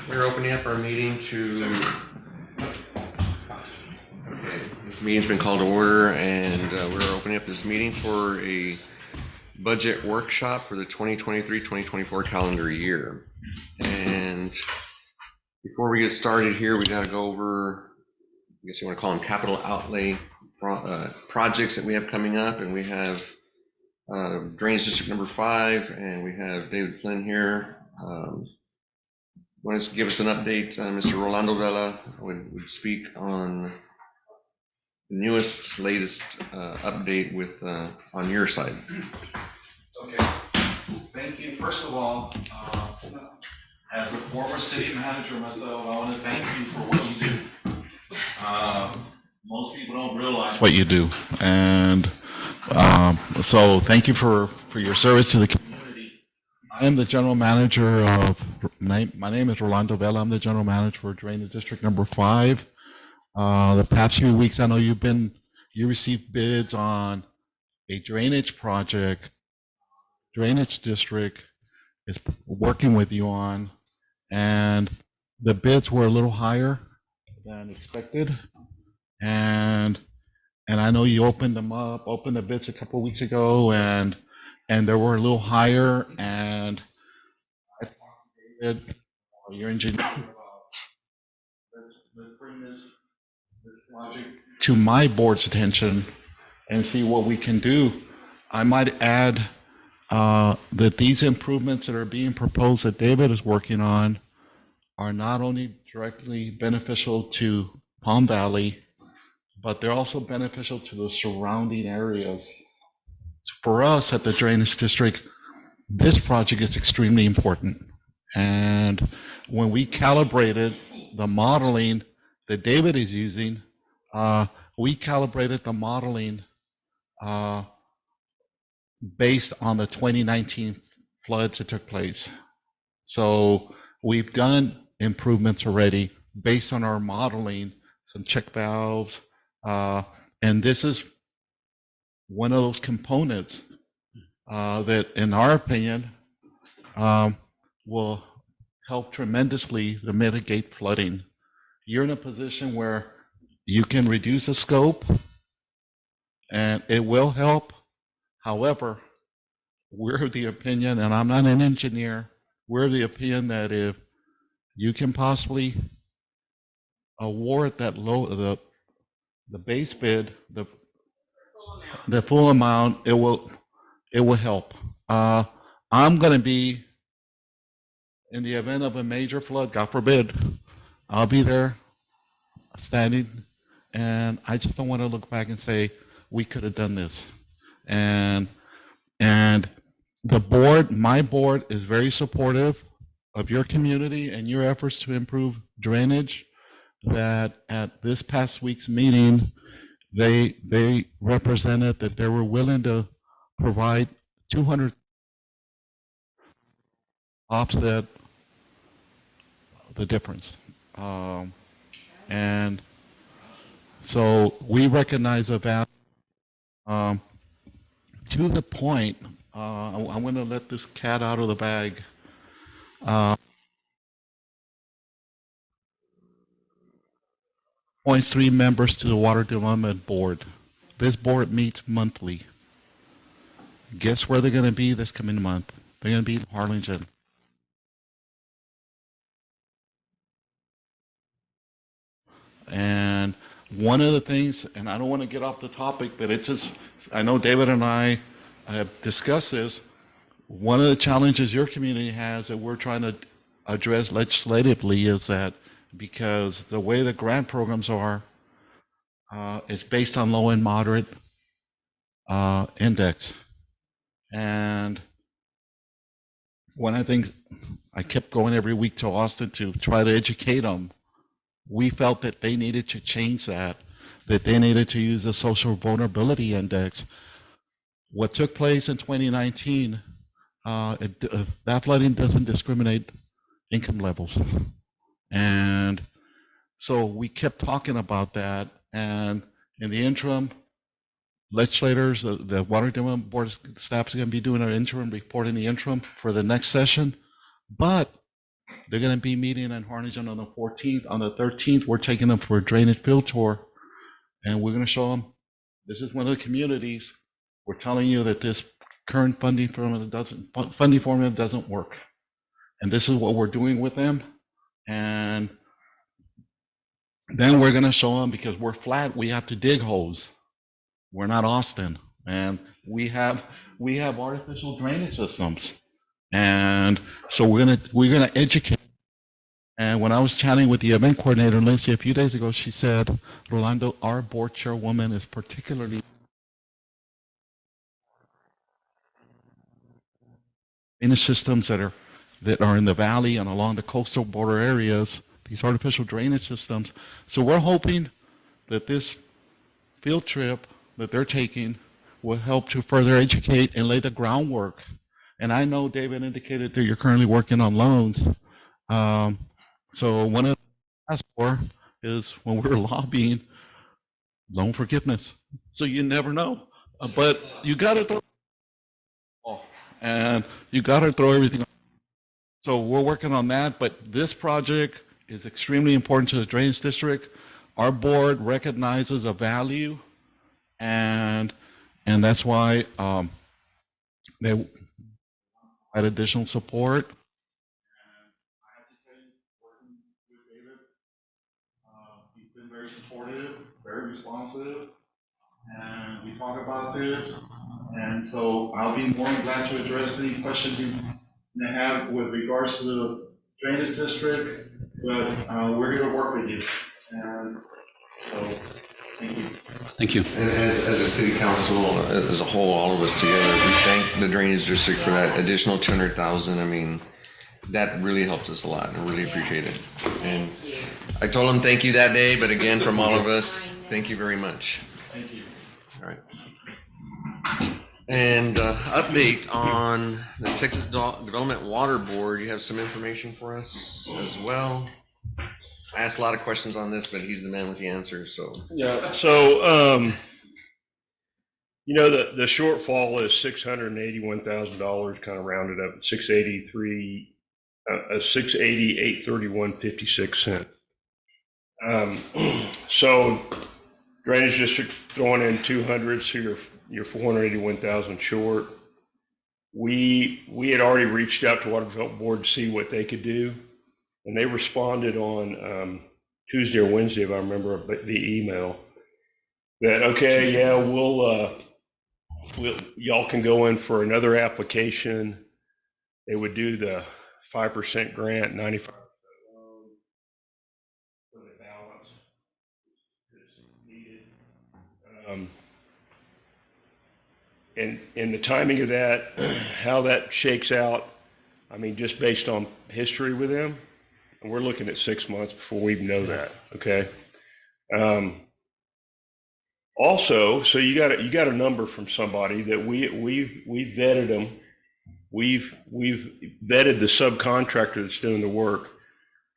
We're opening up our meeting to, this meeting's been called to order, and we're opening up this meeting for a budget workshop for the 2023-2024 calendar year. And before we get started here, we got to go over, I guess you want to call them capital outlay projects that we have coming up. And we have Drainage District number 5, and we have David Flynn here. Want to give us an update? Mr. Rolando Vela would speak on the newest, latest update with on your side. Okay, thank you. First of all, as a former city manager myself, I want to thank you for what you do. Most people don't realize what you do, and so thank you for your service to the community. I am the general manager of, my name is Rolando Vela. I'm the general manager for Drainage District number 5. The past few weeks, I know you received bids on a drainage project. Drainage District is working with you on, and the bids were a little higher than expected. And I know you opened the bids a couple of weeks ago, and they were a little higher. And I talked to David, your engineer, let's bring this project to my board's attention and see what we can do. I might add that these improvements that are being proposed that David is working on are not only directly beneficial to Palm Valley, but they're also beneficial to the surrounding areas. For us at the Drainage District, this project is extremely important. And when we calibrated the modeling that David is using, we calibrated the modeling based on the 2019 floods that took place. So we've done improvements already based on our modeling, some check valves, and this is one of those components that, in our opinion, will help tremendously to mitigate flooding. You're in a position where you can reduce the scope, and it will help. However, we're of the opinion, and I'm not an engineer, we're of the opinion that if you can possibly award that the base bid, the full amount, it will help. I'm going to be, in the event of a major flood, God forbid, I'll be there standing, and I just don't want to look back and say we could have done this. And the board, my board, is very supportive of your community and your efforts to improve drainage. That at this past week's meeting, they represented that they were willing to provide 200 offset the difference. And so we recognize the value. To the point, I'm going to let this cat out of the bag. Appoints 3 members to the Water Development Board. This board meets monthly. Guess where they're going to be this coming month? They're going to be in Harlingen. And one of the things, and I don't want to get off the topic, but it's just, I know David and I have discussed this. One of the challenges your community has that we're trying to address legislatively is that because the way the grant programs are, it's based on low and moderate index. And one of the things, I kept going every week to Austin to try to educate them. We felt that they needed to change that they needed to use the social vulnerability index. What took place in 2019, that flooding doesn't discriminate income levels. And so we kept talking about that. And in the interim, legislators, the Water Development Board staff is going to be doing an interim report in the interim for the next session. But They're going to be meeting in Harlingen on the 14th. On the 13th, we're taking them for a drainage field tour, and we're going to show them this is one of the communities. We're telling you that this current funding formula doesn't work, and this is what we're doing with them. And then we're going to show them, because we're flat, we have to dig holes. We're not Austin, and we have artificial drainage systems, and so we're gonna educate. And when I was chatting with the event coordinator, Lindsay, a few days ago, she said, Rolando, our board chairwoman is particularly in the systems that are in the valley and along the coastal border areas, these artificial drainage systems. So we're hoping that this field trip that they're taking will help to further educate and lay the groundwork. And I know David indicated that you're currently working on loans. So one of the asked for is, when we're lobbying, loan forgiveness. So you never know, but you got to throw, and you got to throw everything. So we're working on that, but this project is extremely important to the Drainage District. Our board recognizes a value, and that's why they had additional support. He's been very supportive, very responsive, and we talk about this. And so I'll be more than glad to address any questions you may have with regards to the Drainage District, but we're here to work with you. And so, thank you. Thank you. And as a city council, as a whole, all of us together, we thank the Drainage District for that additional 200,000. I mean, that really helps us a lot. I really appreciate it. And I told them thank you that day, but again, from all of us, thank you very much. Thank you. All right. And update on the Texas Development Water Board. You have some information for us as well. I asked a lot of questions on this, but he's the man with the answers. So yeah. So the shortfall is $681,000, kind of rounded up, 683, 680,831.56. So Drainage District throwing in 200, so you're 481,000 short. We had already reached out to Water Development Board to see what they could do, and they responded on Tuesday or Wednesday, if I remember the email, that okay, yeah, we'll y'all can go in for another application. They would do the 5% grant, 95% loan for the balance that's needed. And the timing of that, how that shakes out, I mean, just based on history with them, and we're looking at 6 months before we even know that. Okay. Also, so you got a number from somebody that we vetted them. We've vetted the subcontractor that's doing the work.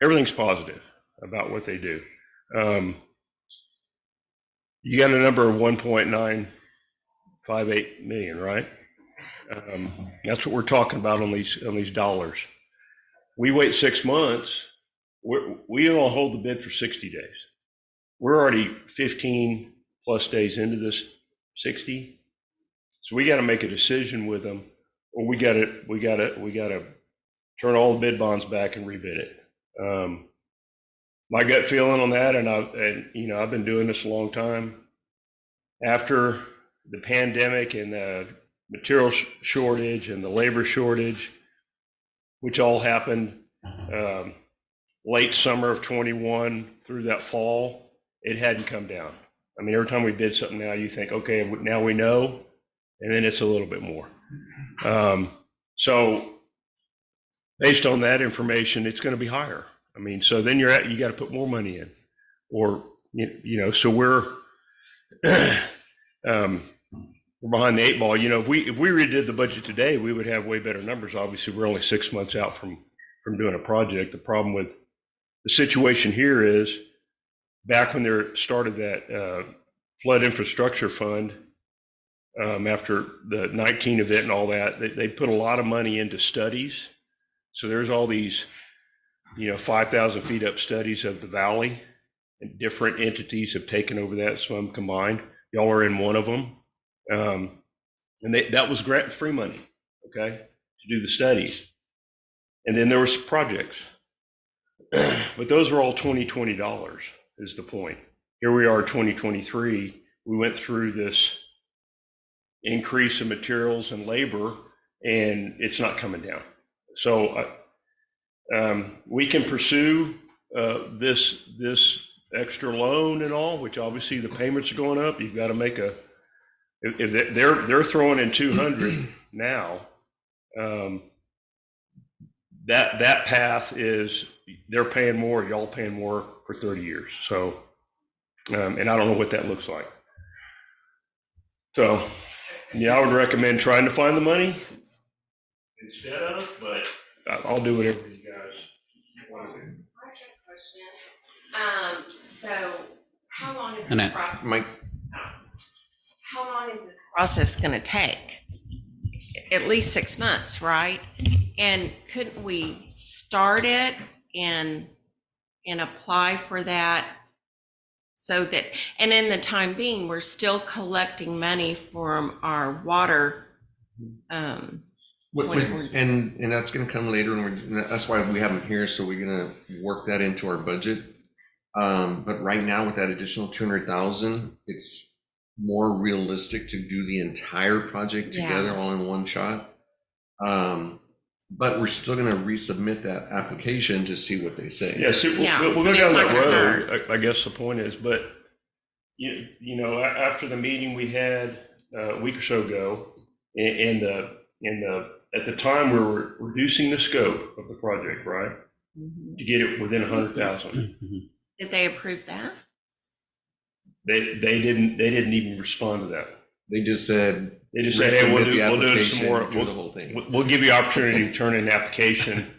Everything's positive about what they do. You got a number of 1.958 million, right? That's what we're talking about on these dollars. We wait 6 months. We don't hold the bid for 60 days. We're already 15 plus days into this 60. So we got to make a decision with them, or we got to turn all the bid bonds back and rebid it. My gut feeling on that, and I've been doing this a long time. After the pandemic and the material shortage and the labor shortage, which all happened late summer of 21 through that fall, it hadn't come down. I mean, every time we bid something now, you think, okay, now we know, and then it's a little bit more. So based on that information, it's going to be higher. I mean, so then you got to put more money in, or so we're behind the 8 ball. If we redid the budget today, we would have way better numbers. Obviously, we're only 6 months out from doing a project. The problem with the situation here is, back when they started that flood infrastructure fund, after the 19 event and all that, they put a lot of money into studies. So there's all these 5,000 feet up studies of the valley, and different entities have taken over that, some of them combined. Y'all are in one of them. And that was grant-free money, okay, to do the studies. And then there were some projects. But those are all $2020 is the point. Here we are, 2023. We went through this increase in materials and labor, and it's not coming down. So we can pursue this extra loan and all, which obviously the payments are going up. You've got to make if they're throwing in 200 now. That path is they're paying more, y'all paying more for 30 years. So, and I don't know what that looks like. So, yeah, I would recommend trying to find the money instead of, but I'll do whatever you guys want to do. So how long is And this I- process? Mike, How long is this process going to take? At least 6 months, right? And couldn't we start it and apply for that so that, and in the time being, we're still collecting money from our water. and that's going to come later, and that's why we have them here. So we're going to work that into our budget. But right now, with that additional 200,000, it's more realistic to do the entire project together all in one shot. But we're still going to resubmit that application to see what they say. Yes, we'll go It's down not that gonna road. I guess the point is, but after the meeting we had a week or so ago, at the time we were reducing the scope of the project, right, to get it within 100,000. Did they approve that? They didn't even respond to that. They just said, They just said, hey, we'll do it application, some more. do the whole thing. We'll give you opportunity to turn in an application.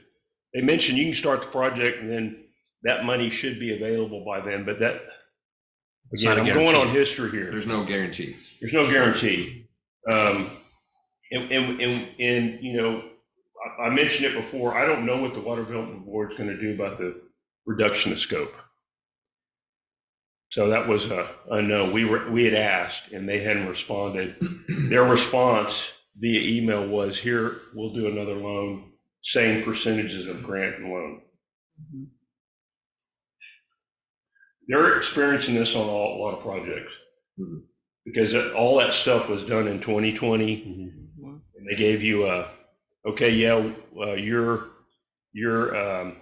They mentioned you can start the project and then that money should be available by then, but that, It's again, not a I'm going on guarantee. history here. There's no guarantees. There's no guarantee. I mentioned it before, I don't know what the Water Development Board is going to do about the reduction of scope. So that was a no. We had asked and they hadn't responded. Their response via email was, here, we'll do another loan, same percentages of grant and loan. They're experiencing this on a lot of projects because all that stuff was done in 2020 and they gave you you're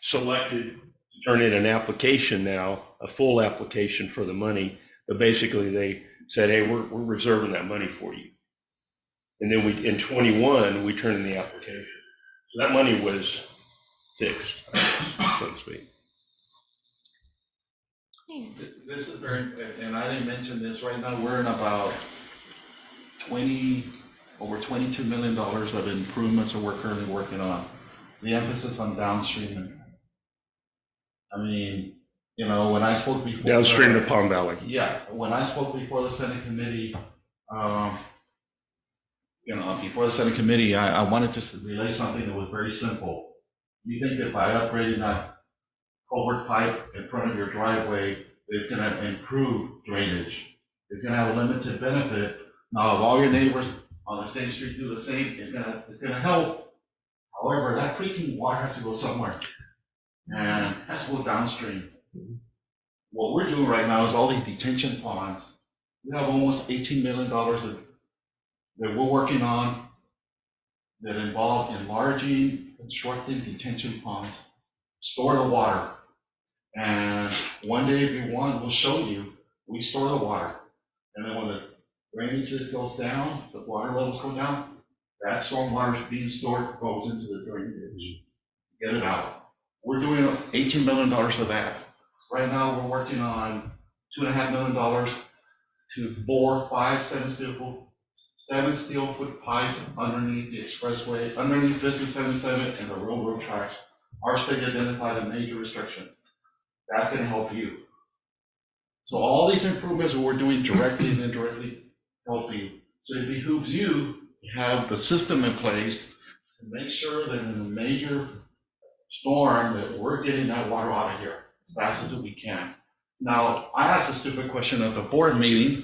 selected to turn in an application now, a full application for the money, but basically they said, hey, we're reserving that money for you. And then in 21, we turned in the application. So that money was fixed, so to speak. This is very, and I didn't mention this, right now, we're in about over $22 million of improvements that we're currently working on. The emphasis on downstream. I mean, when I spoke before. Downstream to Palm Valley. Yeah, when I spoke before the Senate committee, I wanted to relay something that was very simple. You think that by upgrading that culvert pipe in front of your driveway, it's going to improve drainage. It's going to have a limited benefit. Now, if all your neighbors on the same street do the same, it's going to help. However, that freaking water has to go somewhere, and has to go downstream. What we're doing right now is all these detention ponds. We have almost $18 million that we're working on that involve enlarging, constructing detention ponds, store the water. And one day, if you want, we'll show you, we store the water. And then when the drainage goes down, the water levels go down, that storm water is being stored, goes into the drainage. Get it out. We're doing $18 million of that. Right now, we're working on $2.5 million to bore 5 7 steel foot pipes underneath the expressway, underneath Business 77 and the railroad tracks. Our state identified a major restriction. That's gonna help you. So all these improvements that we're doing directly and indirectly help you. So it behooves you to have the system in place to make sure that in the major storm that we're getting that water out of here as fast as we can. Now, I asked a stupid question at the board meeting.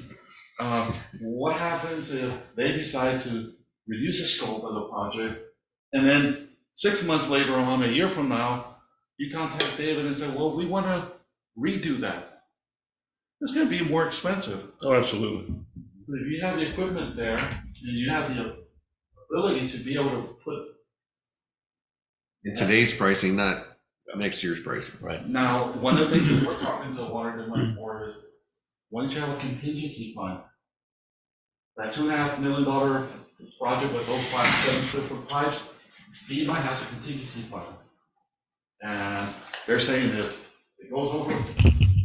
What happens if they decide to reduce the scope of the project, and then 6 months later on, a year from now, you contact David and say, well, we want to redo that? It's going to be more expensive. Oh, absolutely. But if you have the equipment there, and you have the ability to be able to put, In today's pricing, not next year's pricing. Right. now, one of the things that we're talking to the water demand board is, why don't you have a contingency fund? That $2.5 million project with those 7 pipes, FEMA has a contingency fund. And they're saying that if it goes over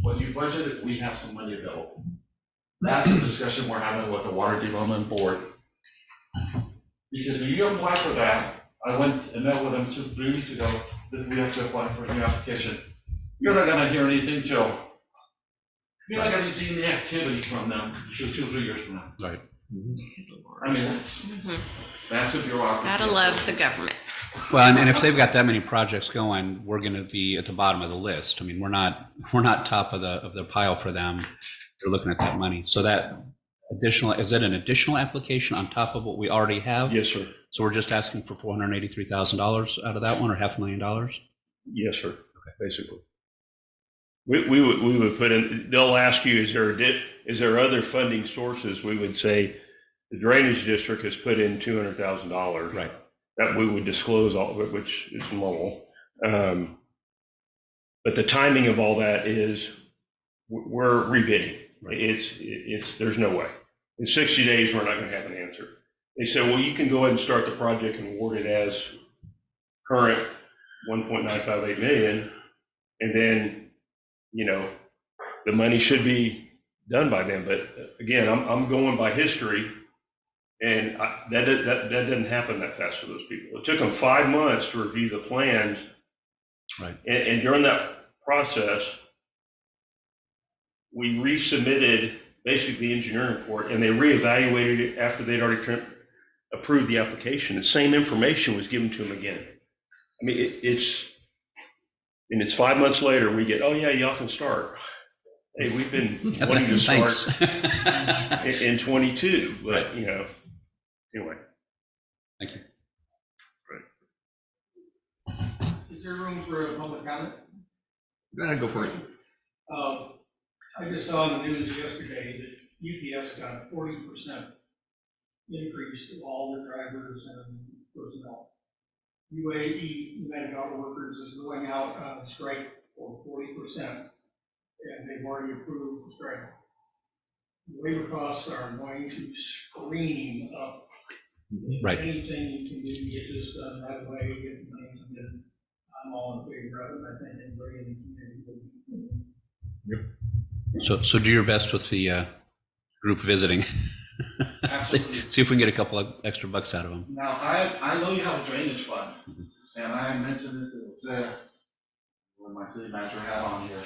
what you budgeted, we have some money available. That's the discussion we're having with the water development board. Because when you apply for that, I went and met with them 2-3 weeks ago, that we have to apply for a new application. You're not gonna hear anything till, you're not gonna see any activity from them till 2-3 years from now. Right. I mean, Mhm. that's a bureaucracy. Gotta love the government. Well, and if they've got that many projects going, we're going to be at the bottom of the list. I mean, we're not top of the pile for them. They're looking at that money. So that additional, is it an additional application on top of what we already have? Yes, sir. So we're just asking for $483,000 out of that one, or $500,000? Yes, sir. Basically. We would put in, they'll ask you, is there other funding sources? We would say the drainage district has put in $200,000. Right. That we would disclose all of it, which is normal. But the timing of all that is we're rebidding. Right. There's no way. In 60 days, we're not going to have an answer. They said, well, you can go ahead and start the project and award it as current 1.958 million. And then, the money should be done by then. But again, I'm going by history. And that doesn't happen that fast for those people. It took them 5 months to review the plans. Right. And during that process, we resubmitted basically the engineering report, and they reevaluated it after they'd already approved the application. The same information was given to them again. I mean, it's 5 months later, we get, oh yeah, y'all can start. Hey, we've been wanting to start Thanks. in 22, but anyway. Thank you. Is there room for a public comment? Go for it. I just saw in the news yesterday that UPS got a 40% increase of all their drivers and personnel. UAE, United Auto Workers, is going out on strike for 40%, and they've already approved the strike. Labor costs are going to scream up. Right. Anything you can do to get this done right away, get the money in, I'm all in favor of it. I think anybody in the community would. So do your best with the group visiting. Absolutely. See if we can get a couple of extra bucks out of them. Now, I know you have a drainage fund, and I mentioned this, it was there when my city manager had on here.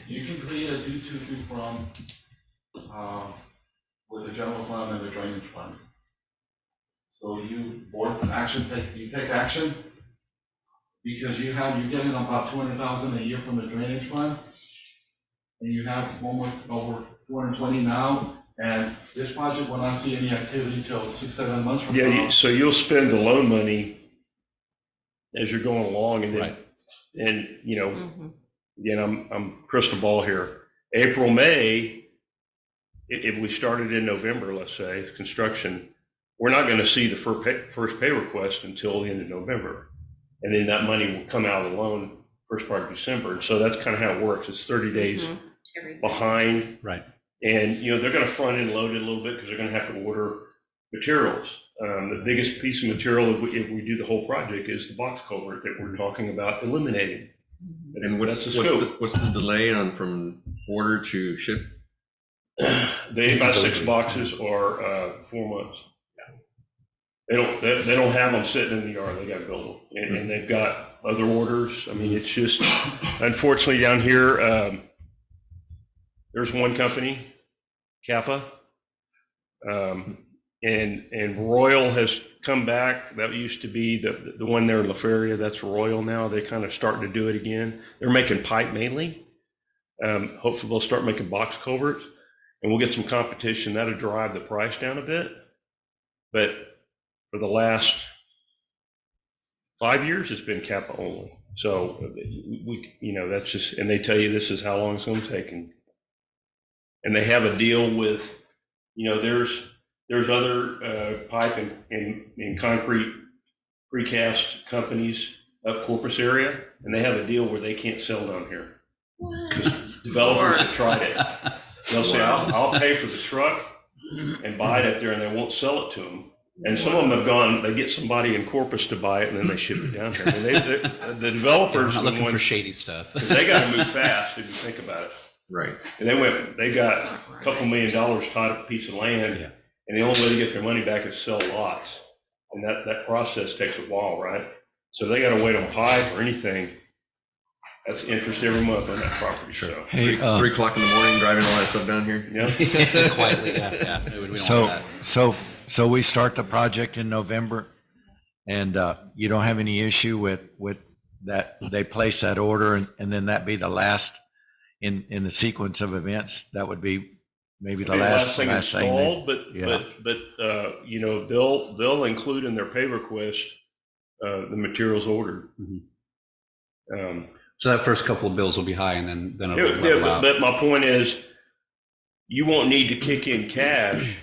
You can create a D2 from with the general fund and the drainage fund. So you take action, because you're getting about 200,000 a year from the drainage fund, and you have over 220 now. And this project will not see any activity till 6-7 months from now. So you'll spend the loan money as you're going along, and then, Right. and Mhm. again, I'm crystal ball here. April, May, if we started in November, let's say, construction, we're not going to see the first pay request until the end of November. And then that money will come out of the loan first part of December. And so that's kind of how it works. It's 30 days Mhm. Everything. behind. Right. And, they're going to front end load it a little bit because they're going to have to order materials. The biggest piece of material, if we do the whole project, is the box culvert that we're talking about eliminating. Mhm. And what's That's the scope. what's the delay from order to ship? They about 6 boxes or 4 months. They don't have them sitting in the yard. They got to build them, and they've got other orders. I mean, it's just unfortunately down here. There's one company, Kappa, and Royal has come back. That used to be the one there in La Feria. That's Royal now. They kind of starting to do it again. They're making pipe mainly. Hopefully they'll start making box culverts, and we'll get some competition. That'll drive the price down a bit. But for the last 5 years, it's been Kappa only. So that's just, and they tell you this is how long it's going to take. And they have a deal with, there's other pipe and concrete precast companies up Corpus area, and they have a deal where they can't sell down here. Developers have tried it. They'll say, I'll pay for the truck and buy it up there, and they won't sell it to them. And some of them have gone, they get somebody in Corpus to buy it, and then they ship it down here. And the developers We're not are the looking for ones, shady stuff. they got to move fast if you think about it. Right. And they got a couple $1 million tied up a piece of land, Yeah. and the only way to get their money back is sell lots. And that process takes a while, right? So they got to wait on pipe or anything. That's interest every month on that property. Sure. So, Hey, 3 o'clock in the morning, driving all that stuff down here. yeah. Quietly, yeah. We don't want that. so we start the project in November, and you don't have any issue with that they place that order, and then that be the last in the sequence of events. That would be maybe the Be last thing thing. installed, yeah. but they'll include in their pay request the materials ordered. So that first couple of bills will be high, and then it'll Yeah, level out. but my point is, you won't need to kick in cash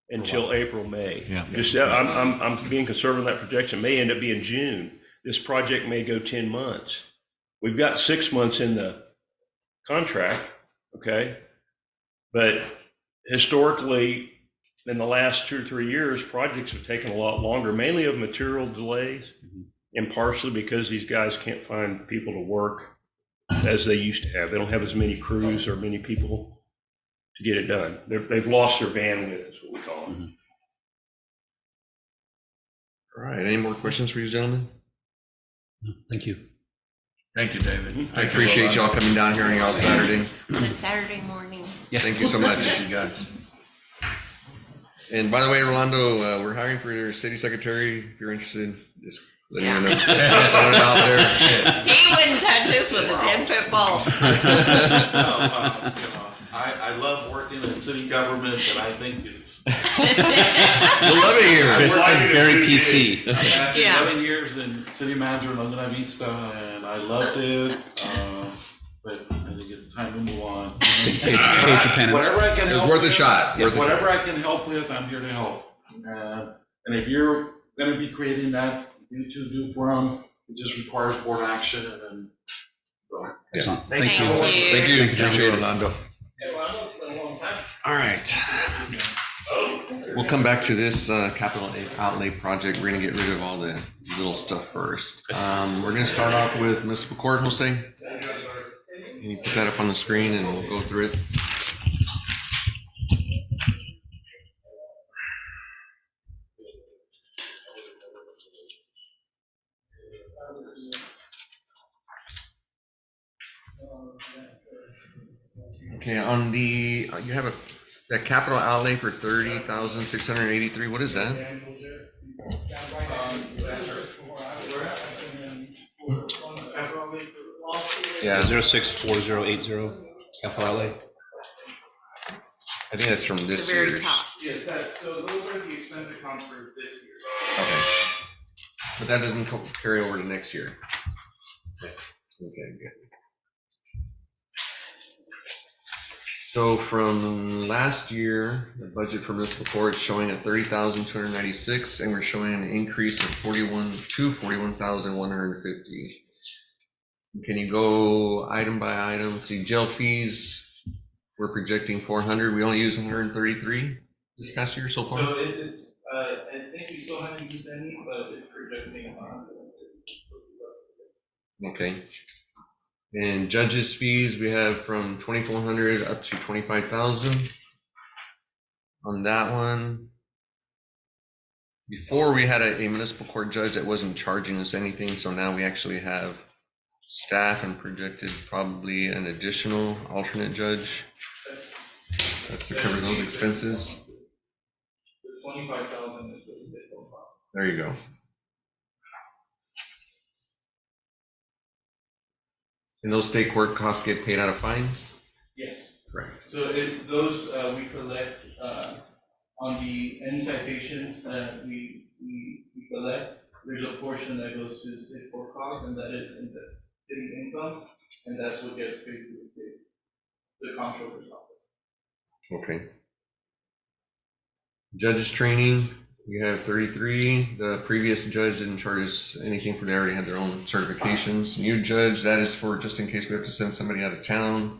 until April, May. Yeah. Just, I'm being conservative in that projection. May end up being June. This project may go 10 months. We've got 6 months in the contract, okay? But historically, in the last 2 or 3 years, projects have taken a lot longer, mainly of material delays, and partially because these guys can't find people to work as they used to have. They don't have as many crews or many people to get it done. They've lost their bandwidth, is what we call it. All right. Any more questions for you gentlemen? Thank you. Thank you, David. I appreciate y'all coming down here on y'all Saturday. On a Saturday morning. Yeah. Thank you so much, you guys. And by the way, Rolando, we're hiring for your city secretary. If you're interested, just letting you know. Throwing it out there. He wouldn't touch us with a 10-foot pole. I love working in city government, but I think it's. You'll love it here. It's very PC. After Yeah. 7 years in city manager in Laguna Vista, and I loved it, but I think it's time to move on. Page of penance. Whatever I can It was help worth a with, shot. Worth a whatever I can help with, I'm here to help. And if you're going to be creating that do for them, it just requires board action, and then. So, Excellent. thank you. Thank you. Thank you. Appreciate it. Rolando. All right. We'll come back to this capital outlay project. We're gonna get rid of all the little stuff first. We're gonna start off with municipal court, Jose. Can you put that up on the screen and we'll go through it? Okay, on the, you have that capital outlay for 30,683. What is that? Yeah, 064080 capital outlay. I think that's from The this very year's. top. Yes, so those are the expense accounts for this year. Okay. But that doesn't carry over to next year. Okay, good. So from last year, the budget for municipal court is showing at 30,296, and we're showing an increase of 41,150. Can you go item by item? See, jail fees, we're projecting 400. We only use 133 this past year so far. So it's, I think we still haven't used any, but it's projecting on. Okay. And judges' fees, we have from 2,400 up to 25,000. On that one, before we had a municipal court judge that wasn't charging us anything, so now we actually have staff and projected probably an additional alternate judge. That's to cover those expenses. The 25,000 is the additional cost. There you go. And those state court costs get paid out of fines? Yes. Correct. So those, we collect, on any citations that we collect, there's a portion that goes to state court costs, and that is in the city income, and that's what gets paid to the state, the comptroller's office. Okay. Judges training, you have 33. The previous judge didn't charge us anything for, they already had their own certifications. New judge, that is for just in case we have to send somebody out of town,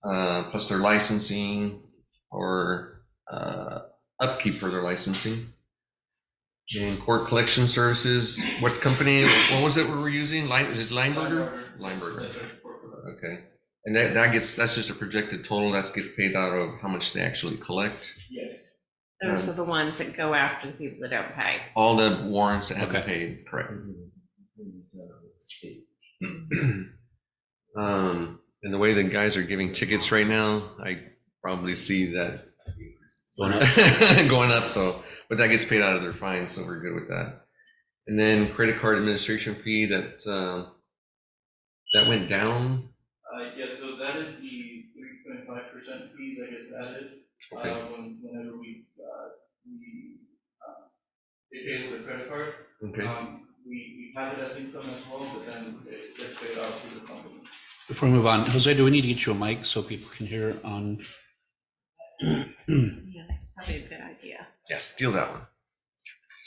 plus their licensing or upkeep for their licensing. And court collection services, what company, what was it we were using? Is it Lineberger? Lineberger. That's our corporate. Okay. And that's just a projected total, that's gets paid out of how much they actually collect. Yes. Those are the ones that go after the people that don't pay. All the warrants that haven't Okay. paid, correct. And the way the guys are giving tickets right now, I probably see that Going up. going up, so, but that gets paid out of their fines, so we're good with that. And then credit card administration fee, that went down. Yeah, so that is the 3.5% fee that gets added, Okay. whenever they pay with a credit card. Okay. We have it as income as well, but then it gets paid out to the company. Before we move on, Jose, do we need to get you a mic so people can hear on? Yeah, that's probably a good idea. Yeah, steal that one.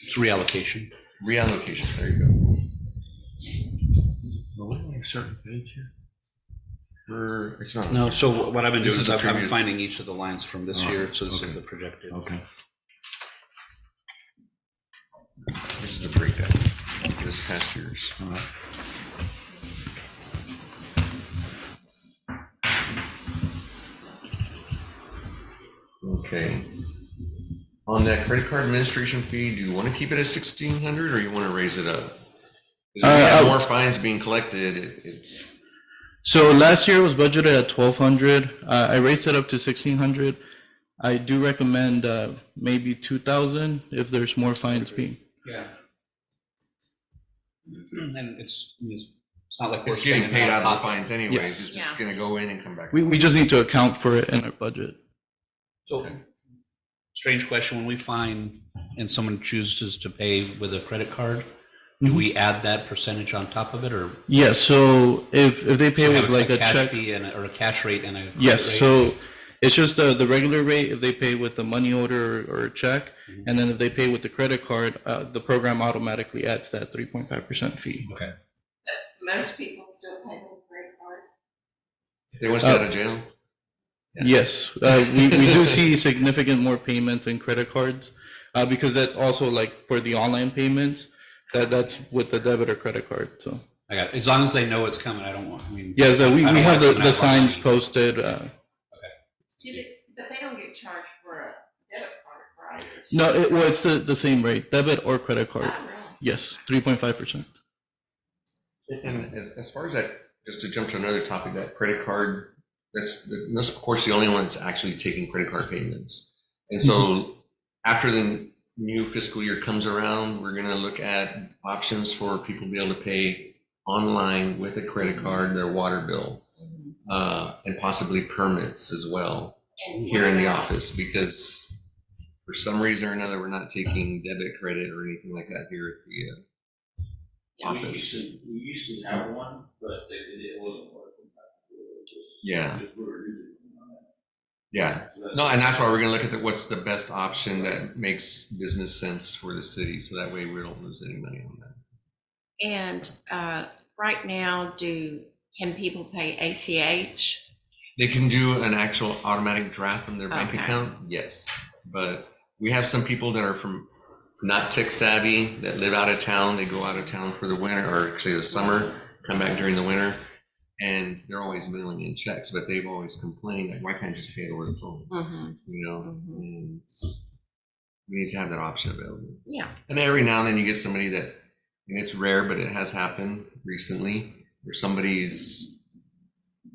It's reallocation. Reallocation, there you go. Well, we have a certain page here. It's not. No, so what I've been This doing is is the I'm previous- finding each of the lines from this Oh, year, so this is okay. the projected. Okay. This is the breakdown, this past year's. Okay. On that credit card administration fee, do you want to keep it at 1,600 or you want to raise it up? 'Cause if we have more fines being collected, it's, So last year was budgeted at 1,200. I raised it up to 1,600. I do recommend maybe 2,000 if there's more fines being. Yeah. And it's not like we're it's getting spending paid out of the pocket. fines anyways. Yes. It's just Yeah. going to go in and come back. We just need to account for it in our budget. So, strange question, when we find and someone chooses to pay with a credit card, do we add that percentage on top of it, or? Yes, so if they pay we with have like a cash check. fee and or a cash rate and a credit Yes, rate? so it's just the regular rate if they pay with the money order or a check. And then if they pay with the credit card, the program automatically adds that 3.5% fee. Okay. Most people still pay with a credit card. They want to stay out of jail? Yeah. Yes, we do see significant more payments in credit cards because that also like for the online payments, that's with the debit or credit card, so. I got it. As long as they know it's coming, I don't want, I mean. Yes, we I don't have want to the mess up on signs money. posted. But they don't get charged for a debit card, right? No, well, it's the same rate, debit or credit card. Oh, really? Yes, 3.5%. And as far as that, just to jump to another topic, that credit card, that's of course the only one that's actually taking credit card payments. And so after the new fiscal year comes around, we're going to look at options for people to be able to pay online with a credit card, their water bill, and possibly permits as well here in the office, because for some reason or another, we're not taking debit, credit, or anything like that here at the office. We used to have one, but it wasn't working. Yeah. Because we were using it on that. Yeah. So that's- No, and that's why we're gonna look at what's the best option that makes business sense for the city, so that way we don't lose any money on that. And right now, can people pay ACH? They can do an actual automatic draft from their bank Okay. account, yes. But we have some people that are from not tech savvy, that live out of town, they go out of town for the winter, or actually the summer, come back during the winter, and they're always mailing in checks, but they've always complained, like, why can't I just pay it over the phone? Mm-hmm. You know, Mhm. and we need to have that option available. Yeah. And every now and then you get somebody that, and it's rare, but it has happened recently, where somebody's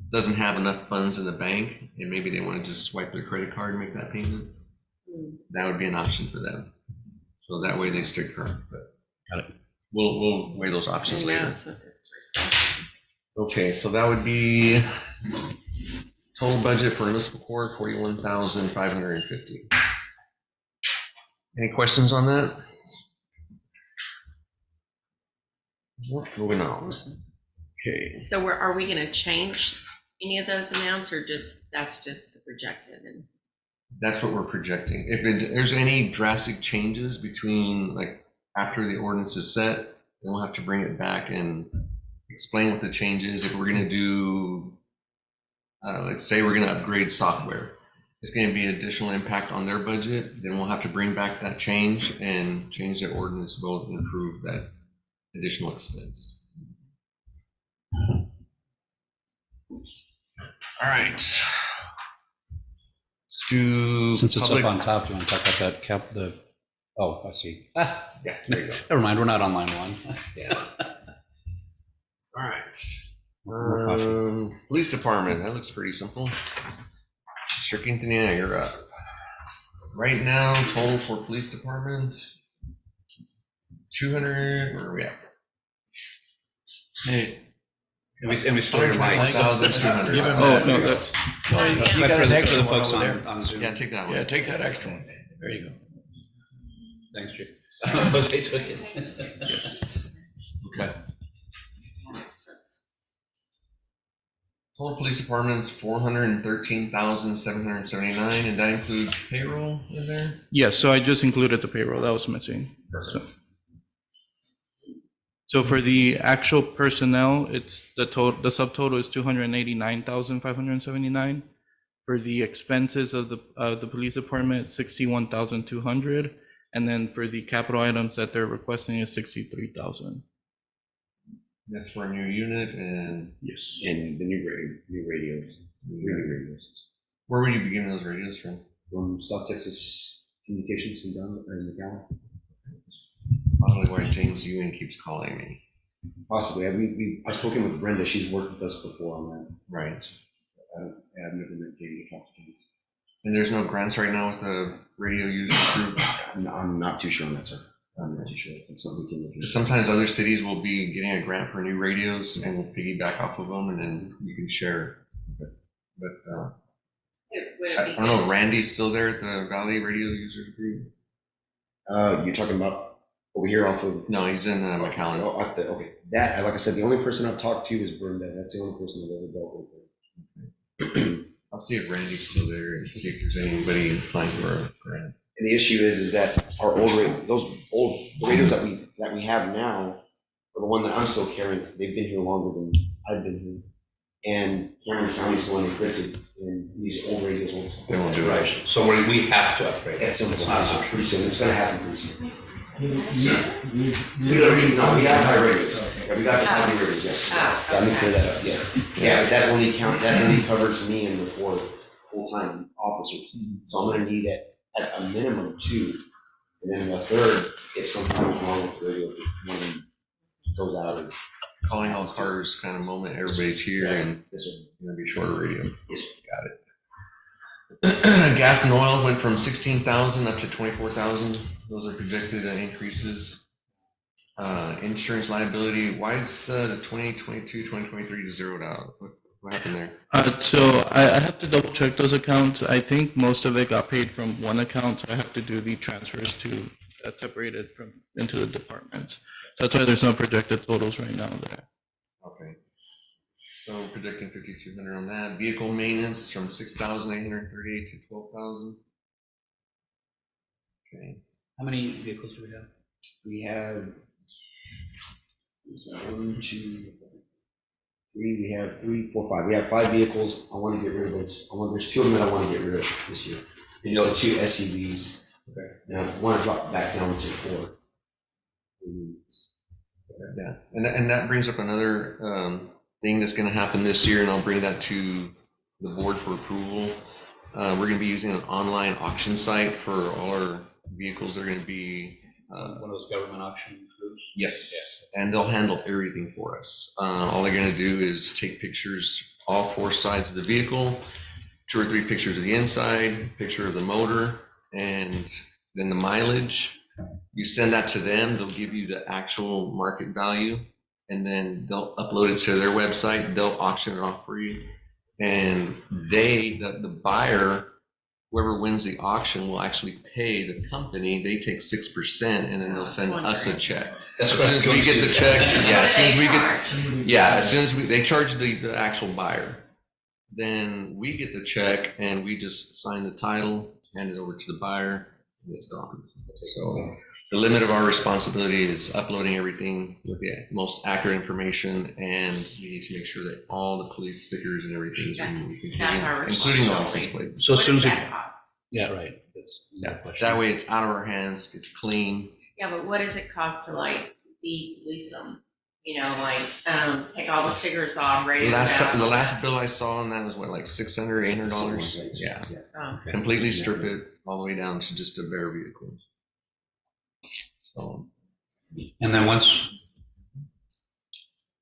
doesn't have enough funds in the bank, and maybe they want to just swipe their credit card and make that payment. that would be an option for them. So that way they stay current, but. Got it. We'll weigh those options Who later. knows with this recession? Okay, so that would be total budget for municipal court, 41,550. Any questions on that? Moving on. Okay, So are we gonna change any of those amounts or that's just the projected and? that's what we're projecting. If there's any drastic changes between, like, after the ordinance is set, then we'll have to bring it back and explain what the change is. If we're gonna do, let's say we're gonna upgrade software, it's gonna be additional impact on their budget, then we'll have to bring back that change and change the ordinance vote and approve that additional expense. All right. Let's do. Since it's up public- on top, do you want to talk about that oh, I see. Yeah, there you go. Never mind, we're not on line one. Yeah. All right. More caution. Police department, that looks pretty simple. Mr. Quintanilla, you're up. Right now, total for police department, 200, where are we at? Hey, And we still hear mics. 120,200. Give him Oh, that. no, that's, No, you But got for an the extra one folks over on, there. on Zoom. Yeah, take that one. Yeah, take that extra one. There you go. Thanks, Chief. Jose took it. Okay. Total police department's 413,779, and that includes payroll in there? yes, so I just included the payroll that was missing. So for the actual personnel, it's the subtotal is 289,579. For the expenses of the police department, 61,200. And then for the capital items that they're requesting is 63,000. That's for a new unit, and Yes. And the new radios, where would you be getting those radios from? from South Texas Communications and down in McAllen. Probably why James Ewan keeps calling me. Possibly, I've spoken with Brenda, she's worked with us before on that. Right. I've never met Jamie to talk to James. And there's no grants right now with the radio users group. I'm not too sure on that, sir. I'm not too sure. It's something we can look into. Sometimes other cities will be getting a grant for new radios and we'll piggyback off of them and then you can share. But I don't know, Randy's still there at the Valley Radio Users Group? You're talking about over here off of. No, he's in McAllen. Oh, okay, that, like I said, the only person I've talked to is Brenda. That's the only person I've ever dealt with. I'll see if Randy's still there and see if there's anybody applying for a grant. And the issue is that our old the radios that we have now, or the one that I'm still carrying, they've been here longer than I've been here. And Cameron County's going encrypted, and these old radios won't. They won't do it. So we have to upgrade. At some point, pretty soon, it's gonna happen pretty soon. You No, we have high radios. Yeah, we got the high radios, yes. Let me clear that up, yes. Yeah, but that only covers me and the four full-time officers. So I'm gonna need at a minimum 2, and then a third if something goes wrong with the radio, if one of them goes out. And Calling all cars kind of moment, everybody's here and Yes, sir. it's gonna be shorter radio. Yes. Got it. Gas and oil went from 16,000 up to 24,000. Those are projected increases. Insurance liability, why is the 2022, 2023 zeroed out? What happened there? So I have to double check those accounts. I think most of it got paid from one account. So I have to do the transfers to separated from into the departments. That's why there's no projected totals right now there. Okay. So projecting 5,200 on that. Vehicle maintenance from 6,838 to 12,000. Okay. How many vehicles do we have? We have 1, 2, 3. We have 3, 4, 5. We have 5 vehicles. I want to get rid of those. There's 2 of them that I want to get rid of this year. And so 2 SUVs. Okay. And I want to drop back down to 4. Yeah, and that brings up another thing that's going to happen this year, and I'll bring that to the board for approval. We're going to be using an online auction site for all our vehicles. They're going to be One of those government auction groups? yes, and they'll handle everything for us. All they're going to do is take pictures, all 4 sides of the vehicle, 2 or 3 pictures of the inside, picture of the motor, And then the mileage, you send that to them, they'll give you the actual market value, and then they'll upload it to their website, they'll auction it off for you. And the buyer, whoever wins the auction will actually pay the company, they take 6%, and then they'll send us a check. As soon as we get the check, yeah, as soon as we get, yeah, as soon as they charge the actual buyer. Then we get the check and we just sign the title, hand it over to the buyer, and it's gone. So the limit of our responsibility is uploading everything with the most accurate information, and we need to make sure that all the police stickers and everything is removed, That's our including the license responsibility. plates. So as What soon does as we, that cost? yeah, right. That's Yeah, that question. that way it's out of our hands, it's clean. Yeah, but what does it cost to like de-police them? You know, like, take all the stickers off, radio The last bill I saw on that was what, like $600, $800? Yeah, Oh, completely strip it all the way down to just a bare vehicle. So, And then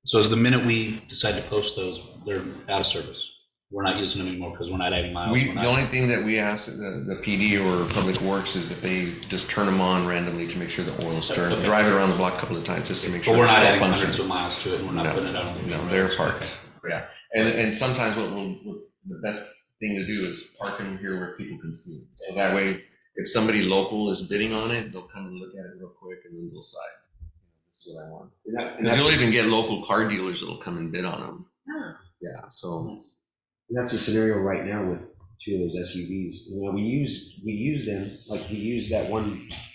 so is the minute we decide to post those, they're out of service? We're not using them anymore because we're not adding miles? we're not- the only thing that we ask the PD or Public Works is if they just turn them on randomly to make sure the oil's turned. Okay. Drive it around the block a couple of times just to make sure. But we're it's not still adding functioning. hundreds of miles to it, and we're not No, putting it on. the No, roads. they're parked. Okay. Yeah, and sometimes what the best thing to do is park them here where people can see them. So that way, if somebody local is bidding on it, they'll come and look at it real quick and then they'll decide. This is what I want. And Because you'll that's, even get local car dealers that'll come and bid on them. Huh. Yeah, so. that's the scenario right now with two of those SUVs. You know, we use them, like we use that one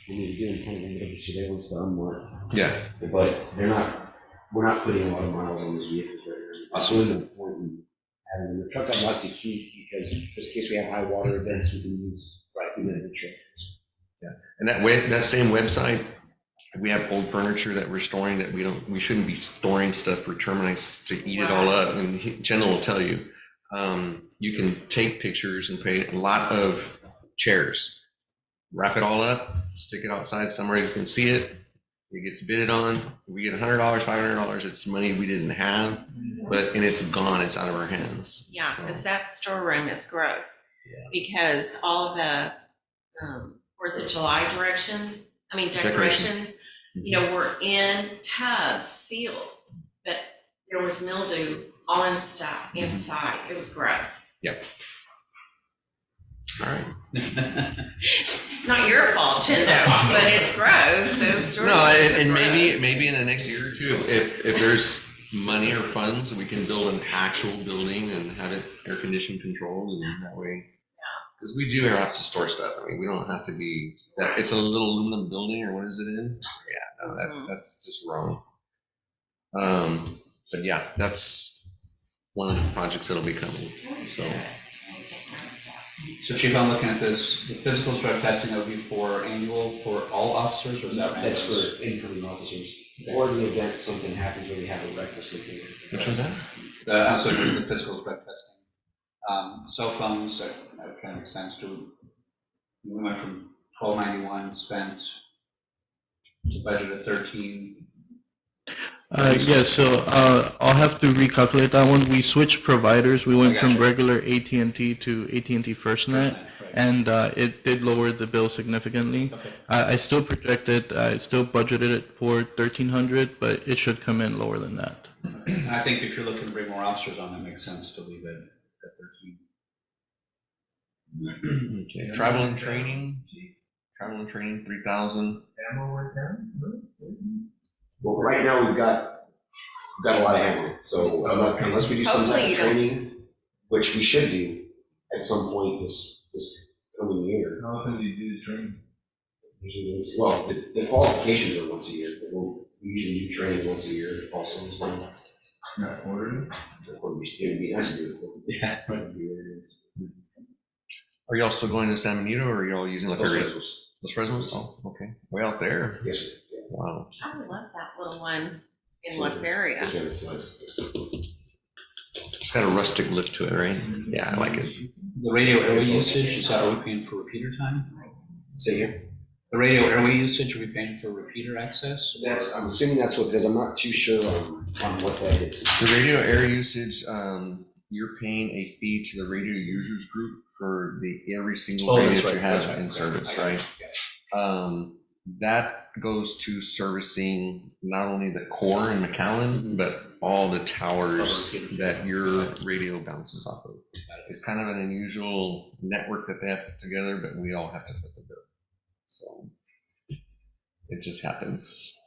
when we were doing kind of a bit of surveillance, the unmarked. Yeah. But we're not putting a lot of miles on those vehicles right now. That's really the point in having them. The truck I'd like to keep because just in case we have high water events, we can use the truck. And that same website, we have old furniture that we're storing that we shouldn't be storing stuff for termites to eat it all up. And Jenna will tell you, you can take pictures and pay a lot of chairs, wrap it all up, stick it outside somewhere you can see it. It gets bidded on. We get $100, $500. It's money we didn't have, and it's gone. It's out of our hands. Yeah, So, because that storeroom is gross. Yeah. Because all of the 4th of July decorations, you know, were in tubs sealed, but there was mildew all in stuff inside. It was gross. Yep. All right. Not your fault, Chindo, but it's gross. Those storerooms No, are and gross. maybe in the next year or two, if there's money or funds, we can build an actual building and have it air conditioned controlled, and that way. Because we do have to store stuff. I mean, we don't have to be that. It's a little aluminum building, or what is it in? Yeah, no, that's just wrong. But yeah, that's one of the projects that'll be coming. So. So Chief, I'm looking at this, the physical drug testing that would be for annual for all officers, or is that random? That's for incoming officers, or the event something happens where we have a reckless looking. Which was that? So the physical drug testing. Cell phones, that kind of makes sense to, we went from 1291 spent, budget of 13. Yeah, so I'll have to recalculate that one. We switched providers. We went from gotcha. regular AT&T to AT&T FirstNet, Right. and it did lower the bill significantly. Okay. I still projected, I still budgeted it for 1,300, but it should come in lower than that. And I think if you're looking to bring more officers on, it makes sense to leave it at 13. Okay. Travel and training. 3,000. Well, right now we've got a lot of handling, so unless we do some type Hopefully of you don't- training, which we should do at some point this coming year. How often do you do the training? Usually once- Well, the qualifications are once a year, but we usually do training once a year also as well. Not quarterly? It would be nice to do it. Yeah. Are y'all still going to San Benito, or are y'all using like Los a Fresnos. Los Fresnos? Oh, okay. Way out there. Yes, sir. Yeah. Wow. I love that little one in La Feria. This one is nice. It's got a rustic look to it, right? Yeah, I like it. The radio airway usage, is that, are we paying for repeater time? Say again? The radio airway usage, are we paying for repeater access? I'm assuming that's what it is. I'm not too sure on what that is. The radio air usage, you're paying a fee to the radio users group for every single Oh, radio that's that you right, have that's right. in service, I got right? it. That goes to servicing not only the core in McAllen, but all the towers that your radio bounces off of. It's kind of an unusual network that they have put together, but we all have to foot the bill. So it just happens.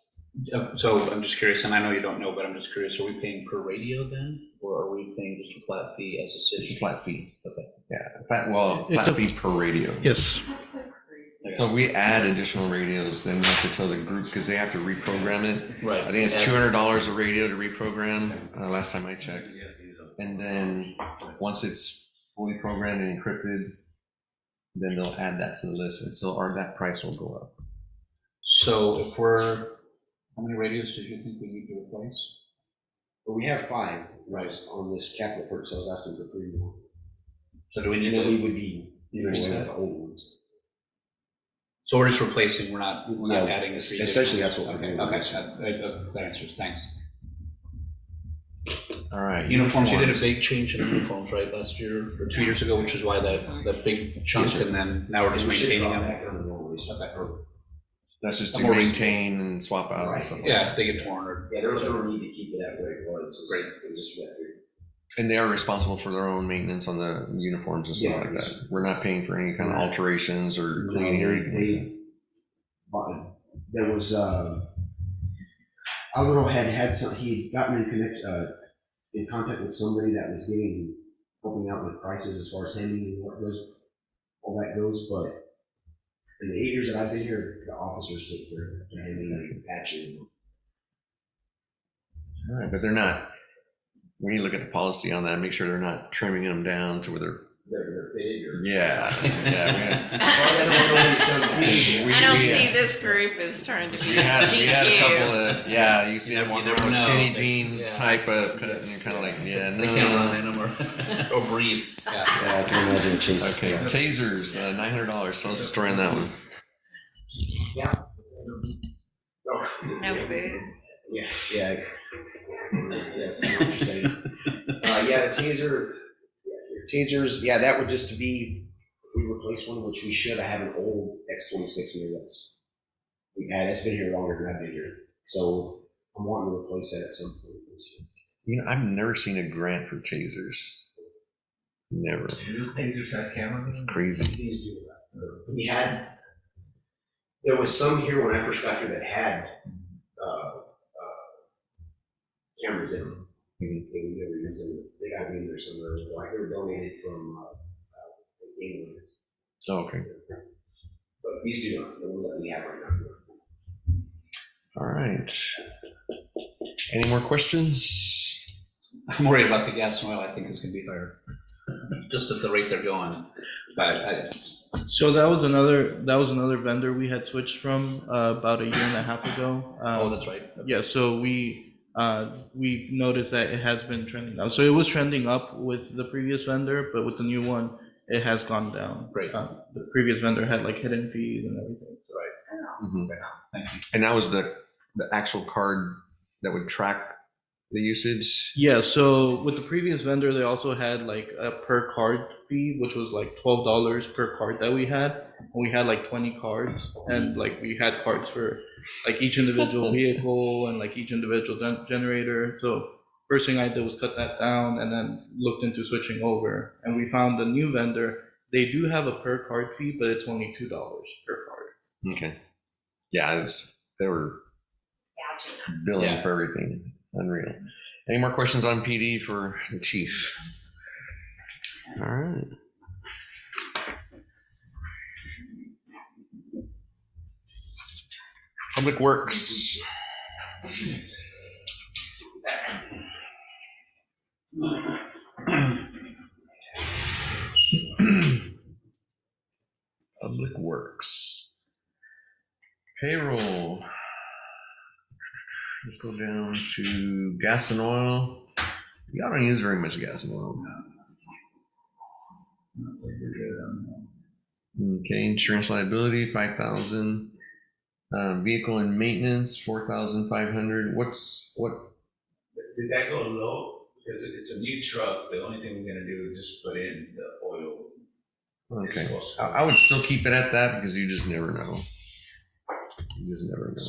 So I'm just curious, and I know you don't know, but I'm just curious, are we paying per radio then? Or are we paying just a flat fee as a city? It's a flat fee. Okay. Yeah, flat It's a- fee per radio. Yes. So if we add additional radios, then we have to tell the group, because they have to reprogram it. Right. I think it's $200 a radio to reprogram, last time I checked. And then once it's fully programmed and encrypted, then they'll add that to the list, and so that price will go up. So if how many radios did you think we need to replace? But we have 5 on this capital purchase. I was asking for 3 more. So do we And need then we to, would be doing away with the old ones. so we're just replacing, we're not Yeah, adding this. essentially that's what we're Okay, doing. okay, that answers, thanks. All right. Uniforms, you did a big change in the uniforms, right, last year or 2 years ago, which is why that big chunk, Yes, sir. and then now we're just We should maintaining drop them. back down to normal. That's just to More maintain and swap out and Right. stuff. Yeah, if they get torn or. Yeah, there was no need to keep it that way. It was. Great. It was just that period. And they are responsible for their own maintenance on the uniforms and stuff Yeah. like that. We're not paying for any kind of alterations or No, cleaning or anything like that. But there was, Alvaro had some, he had gotten in contact with somebody that was helping out with prices as far as handling and what goes, all that goes, but in the 8 years that I've been here, the officers take care of the handling and patching. All right, but they're not, we need to look at the policy on that, make sure they're not trimming them down to where They're fitted or. yeah. I don't see this group as trying to be We had a couple GQ. of, yeah, you see them You walking never around with know. skinny jean Yeah. type of cut, and Yes. you're kind of like, yeah, no. They can't run in them or breathe. Yeah. Yeah, I can imagine Chase. Okay, tasers, $900, tell us the story on that one. No food. Yeah, yeah. Yes, I know what you're saying. Yeah, tasers, yeah, that would just to be, we replace one, which we should. I have an old X26 here that's been here longer than I've been here. So I'm wanting to replace that at some point this year. You know, I've never seen a grant for tasers. Never. Tasers have cameras. It's crazy. These do that. There was some here when I first got here that had cameras in them. And we never used them. They got me in there somewhere. Like they were donated from England. Oh, okay. But these do not, the ones that we have right now. All right. Any more questions? I'm worried about the gas and oil, I think is gonna be higher, just at the rate they're going, but So that was another vendor we had switched from about a year and a half ago. oh, that's right. Yeah, so we noticed that it has been trending down. So it was trending up with the previous vendor, but with the new one, it has gone down. Great. The previous vendor had like hidden fees and everything. So Mhm. Thank you. And that was the actual card that would track the usage? yeah, so with the previous vendor, they also had like a per card fee, which was like $12 per card that we had. And we had like 20 cards, and like we had cards for like each individual vehicle and like each individual generator. So first thing I did was cut that down and then looked into switching over. And we found the new vendor, they do have a per card fee, but it's only $2 per card. Okay. Yeah, they were billing Yeah. for everything. Unreal. Any more questions on PD for the chief? All right. Public Works. Public Works. Payroll. Let's go down to gas and oil. Y'all don't use very much gas and oil. Okay, insurance liability, 5,000. Vehicle and maintenance, 4,500. What? Did that go low? Because it's a new truck, the only thing we're gonna do is just put in the oil Okay, I would still keep it at that because you just never know. You just never know.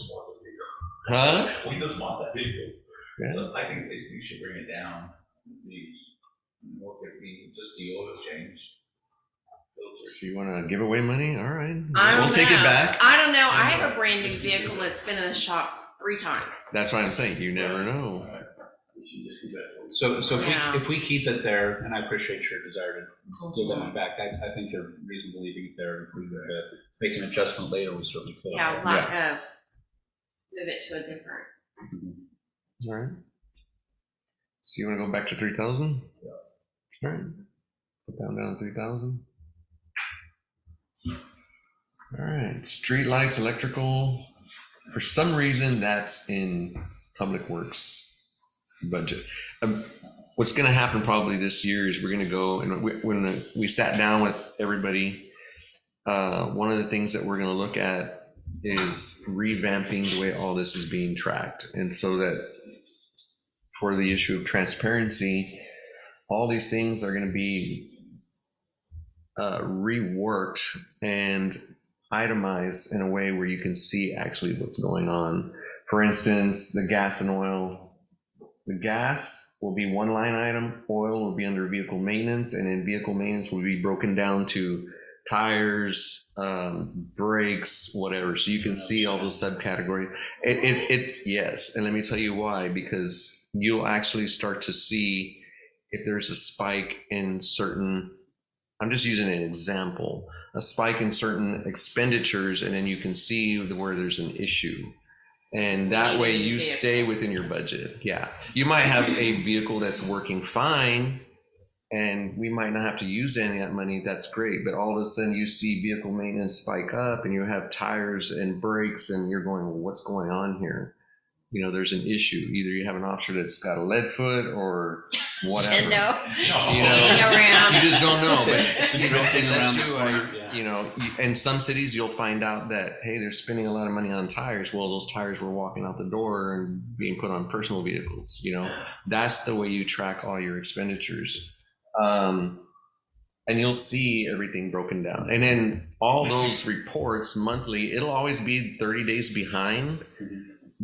Huh? We just want that video. Yeah. So I think that we should bring it down. What could be just the oil change. So you want to give away money? All right. I We'll don't take it know. back. I don't know. I have a brand new vehicle that's been in the shop 3 times. That's why I'm saying you never know. We should just do that. So Yeah. if we keep it there, and I appreciate your desire to give that money back, I think you're reasonable leaving it there. If we were to make an adjustment later, we certainly could. Yeah, like, move it to a different. All right. So you want to go back to 3,000? Yeah. All right. Put down 3,000. All right. Street lights, electrical. For some reason, that's in Public Works budget. What's going to happen probably this year is we're going to go and when we sat down with everybody, one of the things that we're going to look at is revamping the way all this is being tracked. And so that for the issue of transparency, all these things are going to be reworked and itemized in a way where you can see actually what's going on. For instance, the gas and oil. The gas will be one line item, oil will be under vehicle maintenance, and then vehicle maintenance will be broken down to tires, brakes, whatever. So you can see all those subcategories. It's yes, and let me tell you why, because you'll actually start to see if there's a spike in certain, I'm just using an example, a spike in certain expenditures, and then you can see where there's an issue. And that way you stay within your budget. Yeah. You might have a vehicle that's working fine and we might not have to use any of that money. That's great. But all of a sudden you see vehicle maintenance spike up and you have tires and brakes and you're going, well, what's going on here? You know, there's an issue. Either you have an officer that's got a lead foot or whatever. No. You know, Around. you just don't know. But It's been you know, drifting it lets around the you, corner, yeah. you know, in some cities you'll find out that, hey, they're spending a lot of money on tires. Well, those tires were walking out the door and being put on personal vehicles. You know, that's the way you track all your expenditures. And you'll see everything broken down. And then all those reports monthly, it'll always be 30 days behind.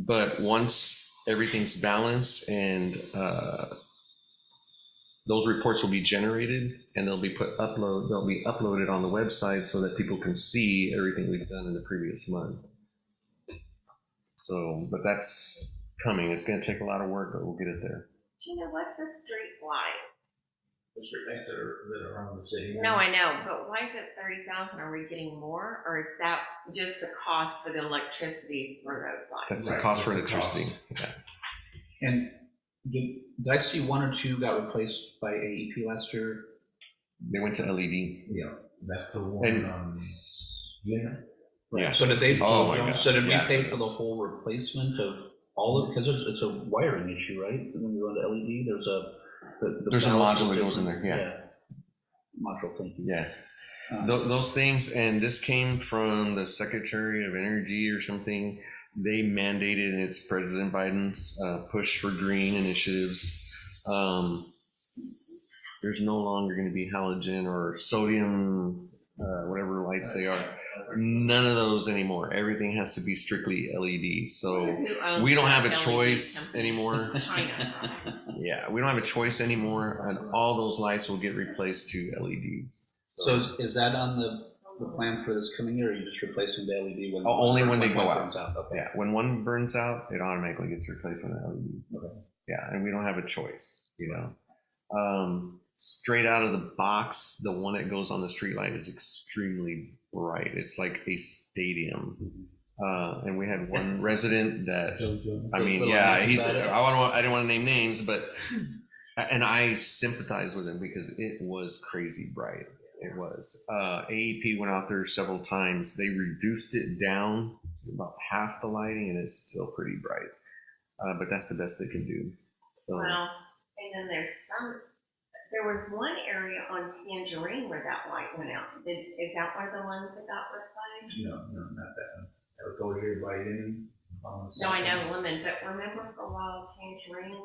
But once everything's balanced and those reports will be generated and they'll be uploaded on the website so that people can see everything we've done in the previous month. So, but that's coming. It's going to take a lot of work, but we'll get it there. Gina, what's a street light? The street lights that are around the city. No, I know, but why is it 30,000? Are we getting more, or is that just the cost for the electricity for those lights? That's the cost for electricity. Yeah. And did I see 1 or 2 got replaced by AEP last year? They went to LED. Yeah, that's the one, And- yeah. Yeah. So did they? Oh my gosh, So did we yeah. pay for the whole replacement of all of, because it's a wiring issue, right? When you go into LED, there's There's a valves module are that goes in different. there, yeah. Module, thank you. Yeah. Those things, and this came from the Secretary of Energy or something. They mandated, and it's President Biden's push for green initiatives. There's no longer going to be halogen or sodium, whatever lights they are. None of those anymore. Everything has to be strictly LED. So we don't have a choice anymore. China. Yeah, we don't have a choice anymore, and all those lights will get replaced to LEDs. So is that on the plan for this coming year, or are you just replacing the LED when? Only when they go one out. burns Okay. Yeah, when one burns out, it automatically gets replaced with an LED. Okay. Yeah, and we don't have a choice, you know. Straight out of the box, the one that goes on the street light is extremely bright. It's like a stadium. And we had one resident that, I mean, yeah, I didn't want to name names, but, and I sympathize with him because it was crazy bright. It was. AEP went out there several times. They reduced it down to about half the lighting, and it's still pretty bright. But that's the best they can do. So, Well, and then there was one area on Tangerine where that light went out. Is that one of the ones that got replaced? No, not that one. That was over here by Indian. No, I know Lemon, but remember for a while Tangerine?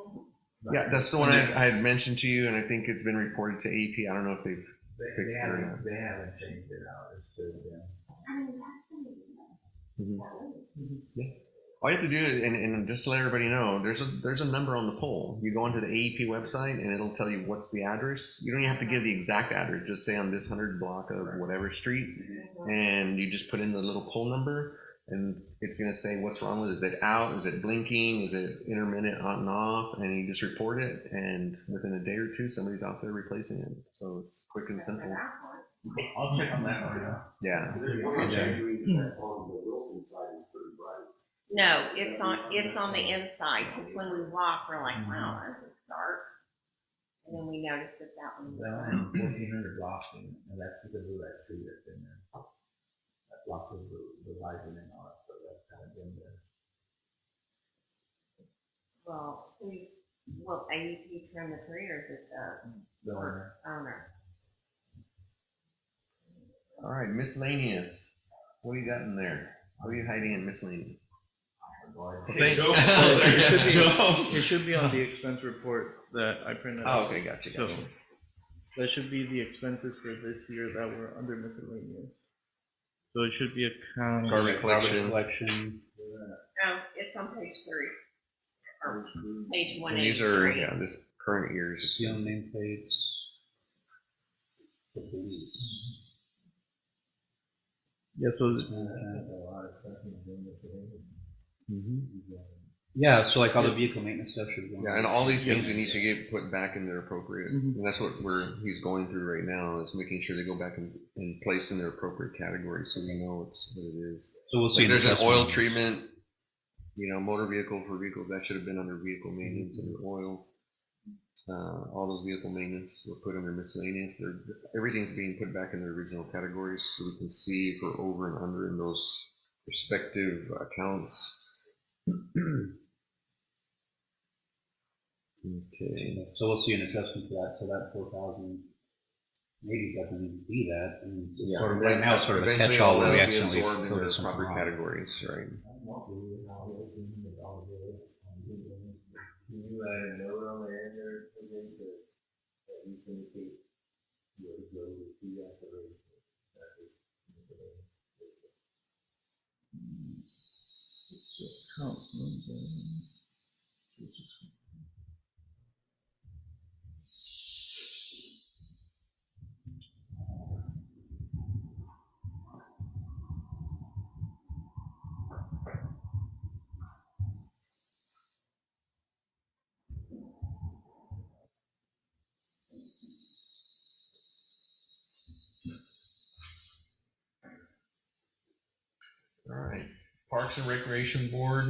yeah, that's the one I had mentioned to you, and I think it's been reported to AEP. I don't know if they've fixed or not. They haven't changed it out, it's still been. Yeah. All you have to do, and just to let everybody know, there's a number on the pole. You go onto the AEP website and it'll tell you what's the address. You don't even have to give the exact address, just say on this 100 block of whatever street, and you just put in the little pole number, and it's gonna say what's wrong with it. Is it out? Is it blinking? Is it intermittent on and off? And you just report it, and within a day or two, somebody's out there replacing it. So it's quick and simple. I'll check on that one now. Yeah. No, it's on the inside, because when we walk, we're like, wow, this is dark. And then we notice that one's. Well, I have 1,400 blocks in, and that's because of that tree that's in there. That block of the lighting and all that, so that's kind of been there. Well, will AEP trim the tree, or is it the The owner. owner? All right, miscellaneous. What do you got in there? What are you hiding in miscellaneous? It should be on the expense report that I printed Oh, out. okay, gotcha, So gotcha. that should be the expenses for this year that were under miscellaneous. So it should be account. Garbage collection. Collection. No, it's on page 3. Or page And these are, 183. yeah, this current year's. Seal nameplates. The police. Yeah, so Yeah, so like all the vehicle maintenance stuff should go. Yeah, and all these things that need to get put back in their appropriate, Mhm. and that's what he's going through right now, is making sure they go back and place in their appropriate categories, so we know what it is. So we'll see. Like in the there's an oil testimonies. treatment, motor vehicle for vehicles, that should have been under vehicle maintenance, under oil. All those vehicle maintenance were put under miscellaneous. Everything's being put back in their original categories, so we can see if we're over and under in those respective accounts. Okay. So we'll see an adjustment to that, so that 4,000 maybe doesn't need to be that. I mean, it's Yeah, sort of, right now, it's sort of a eventually catch-all all where we that'll be accidentally absorbed into voted the something proper wrong. categories, right? Can you add a note on the end there, that you indicate your ability to see that the rate? All right, Parks and Recreation Board,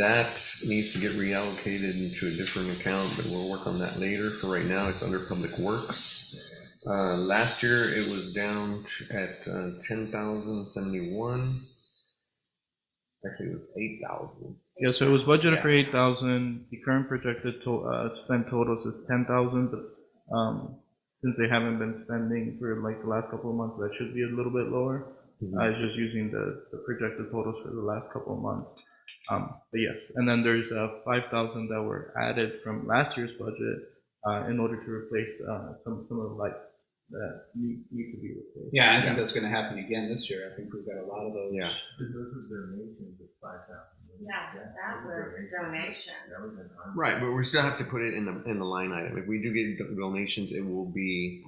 that needs to get reallocated into a different account, but we'll work on that later. For right now, it's under Public Works. Last year, it was down at 10,071. Actually, it was 8,000. yeah, so it was budgeted Yeah. for 8,000. The current projected spend totals is 10,000, but since they haven't been spending for like the last couple of months, that should be a little bit lower. I was just using the projected totals for the last couple of months. But yes, and then there's 5,000 that were added from last year's budget in order to replace some of the lights that need to be replaced. Yeah, I think that's gonna happen again this year. I think we've got a lot of those. Yeah. Those are donations of 5,000. Yeah, that was donation. That was an. Right, but we still have to put it in the line item. If we do get donations, it will be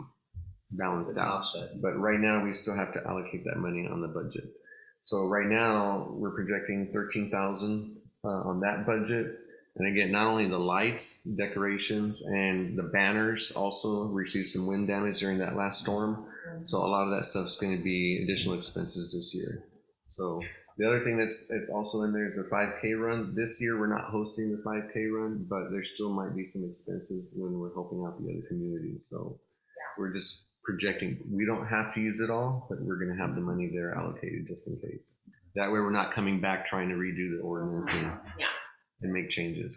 balanced out. But right now, we still have to allocate that money on the budget. So right now, we're projecting 13,000 on that budget. And again, not only the lights, decorations, and the banners also received some wind damage during that last storm. So a lot of that stuff is going to be additional expenses this year. So the other thing that's also in there is the 5K run. This year, we're not hosting the 5K run, but there still might be some expenses when we're helping out the other communities. So we're just projecting. We don't have to use it all, but we're going to have the money there allocated just in case. That way, we're not coming back trying to redo the ordinance and make changes.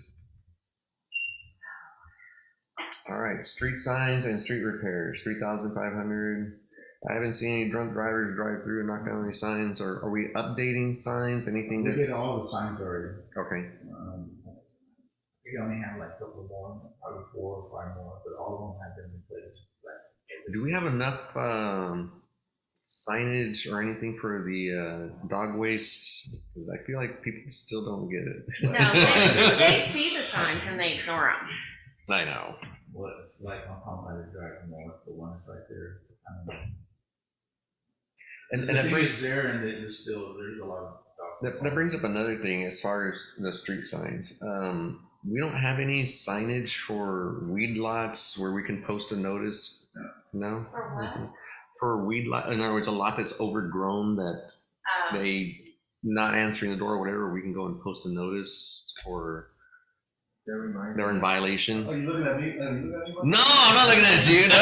All right, street signs and street repairs, 3,500. I haven't seen any drunk drivers drive through and knock down any signs. Or are we updating signs? Anything We that's did all the signs already. okay? We only have like a couple more, probably 4 or 5 more, but all of them have been replaced. Like Do we have enough signage or anything for the dog waste? 'Cause I feel like people still don't get it. No, they see the signs and they ignore them. I know. What it's like on Palmetto Drive North, the one that's right there. And The that thing brings is there, and there's still, there's a lot of. that brings up another thing as far as the street signs. We don't have any signage for weed lots where we can post a notice. No. For what? For weed lot, in other words, a lot that's overgrown that they not answering the door or whatever, we can go and post a notice for they're in violation. Are you looking at me? No, I'm not looking at you. No,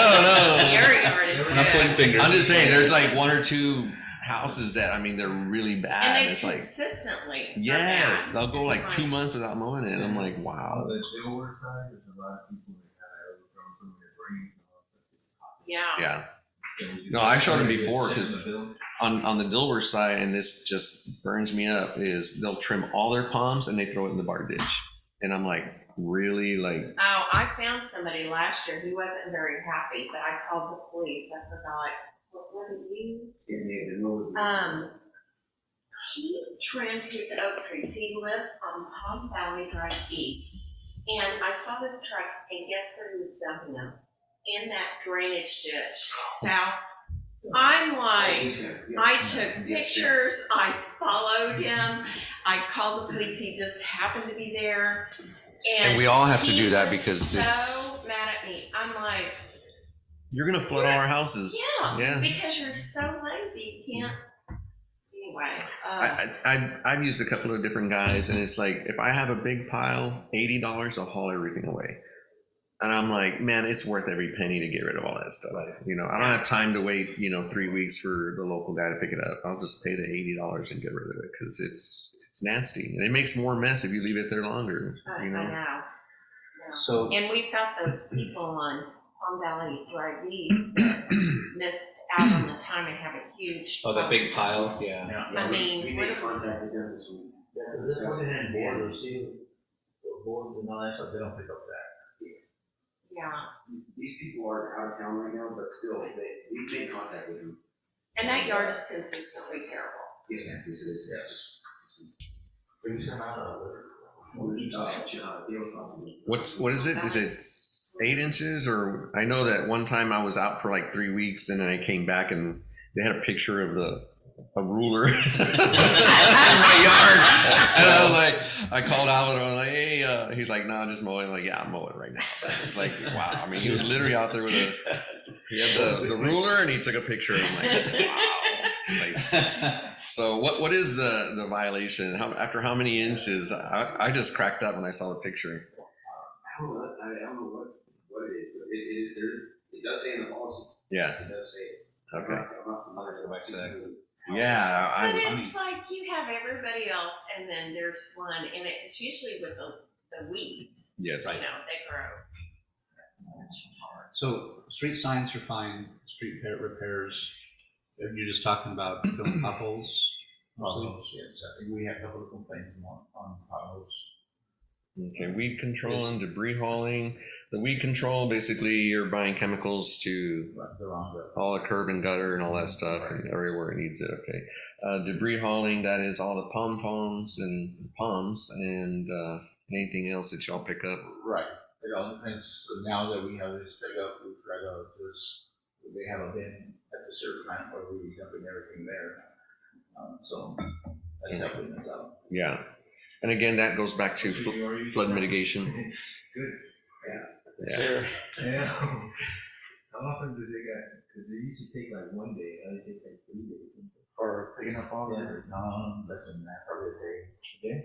Your yard is We're not pointing bad. fingers. I'm just saying there's like one or two houses that, I mean, they're really bad. And they It's like, consistently are yes, bad. they'll go like 2 Right. months without mowing it. And I'm like, On wow. the Dilworth side, there's a lot of people that kind of overgrown from their brains. Yeah. Yeah. No, I showed them before because on the Dilworth side, and this just burns me up, is they'll trim all their palms and they throw it in the bar ditch. And I'm like, really? Like, Oh, I found somebody last year. He wasn't very happy, but I called the police. I forgot. What was it, you? He trimmed his oak trees. He lives on Palm Valley Drive East. And I saw this truck, and guess where he was dumping them? In that drainage ditch, south. I'm like, I took pictures, I followed him, I called the police, he just happened to be there. And we all have to he do that was because so mad at me. I'm like, you're going to flood all our houses. yeah, because you're so lazy, you can't. Anyway, I've used a couple of different guys, and it's like, if I have a big pile, $80, I'll haul everything away. And I'm like, man, it's worth every penny to get rid of all that stuff. You know, I don't have time to wait, 3 weeks for the local guy to pick it up. I'll just pay the $80 and get rid of it because it's nasty. And it makes more mess if you leave it there longer, I you know. know. Yeah. So, And we've got those people on Palm Valley Drive East that missed out on the time and have a huge. oh, that big pile, yeah. I mean, We what made if- contact with them this week. Yeah, this one in board, or see, the boards and all that stuff, they don't pick up that. Yeah, These people are out of town right now, but still, we made contact with them. and that yard is consistently terrible. Yeah, this is, yes. Bring some out of What is it? Is it 8 inches? Or I know that one time I was out for like 3 weeks and then I came back and they had a picture of a ruler in my yard. And I was like, I called out and I was like, hey, he's like, no, just mow it. I'm like, yeah, I'm mowing right now. It's like, wow. I mean, he was literally out there with he had the ruler and he took a picture. I'm like, wow. Like, so what is the violation? After how many inches? I just cracked up when I saw the picture. I don't know what it is, but it does say in the policy. Yeah. It does say it. Okay. I'm not familiar with that. Yeah. But it's like you have everybody else and then there's one, and it's usually with the weeds, Yes. they grow. So street signs are fine, street repairs, you're just talking about filling potholes? Potholes, yes, I think we had a couple of complaints on potholes. Okay, weed control and debris hauling. The weed control, basically, you're buying chemicals to They're on the. all the curb and gutter and all that stuff, and everywhere it needs it. Okay. Debris hauling, that is all the palms and anything else that y'all pick up. Right, it all depends, now that we have this pickup, we try to just, they have a bin at the sewer plant where we dumping everything there. So that's helping us out. Yeah. And again, that goes back to flood mitigation. Good. Yeah. Sarah. Yeah. How often do they get, because they usually take like 1 day, now they take like 3 days. For picking up all that? No, less than that, probably a day. Okay?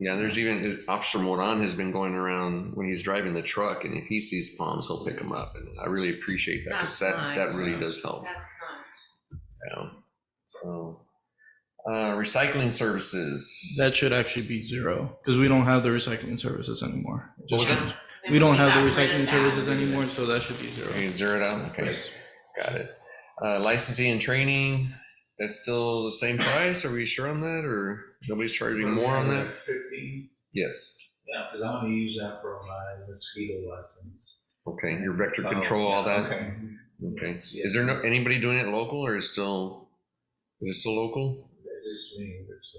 Yeah, there's even, Officer Moran has been going around when he's driving the truck, and if he sees palms, he'll pick them up. And I really appreciate that, because That's that nice. really does help. That's nice. Yeah. So, recycling services. That should actually be zero, because we don't have the recycling services anymore. What was that? We don't have the got rid of recycling that. services anymore, so that should be zero. Okay, zero it out? Okay, got it. Licensing and training, that's still the same price? Are we sure on that, or nobody's charging more on that? 15, Yes. yeah, because I want to use that for my mosquito license. Okay, your vector control, all that? Okay. Okay. Is there anybody doing it local or is it still local? It's me, it's,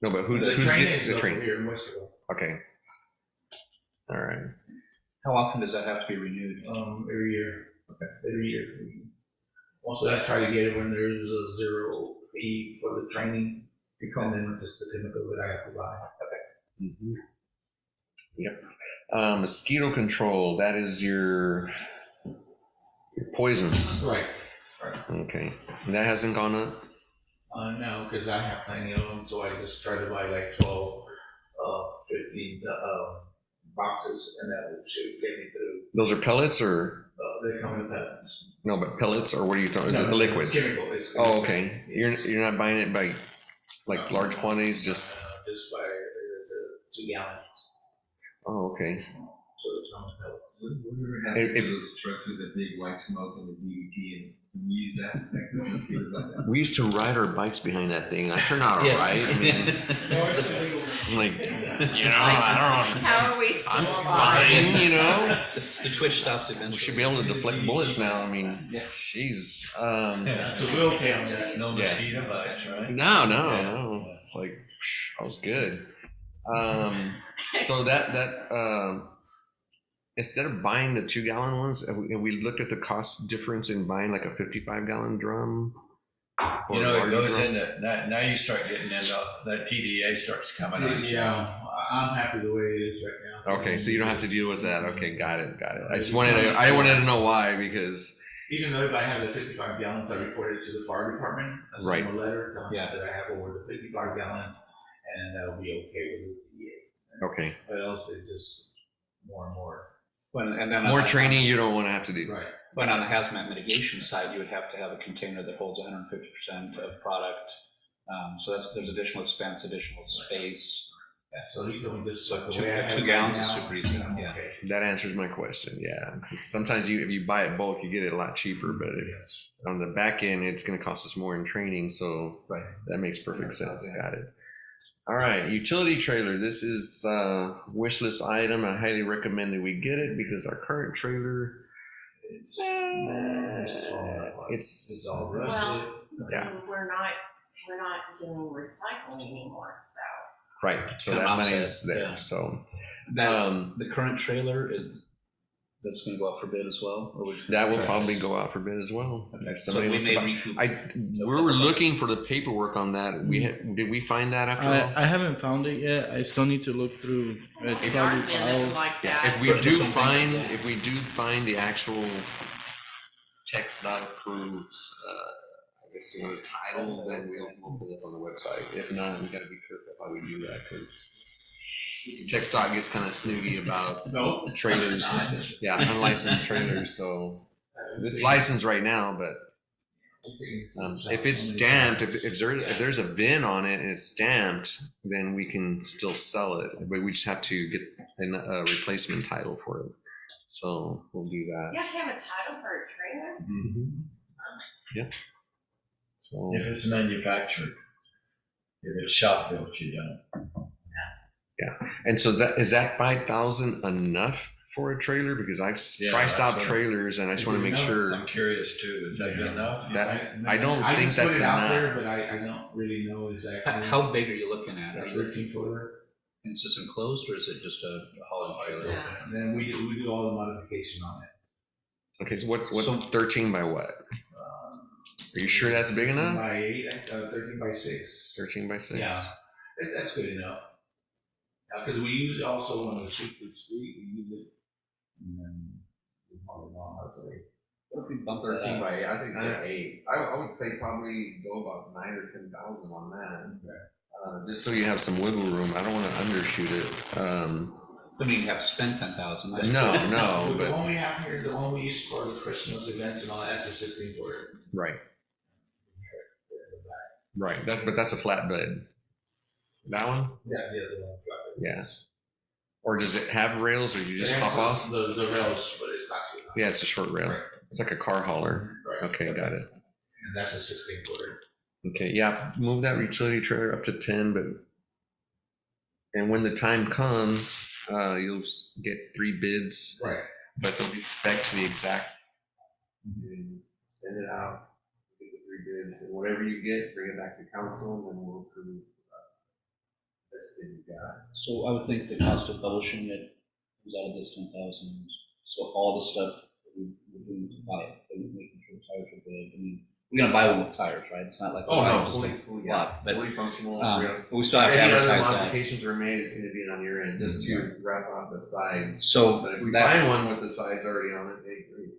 No, but who's the training getting is the over training? here in Westerville. Okay. All right. How often does that have to be renewed? Every year. Okay. Every year. Also, I try to get it when there's a 0 fee for the training. You come in with just the chemical that I have to buy. Mhm. Yep. Mosquito control, that is your poisons. Right. Okay. And that hasn't gone up? No, because I have plenty of them, so I just try to buy like 12, 15, boxes, and that should get me through. Those are pellets or, They come in pallets. no, but pellets or what are you talking, No, the liquid? Chemical. It's Oh, okay. You're not buying it by like large quantities, just, Just by 2 gallons. oh, okay. So it's not pellets. Those trucks with the big white smoke and the DDT and use that. We used to ride our bikes behind that thing. I turned out all Yeah. right. I mean, No, it's illegal. I'm like, I don't know. How are we still I'm alive? fine, you know? The twitch stops eventually. We should be able to deflect bullets now. I mean, jeez. So we're okay on that. No Yeah. mosquito bites, right? No. It's like, I was good. So that instead of buying the 2-gallon ones, have we looked at the cost difference in buying like a 55-gallon drum? Or You a know, it larger goes drum? into, now you start getting into, that TDA starts coming on. Yeah, I'm happy the way it is right now. Okay, so you don't have to deal with that. Okay, got it. I just wanted to know why, because, Even though if I have the 55 gallons, I report it to the fire department. I send Right. them a letter telling them Yeah. that I have over the 55 gallons, and that'll be okay with the DA. okay. But else it's just more and more. And then More training you don't want to have to do. Right. But on the hazmat mitigation side, you would have to have a container that holds 150% of product. So there's additional expense, additional space. Yeah, so you can just, So the two- way I have 2 it gallons right is now, super easy, I'm yeah. okay. That answers my question, yeah. 'Cause sometimes if you buy it bulk, you get it a lot cheaper, but on the back end, it's gonna cost us more in training, so Right. that makes perfect sense, got it. All right, utility trailer, this is a wish list item, I highly recommend that we get it because our current trailer, it's, all Well, rusted. Yeah. we're not doing recycling anymore, so. right, so Kind that of money offset, is there, yeah. so. The current trailer that's going to go out for bid as well? Or That will probably go out for bid as well. Okay, If so somebody we wants to may buy- recoup. we were looking for the paperwork on that. Did we find that after all? I haven't found it yet. I still need to look through. It's There probably aren't many filed. like Yeah, that. if we For do something, find, yeah. if we do find the actual text not approved, I guess, the title, then we'll put it on the website. If not, we gotta be careful how we do that, because text dot gets kind of snooty about No. trailers, yeah, unlicensed trailers, so it's licensed right now, but if it's stamped, if there's a VIN on it and it's stamped, then we can still sell it, but we just have to get a replacement title for it. So we'll do that. You have to have a title for a trailer? Mhm. Yep. So, If it's manufactured. If it's shop built, you don't. and so is that 5,000 enough for a trailer? Because I've Yeah, priced out that's what- trailers and I just want to make sure I'm curious too, is that good enough? that, I don't I think just put that's it out there, enough. but I don't really know exactly. How big are you looking at? Are you, 13 footer. is this enclosed or is it just a hauling trailer? Yeah. And then we do all the modification on it. Okay, so what's So- 13 by what? Are you sure that's big enough? By 8, 13 by 6. 13 by 6? Yeah, that's good enough. Because we use it also on the street, we use it. And then we haul it on, I'd say. What if we bump 13 that? by 8, I think it's 8. I would say probably go about 9 or 10,000 on that. Just so you have some wiggle room. I don't want to undershoot it. I mean, you have to spend 10,000. No, The but, one we have here, the one we use for the Christmas events and all, that's a 16 footer. right, right. But that's a flatbed. That one? Yeah, the one. Yeah. Or does it have rails or you just It hop has off? The rails, but it's not too long. Yeah, it's a short rail. Right. It's like a car hauler. Right. Okay, got it. And that's a 16 footer. Okay, yeah, move that utility trailer up to 10, but And when the time comes, you'll get 3 bids, Right. but they'll be spec'd to the exact. And send it out, get the 3 bids, and whatever you get, bring it back to council, and we'll approve. Best bid you got. So I would think the cost of publishing it is out of this 10,000. So all the stuff that we're doing to buy it, making sure tires are good. I mean, we're gonna buy one with tires, right? It's not like we're buying just a lot, but fully functional. but we still have to Any other advertise that. modifications are made, it's gonna be on your end, just to wrap out the sides. So But if we that, find one with the sides already on it, they agree.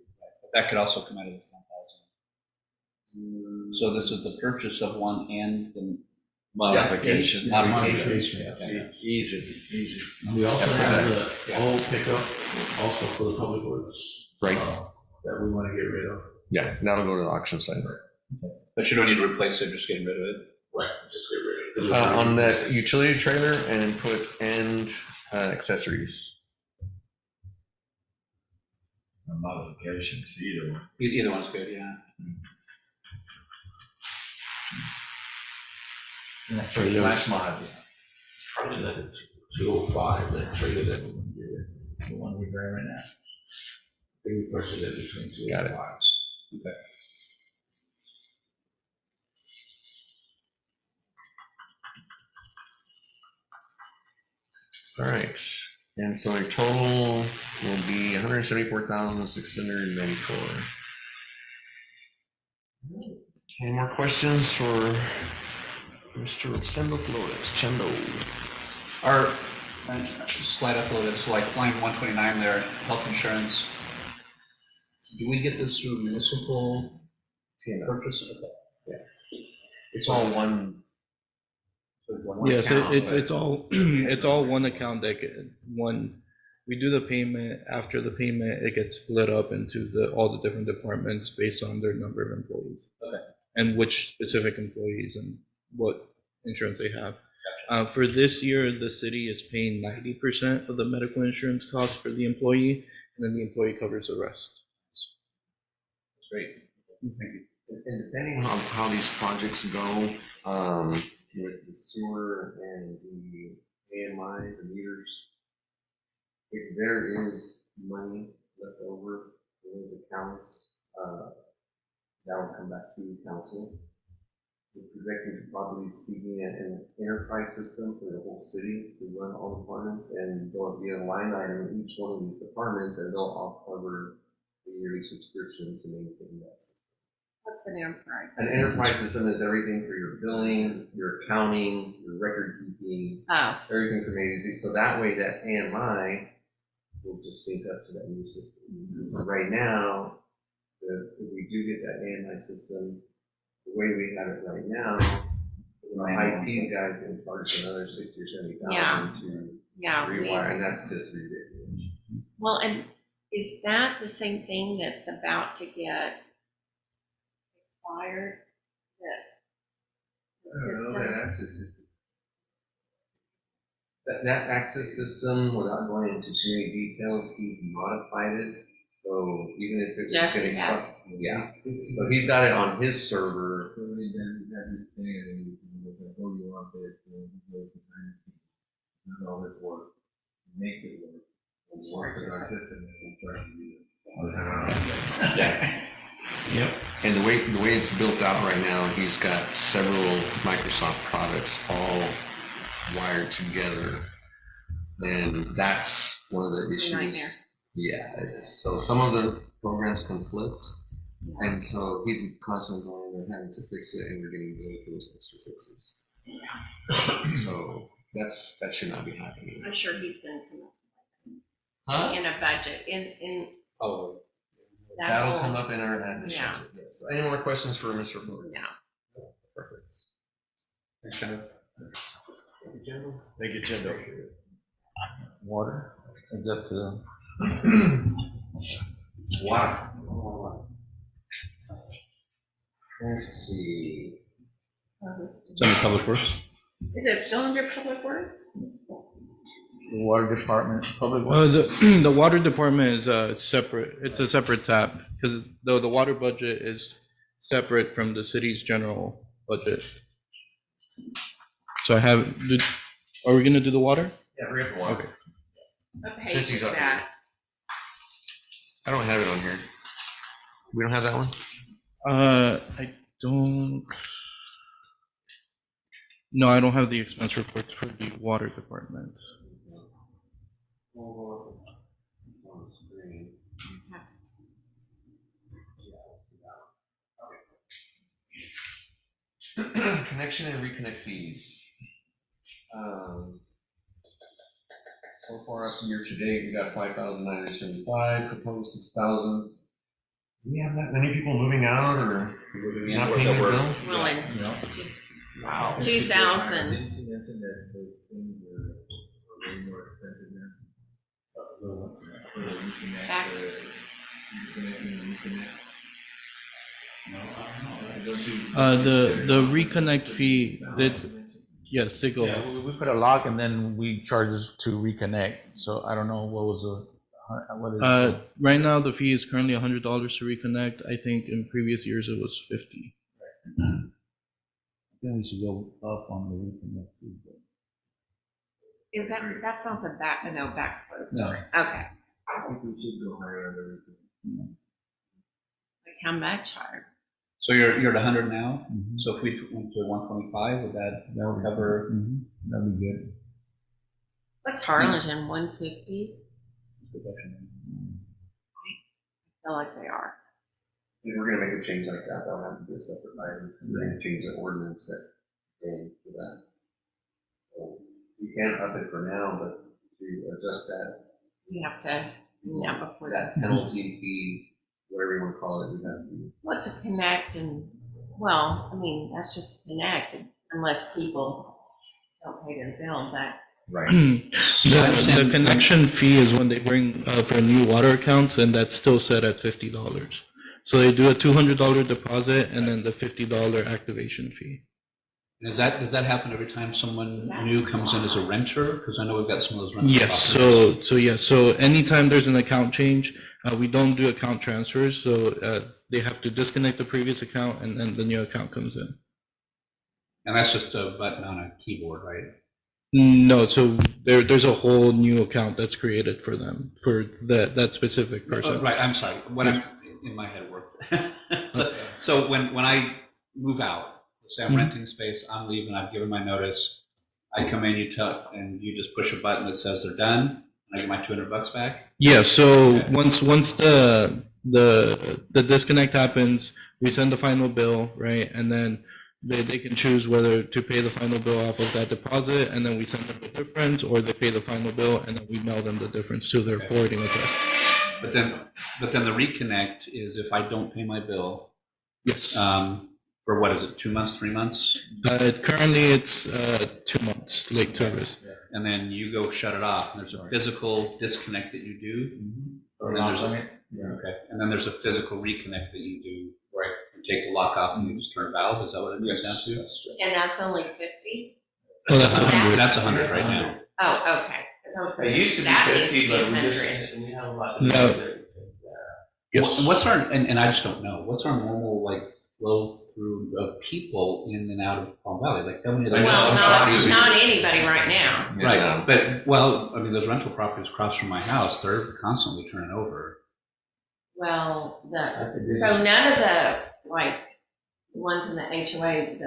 that could also come out of this 10,000. So this is the purchase of one and the Modifications. modification. Yeah, easy. We also have the old pickup also for the public works. Right. That we want to get rid of. Yeah, that'll go to the auction site. But you don't need to replace it, just getting rid of it. Right, just get rid of it. On that utility trailer and input and accessories. Modifications, either one. Either one's good, yeah. Slash mods. Probably that 205, that trailer that we're going to get rid of, the one we're driving right now. I think we purchased it between 2 Got and it. 5. Okay. All right, and so our total will be 174,694. Any more questions for Mr. Rosendo Flores, Chendo? Our, slide up a little bit, so like line 129 there, health insurance. Do we get this through municipal purchase? It's all one. Yes, account, it's all, it's all one account that we do the payment, after the payment, it gets split up into all the different departments based on their number of employees. Okay. And which specific employees and what insurance they have. For this year, the city is paying 90% of the medical insurance costs for the employee, and then the employee covers the rest. That's great. Thank you. And depending on how these projects go, with the sewer and the AMI, the meters, if there is money left over in those accounts, that will come back to council. We're projecting to probably seeking an enterprise system for the whole city to run all departments, and there'll be a line item in each one of these departments, and they'll all cover the yearly subscription to maintain that system. What's an enterprise? An enterprise system is everything for your billing, your accounting, your record keeping, Oh, everything from A to Z. So that way that AMI will just sync up to that new system. Right now, if we do get that AMI system, the way we have it right now, our IT guys in charge another 60 or 70,000 to yeah. rewire, and that's just ridiculous. Well, and is that the same thing that's about to get expired? The system? That access system, without going into too many details, he's modified it. So even if it's just Jesse getting has. stuck, yeah. So he's got it on his server. So he does his thing, and he goes, oh, you want this, and he goes behind the scenes, does all this work, makes it work. And works with our system, and we try to do it. Yep. And the way it's built out right now, he's got several Microsoft products all wired together. And that's one of the issues. Nightmare. Yeah, so some of the programs conflict. And so he's constantly going and having to fix it, and we're getting billed for those extra fixes. So that should not be happening. I'm sure he's gonna come Huh? up in a budget, in Oh, that That'll whole. come up in our admin Yeah. budget, yes. So any more questions for Mr. Fuller? Yeah. Perfect. Thanks, Shannon. Thank you, Chendo. Water, is that the? Wow. Let's see. it's under Public Works. Is it still under public work? The water department, public. The water department is separate, it's a separate tab, because the water budget is separate from the city's general budget. So I have, Are we gonna do the water? Yeah, bring up the water. Okay. What page Since he's is up here. that? I don't have it on here. We don't have that one? I don't. No, I don't have the expense reports for the water department. Connection and reconnect fees. So far up year to date, we got 5,975, proposed 6,000. Do we have that many people moving out or not paying their bill? Well, in Wow. 2000. Didn't you mention that those things are way more expensive now? Back- The reconnect fee yes, they go. Yeah, we put a lock and then we charge to reconnect, so I don't know what was what is. Right now, the fee is currently $100 to reconnect. I think in previous years it was 50. I think we should go up on the reconnect fee. Is that's not the back, no, back close. No. Okay. I think we should go higher on everything. Like how much are? So you're at 100 now? Mhm. So if we went to 125, would that That would cover? That'd be good. What's Harlingen, 150? I feel like they are. If we're gonna make a change like that, that'll have to be a separate item. We're gonna change the ordinance that came for that. So we can up it for now, but to adjust that, We have to, before that. that penalty fee, whatever you wanna call it, we have to. What's a connect and, well, I mean, that's just connect unless people don't pay their bill, but Right. The connection fee is when they bring for new water accounts, and that's still set at $50. So they do a $200 deposit and then the $50 activation fee. Does that happen every time someone new comes in as a renter? Because I know we've got some of those rental Yes, properties. so anytime there's an account change, we don't do account transfers, so they have to disconnect the previous account and then the new account comes in. And that's just a button on a keyboard, right? No, so there's a whole new account that's created for them, for that specific person. Right, I'm sorry. What I'm, in my head worked. So when I move out, say I'm renting space, I'm leaving, I've given my notice, I come in, and you just push a button that says they're done, and I get my $200 back? Yeah, so once the disconnect happens, we send the final bill, right? And then they can choose whether to pay the final bill off of that deposit, and then we send them the difference, or they pay the final bill and then we mail them the difference to their forwarding address. But then the reconnect is if I don't pay my bill, Yes. for what is it, 2 months, 3 months? Currently it's 2 months late service. And then you go shut it off, and there's a physical disconnect that you do. Or And then lock there's on a, it. Yeah. okay, and then there's a physical reconnect that you do. Right. You take the lock off and you just turn a valve, is that what it comes down to? and that's only 50? Oh, that's 100. That's 100 right now. Oh, okay. 'Cause I was gonna It say, used to be that needs 50, to be but we 100. just, we have a lot. No. Yes. What's our, and I just don't know, what's our normal like flow through of people in and out of Palm Valley? Like how many of those? Well, properties- not anybody right now. Right, but, well, I mean, those rental properties across from my house, they're constantly turning over. Well, so none of the, like, the ones in the HOA,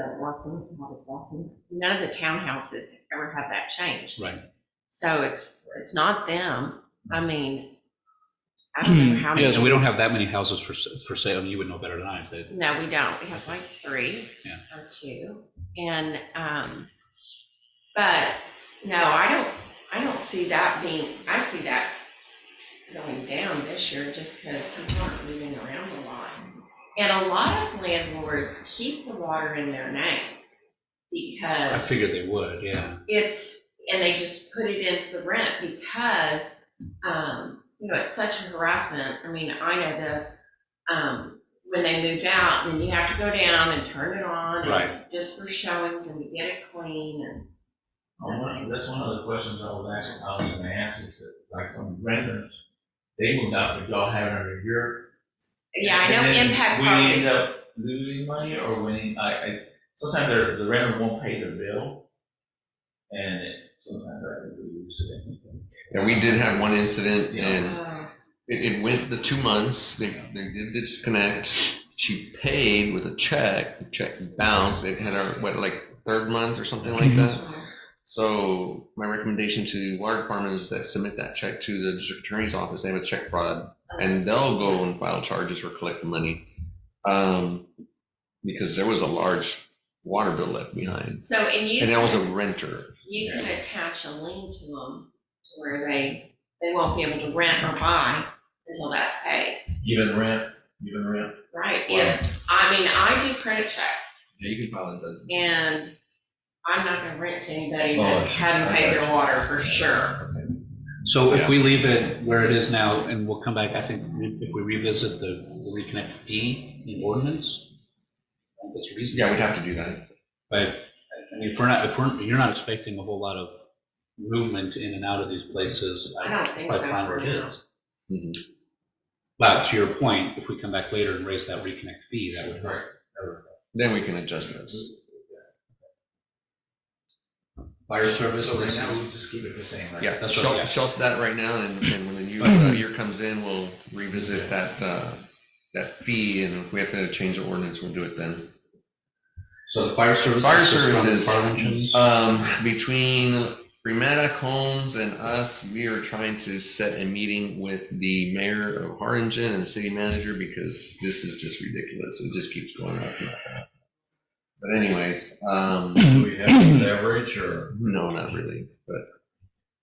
none of the townhouses ever have that changed. Right. So it's not them. I mean, I don't know how many. Yes. And we don't have that many houses for sale, you would know better than I, but. No, we don't. We have like 3 Yeah. or 2. And, but no, I don't see that being, I see that going down this year just because people aren't moving around a lot. And a lot of landlords keep the water in their name because. I figured they would, yeah. And they just put it into the rent because, it's such a harassment. I mean, I know this, when they moved out, then you have to go down and turn it on. and Right. Just for showings and to get it clean and. That's one of the questions I was asking, I was gonna answer, is that, like some renters, they moved out, but y'all having a year. Yeah, I know And then impact we end property. up losing money or winning, sometimes the renter won't pay their bill. And so sometimes I think we use it. Yeah, we did have one incident Yeah. and it went the 2 months, they did disconnect. She paid with a check, the check bounced, it had our, what, like third month or something like that? So my recommendation to the water department is that submit that check to the district attorney's office, they have a check fraud, and they'll go and file charges or collect the money. Because there was a large water bill left behind, So, and and that was a renter. you can attach a lien to them to where they won't be able to rent or buy until that's paid. Even rent. Right, if, I mean, I do credit checks Yeah, you can file a judgment. and I'm not gonna rent to anybody Oh, that hadn't paid their water for sure. So if we leave it where it is now, and we'll come back, I think if we revisit the reconnect fee in ordinance, I think that's reasonable. Yeah, we'd have to do that. But, I mean, you're not expecting a whole lot of movement in and out of these places. I don't think it's so. probably fine where it is. Mhm. But to your point, if we come back later and raise that reconnect fee, that would hurt. Then we can adjust this. Fire service, So right now, we just keep it the same, right? Yeah, That's right, yeah. shelf that right now, and when the new year comes in, we'll revisit that fee, and if we have to change the ordinance, we'll do it then. So the fire service. Fire is just from services, Farmington? between Rematic Homes and us, we are trying to set a meeting with the mayor of Harlingen and the city manager, because this is just ridiculous, it just keeps going up and up and up. But anyways, Do we have any leverage or? no, not really, but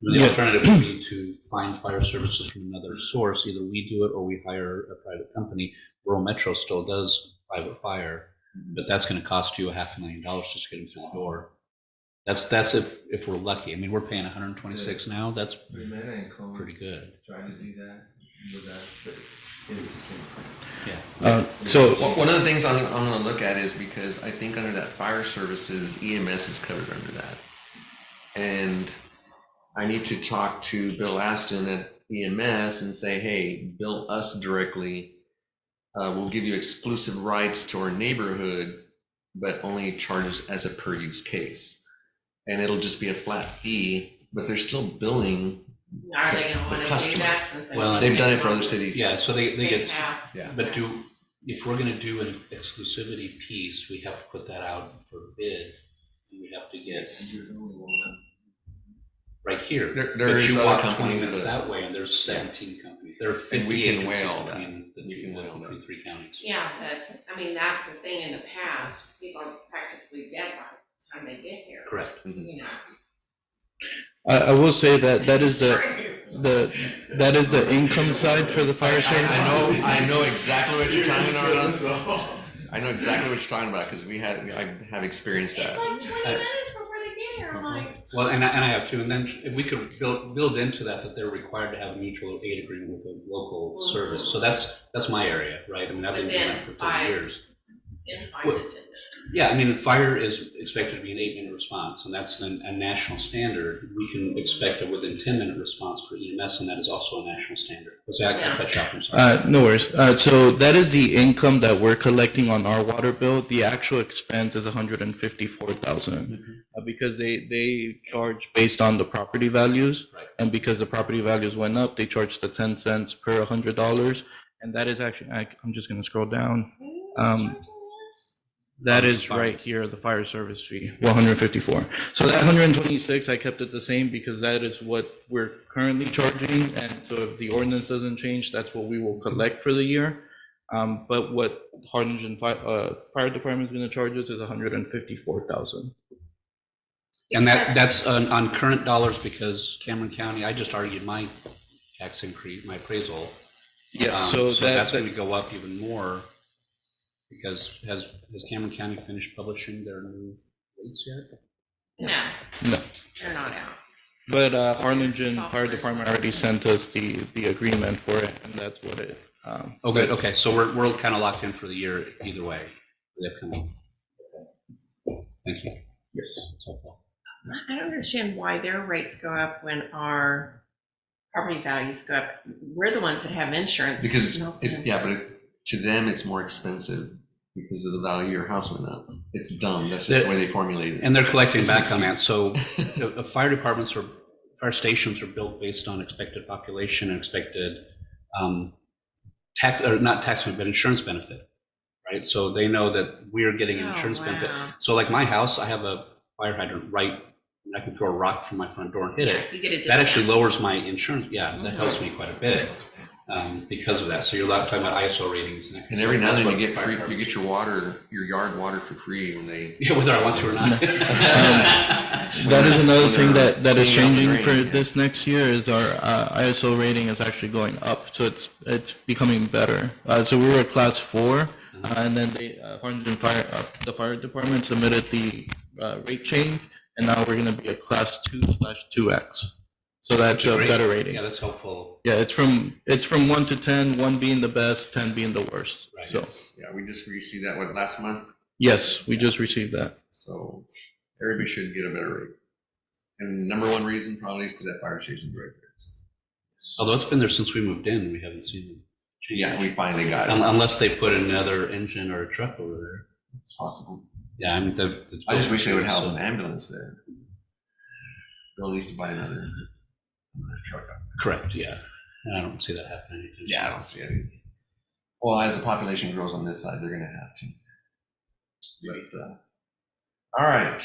The alternative would be to find fire services from another source. Either we do it or we hire a private company. Rural Metro still does private fire, but that's going to cost you $500,000 just to get them through the door. That's if we're lucky. I mean, we're paying 126 now. That's Remain and Combs pretty good. Trying to do that with that, but it was the same. So one of the things I'm gonna look at is, because I think under that fire services, EMS is covered under that. And I need to talk to Bill Aston at EMS and say, hey, bill us directly. We'll give you exclusive rights to our neighborhood, but only charges as a per use case. And it'll just be a flat fee, but they're still billing. Are they gonna wanna do customer. that since they? Well, They've done it for other cities. Yeah, so they get, have. Yeah. but if we're going to do an exclusivity piece, we have to put that out for bid. And we have to get right here. There But is you other walk 20 companies, minutes but that way, and there's 17 companies. There are And we 58 can weigh all between that. the We can weigh all that. three counties. Yeah, but, I mean, that's the thing, in the past, people are practically dead by the time they get here, Correct. you know. I will say that is the income side for the fire service. I know exactly what you're talking about. I know exactly what you're talking about, because I have experienced It's that. like 20 minutes before they get here, I'm like, Well, and I have too, and then if we could build into that they're required to have a mutual aid agreement with a local service. So that's my area, right? I mean, I've been doing that for 30 years. in fire Well, attendant. Yeah, I mean, fire is expected to be an 8-minute response, and that's a national standard. We can expect a within 10-minute response for EMS, and that is also a national standard. What's that? I cut you off, I'm sorry. No worries. So that is the income that we're collecting on our water bill. The actual expense is 154,000 because they charge based on the property values, Right. and because the property values went up, they charge the 10 cents per $100, and that is actually I'm just going to scroll down. That is right here, the fire service fee, 154. So that 126, I kept it the same because that is what we're currently charging. And so if the ordinance doesn't change, that's what we will collect for the year. But what Harlingen Fire Department is going to charge us is 154,000. And that's on current dollars, because Cameron County, I just argued my tax increase, my appraisal. Yes, So so that's going to go up even more, because has Cameron County finished publishing their new rates yet? No, No. they're not out. But Harlingen Fire Department already sent us the agreement for it, and that's what it. Oh, good, okay, so we're kind of locked in for the year either way, for the upcoming. Thank you. Yes. That's helpful. I don't understand why their rates go up when our property values go up. We're the ones that have insurance. Because No. it's yeah, but to them, it's more expensive because of the value of your house went up. It's dumb. That's just the way they formulate it. And they're collecting It's an back on that. excuse. So the fire departments or fire stations are built based on expected population and expected tax, or not tax, but insurance benefit, right? So they know that we're getting an Oh, insurance benefit. wow. So like my house, I have a fire hydrant right, and I can throw a rock from my front door and hit it. You get a That actually discount. lowers my insurance. Yeah, that Mhm. helps me quite a bit because of that. So you're talking about ISO ratings. And, that. And every So now and that's then what you get fire free, you departments- get your water, your yard water for free when they. Yeah, whether I want to or not. That is another thing that is Cleaning up the changing for drain, yeah. this next year is our ISO rating is actually going up, so it's becoming better. So we were at class 4, and then Harlingen Fire, the fire department submitted the rate change, and now we're going to be at class 2/2X. So that's a Great. better rating. Yeah, that's helpful. Yeah, it's from 1 to 10, 1 being the best, 10 being the worst. Right. So Yeah, we just received that, what, last month? yes, we just received that. So everybody should get a better rate. And number one reason probably is because that fire station's right there. Although it's been there since we moved in, we haven't seen it. Yeah, we finally got it. Unless they put another engine or a truck over there. It's possible. Yeah, I mean, I just wish they would house an ambulance there. Bill needs to buy another truck. Correct, yeah. And I don't see that happening anytime soon. Yeah, I don't see it. Well, as the population grows on this side, they're gonna have to. But, all right.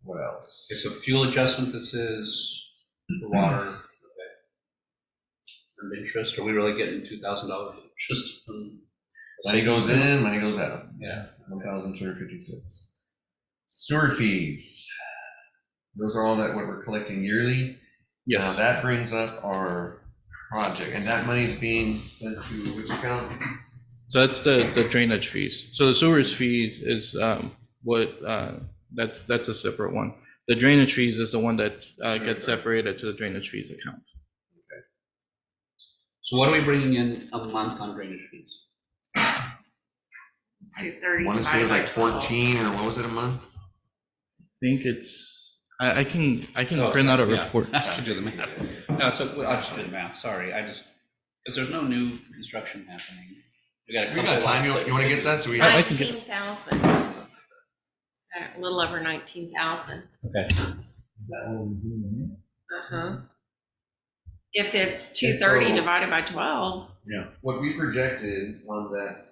What else? Okay, so fuel adjustment, this is for water. Okay. Earned interest, are we really getting $2,000 interest from? Money goes in, money goes out. Yeah. 1,256. Sewer fees. Those are all that what we're collecting yearly. Yes. Now that brings up our project, and that money's being sent to which account? So that's the drainage fees. So the sewers fees is that's a separate one. The drainage fees is the one that gets separated to the drainage fees account. So what are we bringing in a month on drainage fees? 230 I want to say divided by like 12. 14, or what was it, a month? I think it's I can Oh, print out a yeah. report. I should do the math. No, it's, well, I just did the math, sorry. Because there's no new construction happening. We got a We couple got time, lots you want to get that, so we. I can get- 19,000. A little over 19,000. Okay. Uh-huh. If it's 230 so- divided by 12, What we projected on that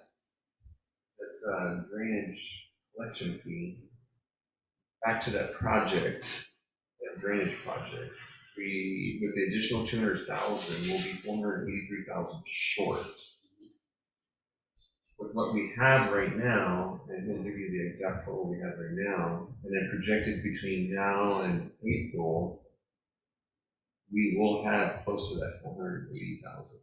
drainage collection fee, back to that project, that drainage project, we, with the additional 200,000, we'll be 483,000 short. With what we have right now, and we'll give you the exact total we have right now, and then projected between now and April, we will have close to that 480,000,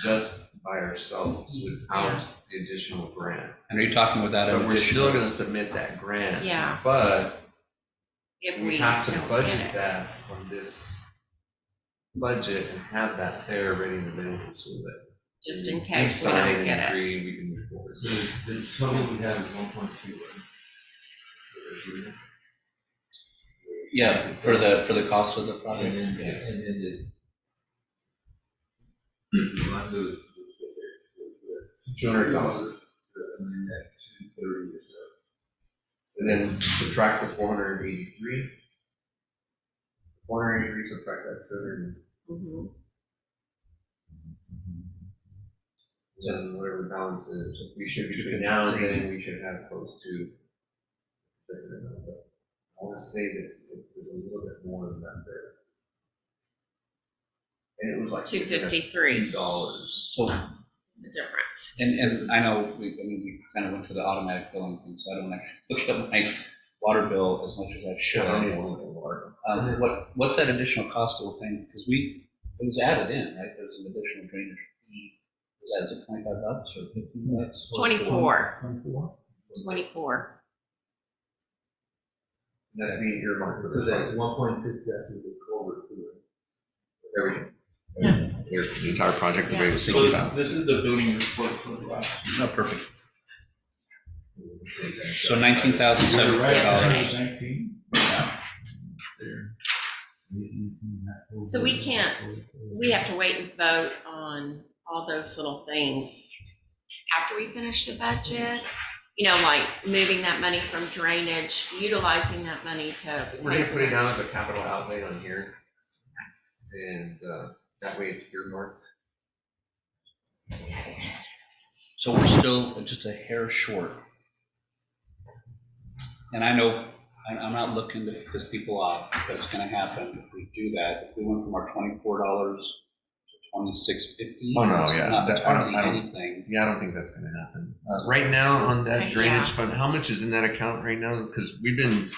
just by ourselves without the additional grant. And are you talking without an But we're additional? still gonna submit that grant. Yeah. But if we we have to don't budget get it. that from this budget and have that there ready and available so that. Just in we case we sign don't and get it. agree, we can move forward. So the total we have is 1.2, right? Yeah, for the cost of the And project. then, Yeah. and then not the 200,000. and then that 230 or so. And then subtract the 483. 483 subtract that 200, Mhm. then whatever the balance is, we should, between now and then, we should have close to. I want to say this, it's a little bit more than that there. And it was like. $253. $2. So, It's a difference. and I know, we kind of went to the automatic billing thing, so I don't actually look at my water bill as much as I should. What's that additional cost that we're paying? Because it was added in, right? There's an additional drainage fee. Is it $25 or $15? It's 24. 24? 24. That's me earmarked for So this that one. 1.6, that's with the culvert too, Everything. There's the entire project, the way it was So singled out. this is the building report for the last. No, perfect. right? So $19,700. 19? So we can't, we have to wait and vote on all those little things after we finish the budget? You know, like moving that money from drainage, utilizing that money to. We're gonna put it down as a capital outlay on here. And that way it's earmarked. So we're still just a hair short. And I know, I'm not looking to piss people off, that's gonna happen if we do that. If we went from our $24 to $26.50. Oh, no, yeah, That's that- I hardly don't- anything. Yeah, I don't think that's gonna happen. Right now on that Okay, drainage yeah. fund, how much is in that account right now? Because we've been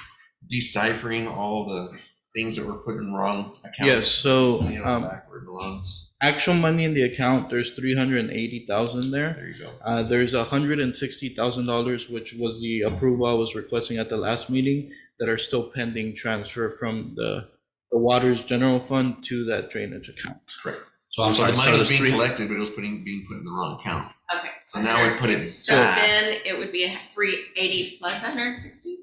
deciphering all the things that we're putting wrong accounts. Yes, so, You know, back where it belongs. actual money in the account, there's 380,000 there. There you go. There's $160,000, which was the approval I was requesting at the last meeting, that are still pending transfer from the water's general fund to that drainage account. So I'm So sorry, the so money was there's being three, collected, but it was being put in the wrong account. Okay. So now we put it. So then it would be a 380 plus 160?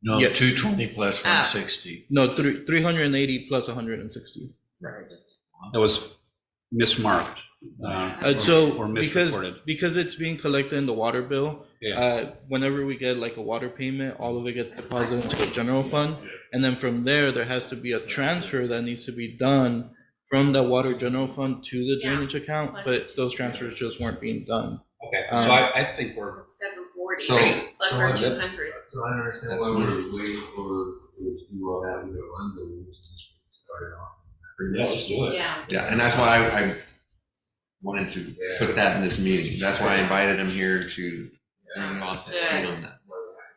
No, Yeah. 220 plus 160. No, 380 plus 160. that was mismarked. So Or because misreported. it's being collected in the water bill, Yeah, whenever we get like a water payment, all of it gets deposited into the general fund. And then from there has to be a transfer that needs to be done from the water general fund to the Yeah. drainage account, Plus but those transfers just weren't being done. okay, so I think we're, 740, So- right? Plus our So- 200. So I don't understand why we're waiting for you all having to run the start it off. yeah, let's do it. Yeah. Yeah, and that's why I wanted to put that in this meeting. That's why I invited him here to bring him off the speed on that.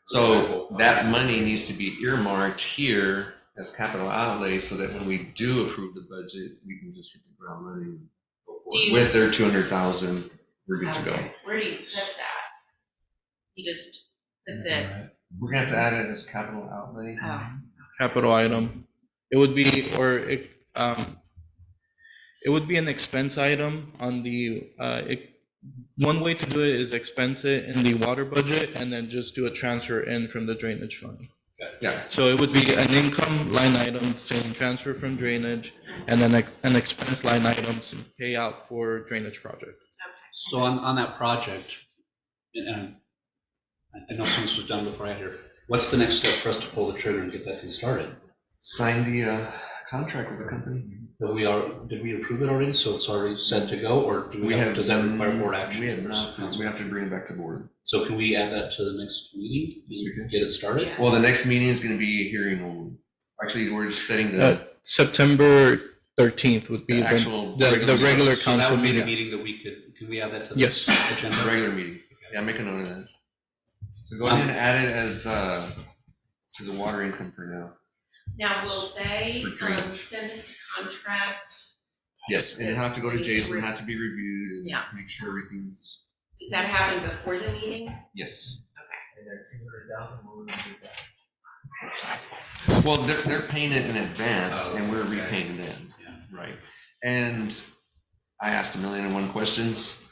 So that money needs to be earmarked here as capital outlay so that when we do approve the budget, we can just hit the ground running. Do you- With their 200,000, we're good to go. Okay. Where do you put that? You just put that, We're gonna have to add it as capital outlay. oh, Capital item. It would be, it would be an expense item on the, one way to do it is expense it in the water budget and then just do a transfer in from the drainage fund. Yeah, So it would be an income line item saying transfer from drainage and then an expense line item saying pay out for drainage project. So on that project, and I know some of this was done before I got here, what's the next step for us to pull the trigger and get that thing started? sign the contract with the company. Did we approve it already, so it's already set to go, or do we have, does that require board action? We have not, we have to bring it back to board. So can we add that to the next meeting, and get it started? Yeah. Well, the next meeting is gonna be hearing, actually, we're just setting the September 13th would be the the, actual. the regular So that council would be the meeting. meeting that we could, can we add that to the Yes. agenda? The regular meeting. Yeah, make a note of that. So go ahead and add it as, to the water income for now. now will they, For drainage. send us a contract? Yes, and it'll have to go to Jason, it'll have to be reviewed and Yeah. make sure everything's, Does that happen before the meeting? yes. And that 200,000, what would we do with that? Well, they're paying it in advance and we're okay. repaying them, Yeah. right? And I asked 1,000,001 questions.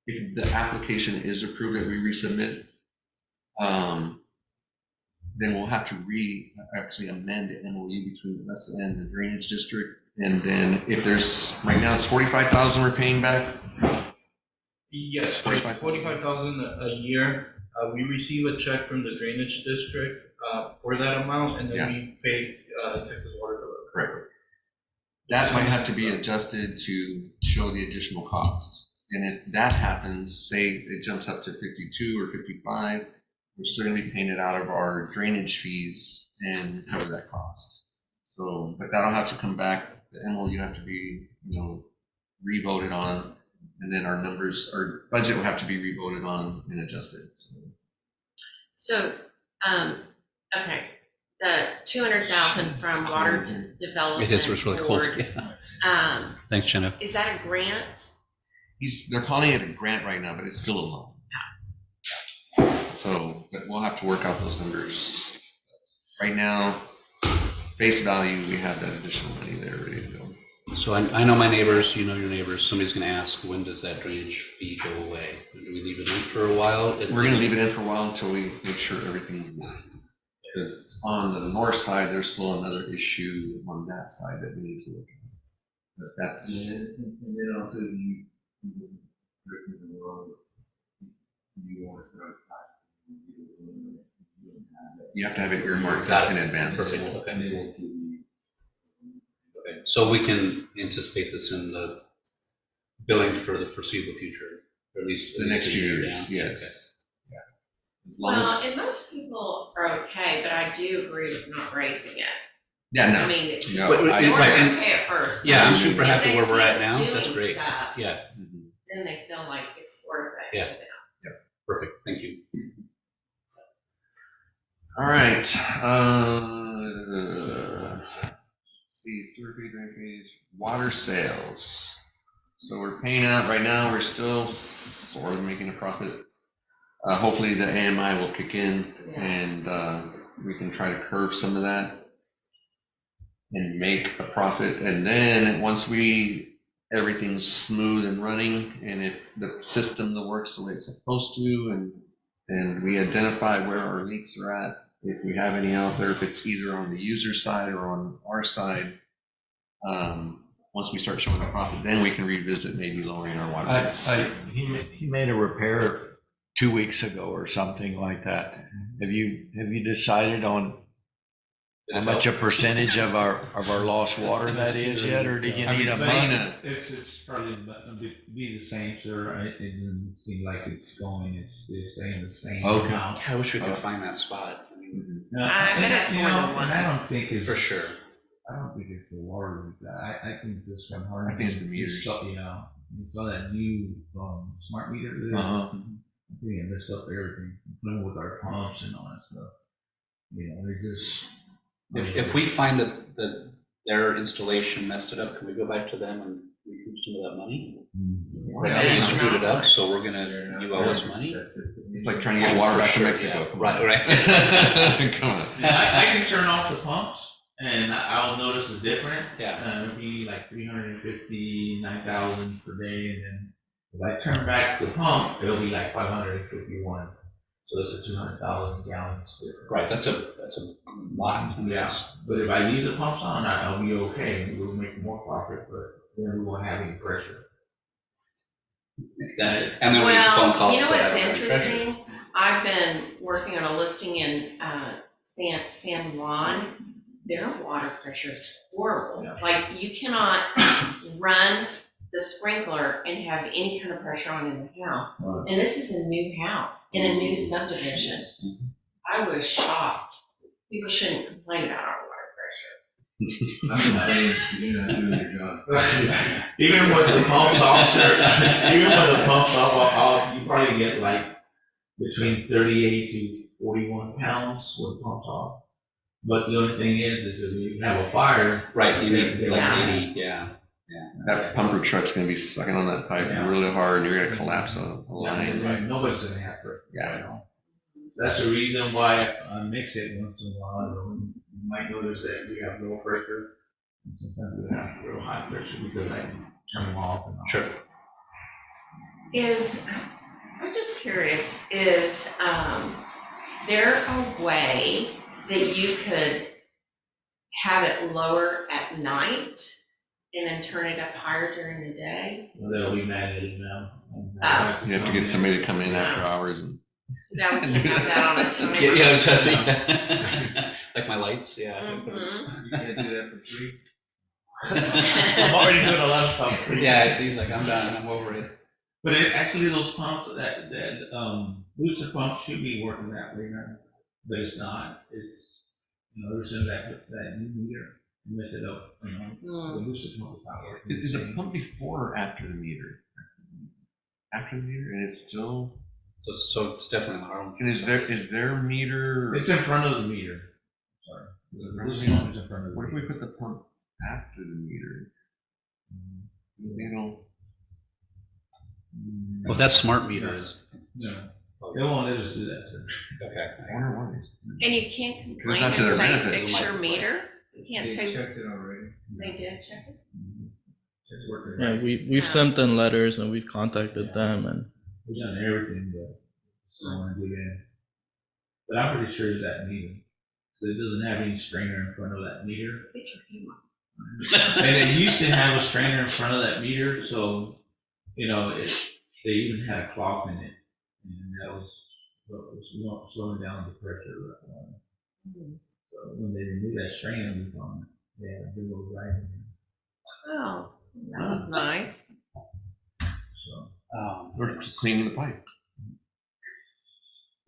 If the application is approved that we resubmit, then we'll have to actually amend the MOU between us and the drainage district. And then if there's, right now it's 45,000 we're paying back. Yes, 45,000. 45,000 a year. We receive a check from the drainage district for that amount, and Yeah. then we pay Texas Water Development. Correct. That might have to be adjusted to show the additional costs. And if that happens, say it jumps up to 52 or 55, we're still gonna be paying it out of our drainage fees and cover that cost. So, but that'll have to come back, the MOU have to be, re-voted on, and then our numbers, our budget will have to be re-voted on and adjusted, so. So, okay, the 200,000 from water development. It is, it's really cool. board, Yeah. Thanks, Jenna. Is that a grant? They're calling it a grant right now, but it's still a loan. So, but we'll have to work out those numbers. Right now, face value, we have that additional money there ready to go. So I know my neighbors, you know your neighbors, somebody's gonna ask, when does that drainage fee go away? Do we leave it in for a while? We're gonna leave it in for a while until we make sure everything works. Because on the north side, there's still another issue on that side that we need to look at. But that's, And then also, correct me if I'm wrong, you want to start. You have to have it earmarked Got in it. advance. Perfect. Okay. And they will give you. Okay. So we can anticipate this in the billing for the foreseeable future, or at least. The next a few year years, down. yes. Yeah. As long Well, as, and most people are okay, but I do agree with not raising it. yeah, I no, mean, no, Wait, wait, I- they were right, and- okay at first. Yeah, I'm but super if happy they where we're see at us now. doing That's great. stuff, Yeah, Mhm. then they feel like it's worth it. Yeah. to them. perfect. Thank you. All right, see, sewer fee, drain fees, water sales. So we're paying out, right now, we're still sort of making a profit. Hopefully the AMI will kick in Yes. and we can try to curb some of that and make a profit. And then once everything's smooth and running and if the system that works the way it's supposed to and we identify where our leaks are at, if we have any out there, if it's either on the user side or on our side, once we start showing a profit, then we can revisit maybe lowering our water rates. He made a repair 2 weeks ago or something like that. Have you decided on how much a percentage of our lost water that is yet, or do you need a month? It's probably be the same, sir. It doesn't seem like it's going, it's staying the same. Okay. amount. I wish we could find that spot. I mean, I bet it's You more know, than one. And I don't think it's. for sure. I don't think it's the water leak. I think this one hard. I think it's the meters. Yeah, you saw that new, smart meter. there? Uh-huh. I think it messed up everything, including with our pumps and all that stuff. You know, they just. If we find that their installation messed it up, can we go back to them and recoup some of that money? Like, Yeah. hey, you screwed it up, so we're gonna, They're you not owe us very money? receptive. It's like trying to get water back to Sure, Mexico. yeah. Come on. Right. I Come on. can turn off the pumps and I'll notice the difference. Yeah. It'll be like 359,000 per day, and then if I turn back the pump, it'll be like 551. So it's a 200,000 gallons difference. Right, that's a lot. Yeah, but if I leave the pumps on, I'll be okay. We'll make more profit, but then we won't have any pressure. And then we get phone Well, calls. you know that what's have any pressure. interesting? I've been working on a listing in San Juan. Their water pressure is horrible. Yeah. Like, you cannot run the sprinkler and have any kind of pressure on in the house. Right. And this is a new house in a new subdivision. I was shocked. People shouldn't complain about our water pressure. I'm saying, you're not doing your job. Even with the pumps off, sir, even with the pumps off, you probably get like between 38 to 41 pounds with the pumps off. But the only thing is if you have a fire. Right, you need like Yeah. 80, yeah. That pumper truck's gonna be sucking on that pipe Yeah. really hard and you're gonna collapse a line. Right, nobody's gonna have pressure. Yeah. You know? That's the reason why I mix it once in a while. You might notice that we have low pressure. And sometimes we have real high pressure because I turn them off and off. Sure. I'm just curious, is there a way that you could have it lower at night and then turn it up higher during the day? Well, that'll be manually now. Oh. You have to get somebody to come in after hours and. So now we can have that on a timer. Yeah, I was gonna say, like my lights, yeah. Mhm. You can't do that for free. I'm already doing a lot of stuff. Yeah, he's like, I'm done, I'm over it. But actually, those pumps, that booster pump should be working that way now, but it's not. It's, ever since that new meter messed it up, the booster pump is not working. Is it pump before or after the meter? After the meter, and it's still. So it's definitely not our own. And is there meter? It's in front of the meter. Sorry. The booster pump is in front of the What if we meter. put the pump after the meter? It'll. Well, that smart meter is, No, they won't let us do that, sir. okay. I wonder why. And you can't Because complain it's not to and their say benefit. fix your meter? You can't They say checked it already. they did check it? It's working. Yeah, right. we've sent them letters and we've contacted them and We've done everything, but still want to get in. But I'm pretty sure it's that meter. So it doesn't have any strainer in front of that meter. Get your camera. And it used to have a strainer in front of that meter, so you know, they even had a cloth in it, and that was what was slowing down the pressure. So when they removed that strain on it, they had a big old rise in it. Oh, that was nice. So We're just cleaning the pipe.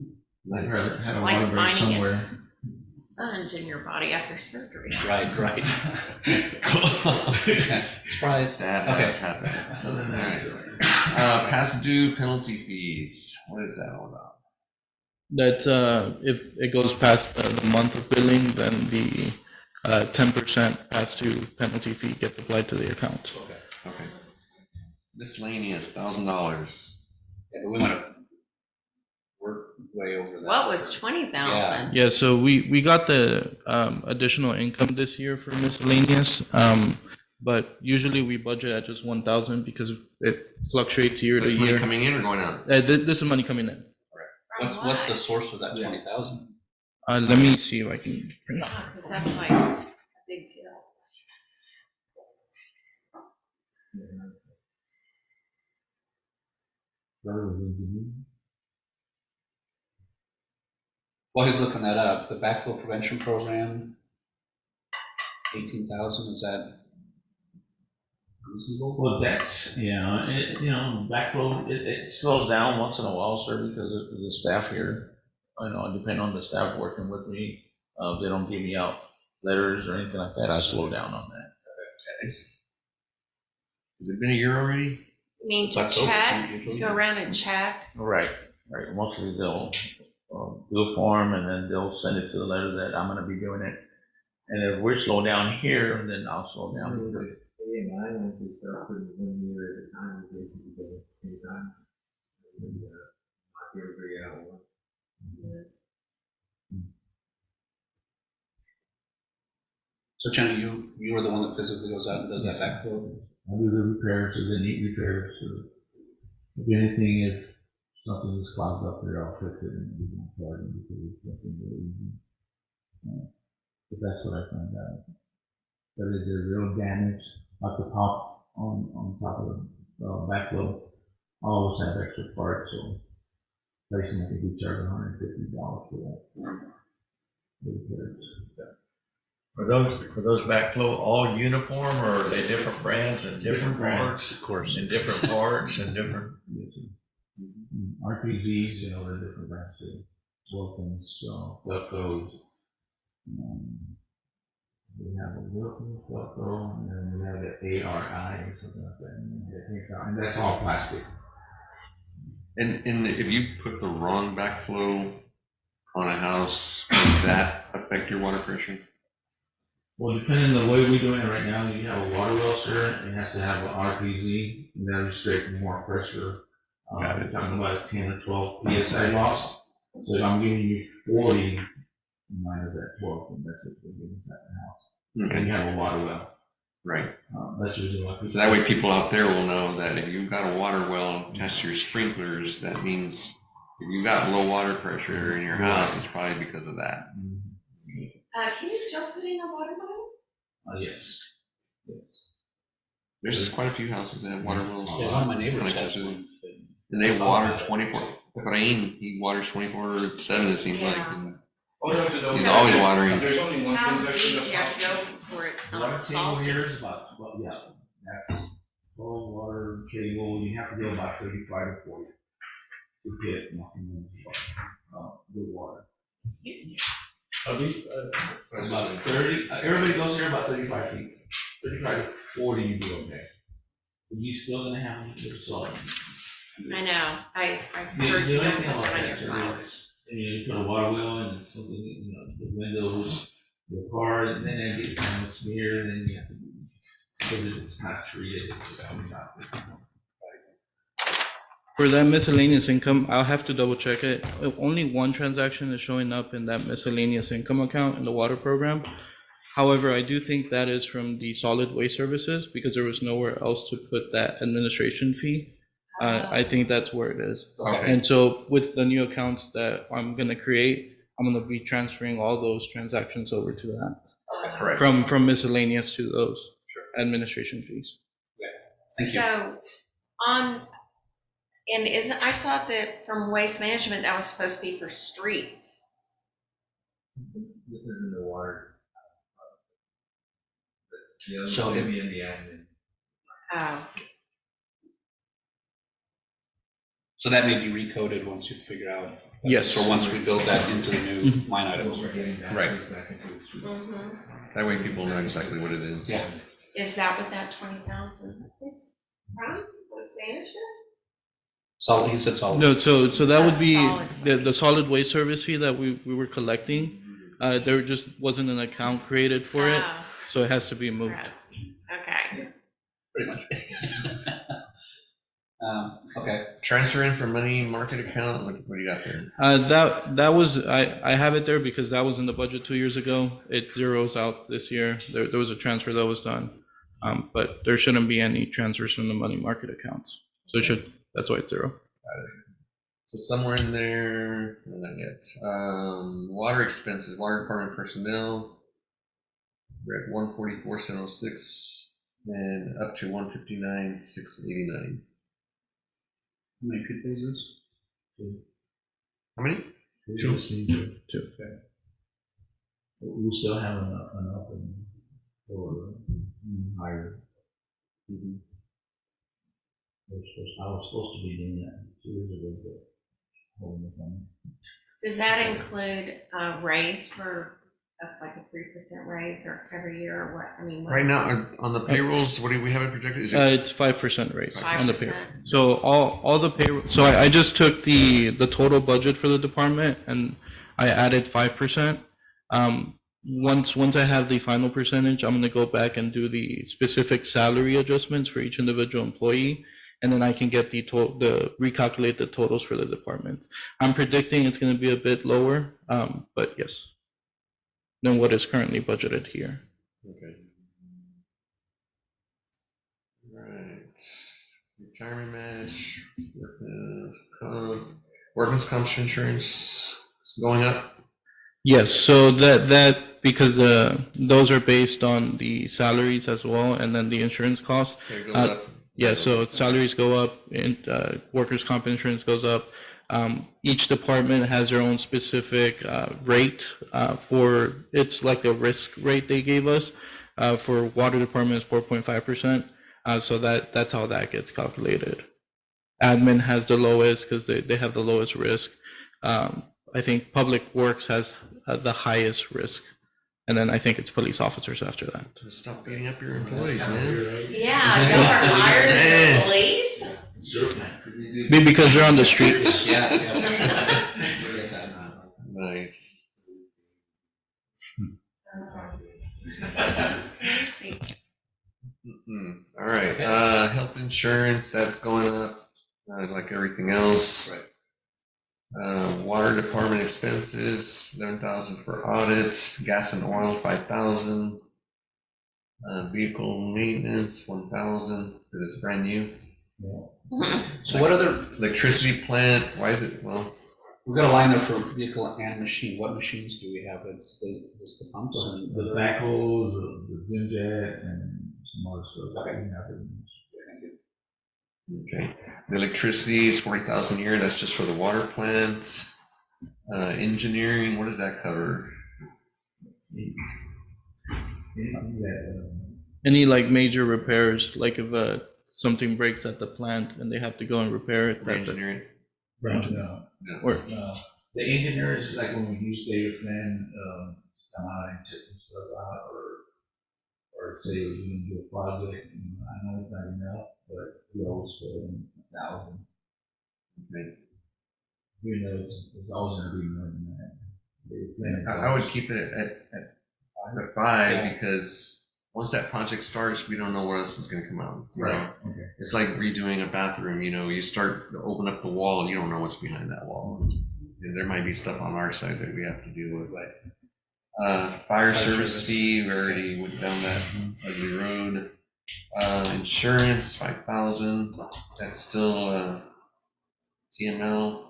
I Nice. had a Like water break finding it. somewhere. Sponge in your body after surgery. Right, right. Surprise. That Okay. has happened. Other than that, Past due penalty fees. What is that all about? That if it goes past the month of billing, then the 10% past due penalty fee gets applied to the account. Okay. Miscellaneous, $1,000. Yeah, but we want to work way over that. What was 20,000? Yeah, so we got the additional income this year for miscellaneous, but usually we budget at just 1,000 because it fluctuates year to This money year. coming in or going out? This is money coming in. What's the source of that 20,000? Let me see if I can bring up. Because that's like a big deal. While he's looking that up, the backflow prevention program, 18,000, is that reasonable? well, that's, backflow, it slows down once in a while, sir, because of the staff here. Depending on the staff working with me, they don't give me out letters or anything like that. I slow down on that. Has it been a year already? You mean It's to October, check, usually. go around and check? Right. Mostly they'll do a form and then they'll send it to the letter that I'm gonna be doing it. And if we're slow down here, then I'll slow down because I went to start putting 1 year at a time, we did it at the same time. And, knock everybody out at once. So Jenny, you were the one that physically goes out and does that backflow? I do the repairs, so the neat repairs, so if anything, if something is clogged up there, I'll fix it and we won't charge them because it's something really easy. But that's what I found out. But if there's real damage, like the pop on top of the backflow, I always have extra parts, so basically I think we charge $150 for that. The repairs. Are those backflow all uniform or are they different brands and different parts? Of course. And different parts and different? RPZs, they're different brands too. Wilkins, Velcro. We have a Wilkins, Velcro, and then we have the ARI or something like that. And that's all plastic. And if you put the wrong backflow on a house, would that affect your water pressure? Well, depending on the way we're doing it right now, you have a water well, sir, it has to have an RPZ, and that restricts more pressure. We're talking about a 10 or 12 PSI loss. So if I'm giving you 40, minus that 12, and that's what we're giving that house. And you have a water well. Right. That's usually what. So that way people out there will know that if you've got a water well attached to your sprinklers, that means if you've got low water pressure in your house, it's probably because of that. Can you still put in a water bottle? Yes. There's quite a few houses that have water wells. Yeah, one of my neighbors Like has that. one. And they water 24, Efrain, he waters 24/7, it seems like. Yeah. and All you have to know He's is always that watering. There's only one How deep transaction do that's you have to go before it's not Water table salty? here is about, that's cold water table, you have to go about 35 to 40 to get nothing good water. About 30, everybody goes here about 35 feet, 35 to 40 you do okay. But you still gonna have a little salt. I know, I The heard only you thing on about your that, phone. and you put a water well and something, the windows, the car, and then they get kind of smeared, and then you have to, because it's not treated, it's just comes out. For that miscellaneous income, I'll have to double check it. Only one transaction is showing up in that miscellaneous income account in the water program. However, I do think that is from the solid waste services because there was nowhere else to put that administration fee. I think that's where it is. Okay. And so with the new accounts that I'm gonna create, I'm gonna be transferring all those transactions over to that. Correct. From miscellaneous to those administration fees. Thank you. So on, and isn't, I thought that from waste management, that was supposed to be for streets. This isn't the water. The other So one it- would be in the admin. Oh, So that may be recoded once you figure out. Yes. So once we build that into the new line items. We're getting that Right. back into the streets. That way people know exactly what it is. Yeah. is that what that 20,000 is from, waste management? Solid, he said solid. No, so that would be Solid the solid waste service fee that we were collecting. There just wasn't an account created for it, Oh, so it has to be moved. gross. Okay. Pretty much. Okay. Transfer in from money market account, what do you got there? That was, I have it there because that was in the budget 2 years ago. It zeroes out this year. There was a transfer that was done. But there shouldn't be any transfers from the money market accounts. So it should, that's why it's zero. So somewhere in there, no, not yet. Water expenses, water department personnel. We're at 144,706 and up to 159,689. How many people is this? How many? Two. Two. We still have an open or higher. I was supposed to be doing that 2 years ago, but holding the phone. Does that include a raise for like a 3% raise or every year or what? I mean, Right now, on the payrolls, what do we have it projected? Is it It's 5% raise on the 5%? payroll. So all the payroll, so I just took the total budget for the department and I added 5%. Once I have the final percentage, I'm gonna go back and do the specific salary adjustments for each individual employee. And then I can get recalculate the totals for the department. I'm predicting it's gonna be a bit lower, but yes, than what is currently budgeted here. Okay. Right. Retirement match, workman's comp insurance going up. Yes, so that because those are based on the salaries as well, and then the insurance costs. Okay, it goes up. Yeah, so salaries go up, and workers' comp insurance goes up. Each department has their own specific rate for, it's like a risk rate they gave us. For water department is 4.5%. So that's how that gets calculated. Admin has the lowest because they have the lowest risk. I think public works has the highest risk. And then I think it's police officers after that. Stop beating up your employees, man. Yeah, y'all are higher than the police? Because they're on the streets. Yeah. Nice. All right, health insurance, that's going up, like everything else. Water department expenses, 11,000 for audits, gas and oil, 5,000. Vehicle maintenance, 1,000, because it's brand new. So what other, Electricity plant, why is it, well, we've got a line there for vehicle and machine. What machines do we have? It's the pumps and The backhoes, the gym jet, and some other stuff. Okay. We have it. okay. The electricity is 40,000 a year, that's just for the water plant. Engineering, what does that cover? Anything that, Any like major repairs, like if something breaks at the plant and they have to go and repair it. For engineering? no, No. Or no. The engineer is like when we use David Flynn, come out and check some stuff out, or say we're gonna do a project, I know it's not enough, but we always put in 1,000. Okay. You know, it's always gonna be more than that. David Flynn is I would always- keep it at 5, Yeah. because once that project starts, we don't know what else is gonna come out. you know? Right, okay. It's like redoing a bathroom, you start to open up the wall, and you don't know what's behind that wall. And there might be stuff on our side that we have to deal with. Fire service fee, we already went down that ugly road. Insurance, 5,000, that's still TML.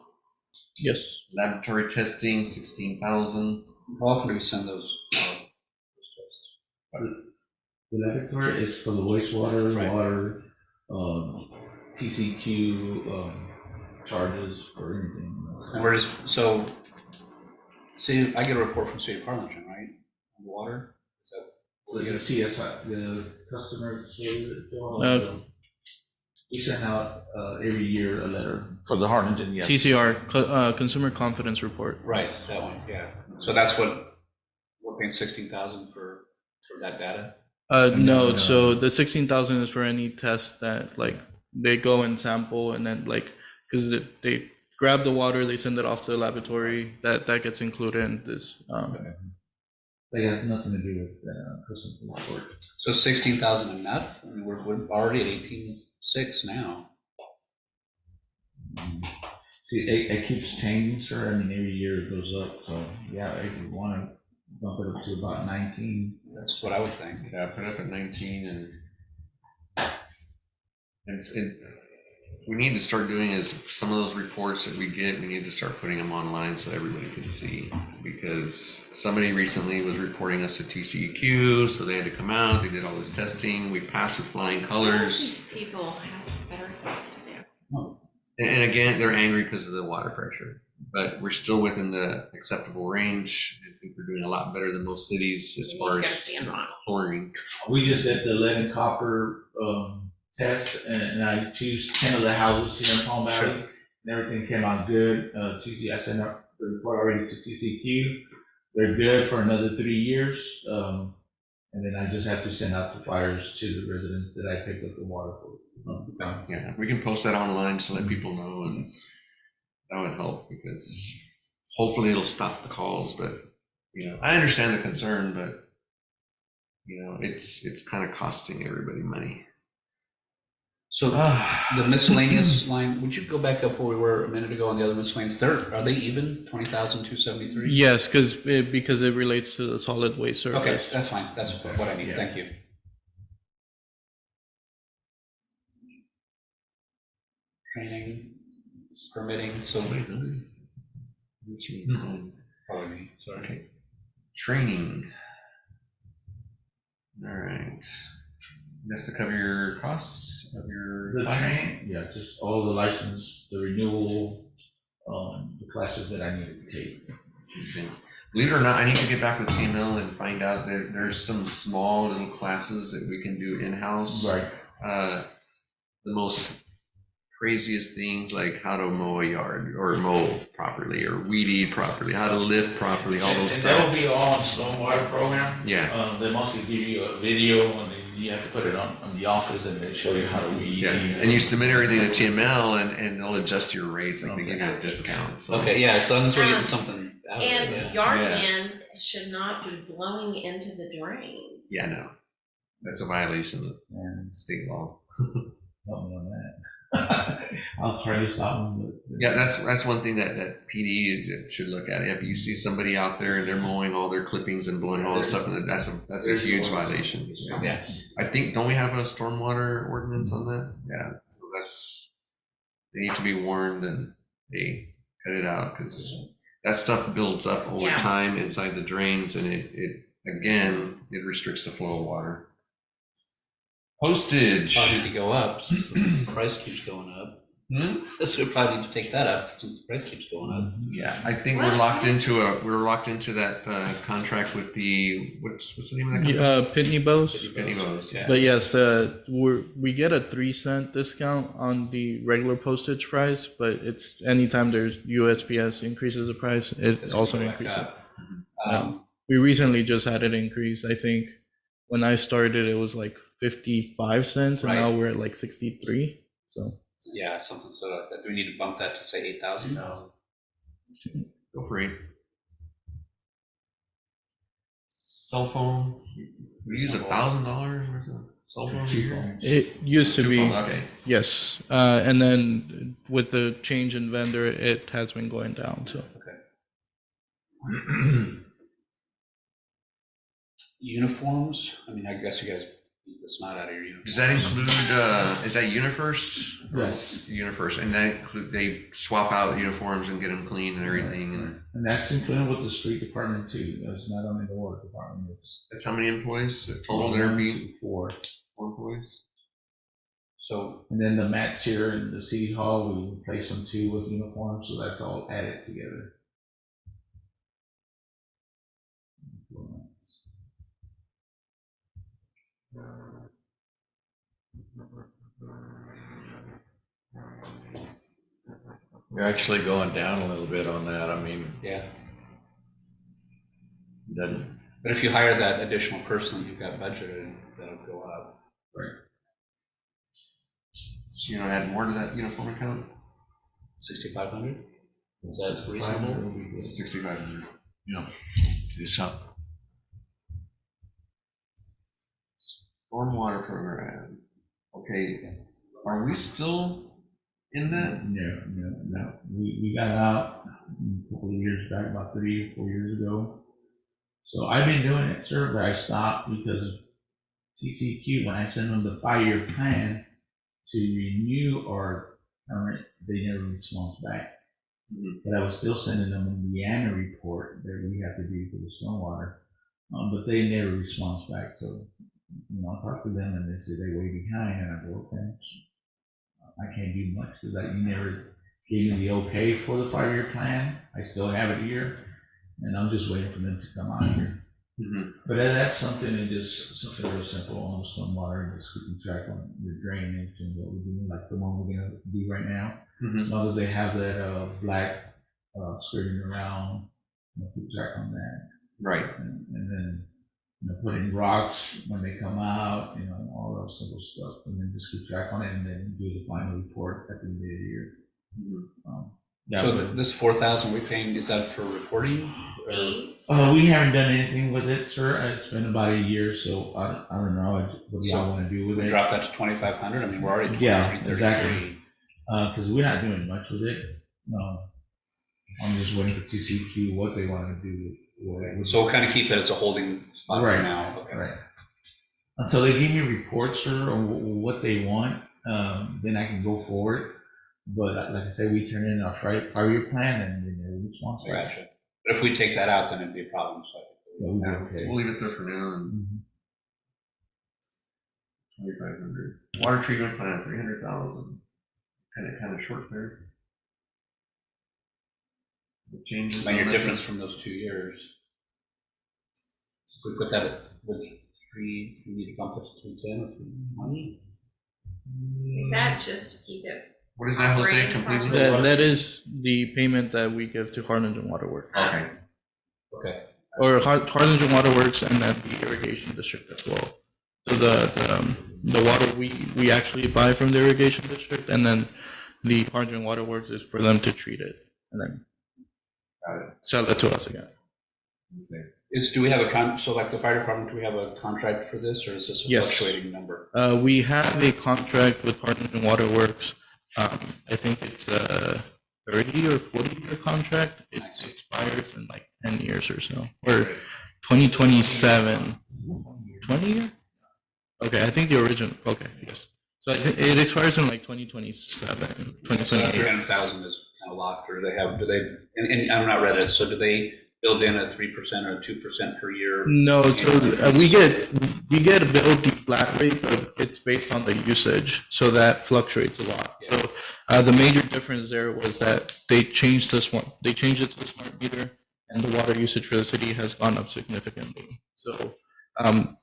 yes, Laboratory testing, 16,000. how often do we send those tests? The laboratory is for the wastewater, Right. water, TCQ, charges for anything. And we're just, so, see, I get a report from City of Harlingen, right? On water? Is that what we The get? CSI, the customer service, we send out, every year a letter for the Harlingen, yes. TCR, Consumer Confidence Report. Right, that one, yeah. So that's what, we're paying 16,000 for that data? No, no. so the 16,000 is for any test that like they go and sample and then like, because they grab the water, they send it off to the laboratory, that gets included in this. That has nothing to do with, customer report. So 16,000 enough? I mean, we're already at 18.6 now. See, it keeps changing, sir. I mean, every year it goes up, so, yeah, if you wanna bump it up to about 19. That's what I would think. Yeah, put it up at 19 and we need to start doing is some of those reports that we get, we need to start putting them online so everybody can see. Because somebody recently was reporting us a TCEQ, so they had to come out, they did all this testing, we passed with flying colors. These people have better things to do. And again, they're angry because of the water pressure, but we're still within the acceptable range. I think we're doing a lot better than most cities as You far gotta as see 'em, Ronald. chlorine. We just did the lead and copper, test, and I choose 10 of the houses here in Palm Valley. And everything came out good. I sent out the report already to TCQ. They're good for another 3 years. And then I just have to send out the flyers to the residents that I picked up the water for. Yeah, we can post that online to let people know, and that would help because hopefully it'll stop the calls. But I understand the concern, but it's kind of costing everybody money. So the miscellaneous line, would you go back up where we were a minute ago on the other miscellaneous? Are they even 20,273? Yes, because it relates to the solid waste service. Okay, that's fine. That's what I need. Thank you. Training, permitting, so probably me, sorry. Okay. Training. All right. That's to cover your costs of your The classes? training, yeah, just all the license, the renewal, the classes that I needed to take. Okay. Believe it or not, I need to get back with TML and find out that there's some small little classes that we can do in-house. Right. The most craziest things like how to mow a yard or mow properly or weed eat properly, how to lift properly, all those And that'll stuff. be all on stormwater program. Yeah. They mostly give you a video and then you have to put it on the office and they show you how to weed. Yeah, and you submit everything to TML and they'll adjust your rates, like they give you a discount, so. Okay, yeah, as long as we're getting something out of it, And yeah. yard Yeah. men should not be blowing into the drains. Yeah, no, that's a violation of And state law. help me on that. I'll try to stop them. But Yeah, that's one thing that PD should look at. If you see somebody out there and they're mowing all their clippings and blowing all this stuff, and that's a huge violation. Yeah. I think, don't we have a stormwater ordinance on that? Yeah, so they need to be warned and they cut it out because that stuff builds up over Yeah. time inside the drains and it restricts the flow of water. Postage. Probably need to go up since the price keeps going up. So we probably need to take that up since the price keeps going up. Yeah, I think Well, we're locked yes. into that contract with the, what's the name of that company? Pitney Bowes. Penny Bowes, yeah. But yes, we get a 3-cent discount on the regular postage price, but it's anytime there's USPS increases the price, it It's also gonna go back increases. up. We recently just had it increased. I think when I started, it was like 55 cents, and now Right. we're at like 63. So Yeah, something so like that. Do we need to bump that to say 8,000? No. Go for it. Cell phone, we use $1,000 worth of cell phone a year? it used to Two be, phones, okay. yes, and then with the change in vendor, it has been going down. So Uniforms? I mean, I guess you guys beat the snot out of your uniforms. Does that include, is that UniFirst? Yes. UniFirst, and that include, they swap out uniforms and get them clean and everything, and And that's included with the street department too. It's not only the water department. It's that's how many employees total there be? 4. 4 employees? So, And then the mats here in the city hall, we replace them too with uniforms, so that's all added together. You're actually going down a little bit on that. I mean, yeah. doesn't, But if you hire that additional person that you've got budgeted, that'll go up. So you know, add more to that uniform account? 6,500? Is that reasonable? 6,500. do something. Stormwater program. Okay, are we still in that? No. We got out a couple of years back, about 3 or 4 years ago. So I've been doing it, sir, but I stopped because of TCQ. When I send them the 5-year plan to renew our permit, they never respond back. But I was still sending them the annual report that we have to do for the stormwater, but they never respond back. So, you know, I talk to them and they say they way behind, and I go, okay, I can't do much because you never gave me the okay for the 5-year plan. I still have it here, and I'm just waiting for them to come out here. But that's something, and just something real simple on the stormwater, and just keeping track on your drainage and what we're doing, like the one we're gonna do right now. As long as they have that black skirting around, you know, keep track on that. Right. And then, you know, putting rocks when they come out, you know, all those simple stuff, and then just keep track on it, and then do the final report at the end of the year. Yeah, So but, this 4,000 we paying, is that for reporting? Fees? we haven't done anything with it, sir. It's been about a year, so I don't know. What do y'all want to do with We it? drop that to 2,500? I mean, we're already Yeah, 23, exactly. Because we're not doing much with it. No, I'm just waiting for TCQ what they want to do with it. So we'll kind of keep it as a holding spot Right. for now. Okay. Right. Until they give me reports, sir, on what they want, then I can go forward. But like I said, we turn in our 5-year plan, and then they're responsible. Gotcha. But if we take that out, then it'd be a problem. So Yeah, we'll be Yeah, okay. we'll leave it there for now. And Mhm. 2,500. Water treatment plant, 300,000. Kind of short there. The changes. I mean, on your that. difference from those 2 years. If we put that at with 3, we need to bump it to 310 or 320. Is that just to keep it? What is that, Jose? Operating Completely? profit? That is the payment that we give to Harlingen Water Works, Okay. Okay. or Harlingen Water Works, and then the irrigation district as well. So the water we actually buy from the irrigation district, and then the Harlingen Water Works is for them to treat it and then sell it to us again. Do we have so like the fire department, do we have a contract for this, or is this a Yes. fluctuating number? We have a contract with Harlingen Water Works. I think it's a 30 or 40-year contract. It Nice. expires in like 10 years or so, or 2027. 20 year? Okay, I think the original. Okay, yes. So I think it expires in like 2027, So that 2028. 300,000 is kind of locked, or do they, and I'm not read it, so do they build in a 3% or a 2% per year? No, so we get billed the flat rate, but it's based on the usage, so that fluctuates a lot. So the major difference there was that they changed it to the smart meter, and the water usage for the city has gone up significantly. So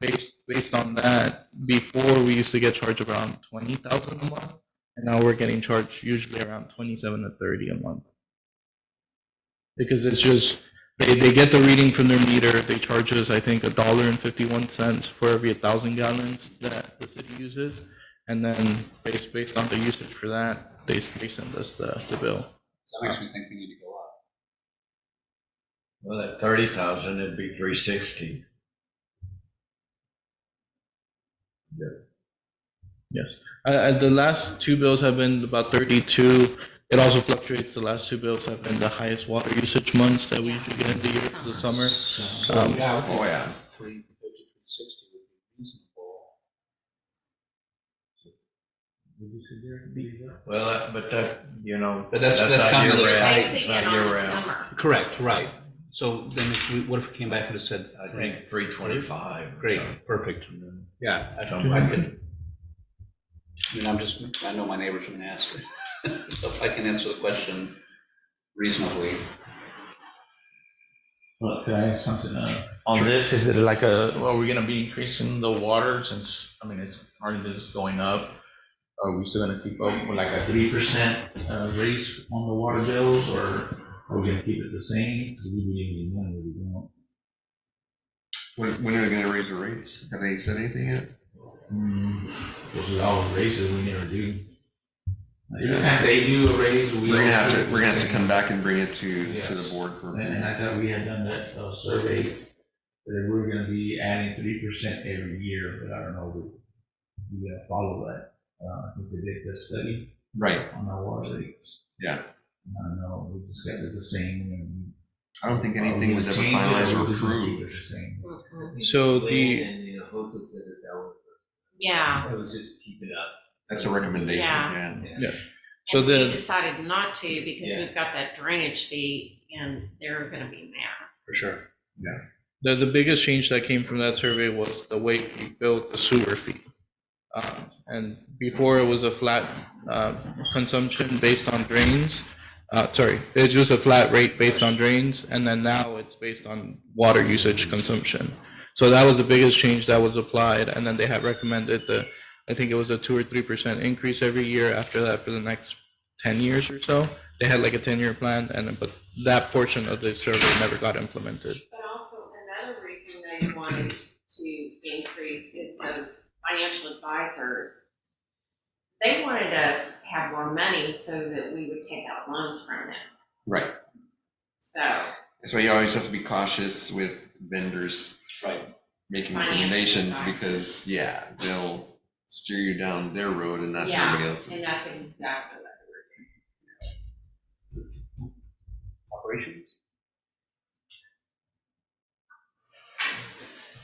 based on that, before we used to get charged around 20,000 a month, and now we're getting charged usually around 27 to 30 a month. Because it's just they get the reading from their meter. They charge us, I think, $1.51 for every 1,000 gallons that the city uses, and then based on the usage for that, they send us the bill. That makes me think we need to go up. Well, at 30,000, it'd be 360. Yes. The last two bills have been about 32. It also fluctuates. The last two bills have been the highest water usage months that we usually get in the year, the summer. Yeah, I think Oh, yeah. 350, 360 would be reasonable. Well, but that, you know, But that's not kind of the year-round. spike. It's Basing not it on the year-round. summer. Correct, right. So then what if we came back and said, I think 325. great, perfect. Yeah. Something like it. I mean, I know my neighbors are gonna ask it. So if I can answer the question reasonably. Well, can I ask something, on this, is it like are we gonna be increasing the water since, I mean, it's already just going up? Are we still gonna keep up with like a 3% raise on the water bills, or are we gonna keep it the same? Because we really need money, we don't. When are they gonna raise the rates? Have they said anything yet? Because with all the raises, we never do. Every time they do a raise, we. We're gonna have always do it we're gonna the have to same. come back and bring it to the Yes. board for. And I thought we had done that survey, that we're gonna be adding 3% every year, but I don't know if we're gonna follow that. I think they did the study Right, on our water rates. yeah. I don't know, we just got it the same, and. I don't think anything Are we was ever gonna change it, finalized or we're just gonna keep approved. it the same? Mhm. So the, And, you know, Jose said that was, Yeah. that was just keep it up. That's a recommendation, Yeah. yeah. so And we the, decided not to because Yeah. we've got that drainage fee and they're gonna be mad. For sure. the biggest change that came from that survey was the way we built the sewer fee. And before it was a flat consumption based on drains. Sorry, it's just a flat rate based on drains, and then now it's based on water usage consumption. So that was the biggest change that was applied, and then they had recommended I think it was a 2 or 3% increase every year after that for the next 10 years or so. They had like a 10-year plan, but that portion of the survey never got implemented. But also another reason they wanted to increase is those financial advisors. They wanted us to have more money so that we would take out loans from them. Right. So That's why you always have to be cautious with vendors. Right. Making Financial recommendations advisors. because, yeah, they'll steer you down their road and not yeah, everybody else's. and that's exactly what they were doing. Operations?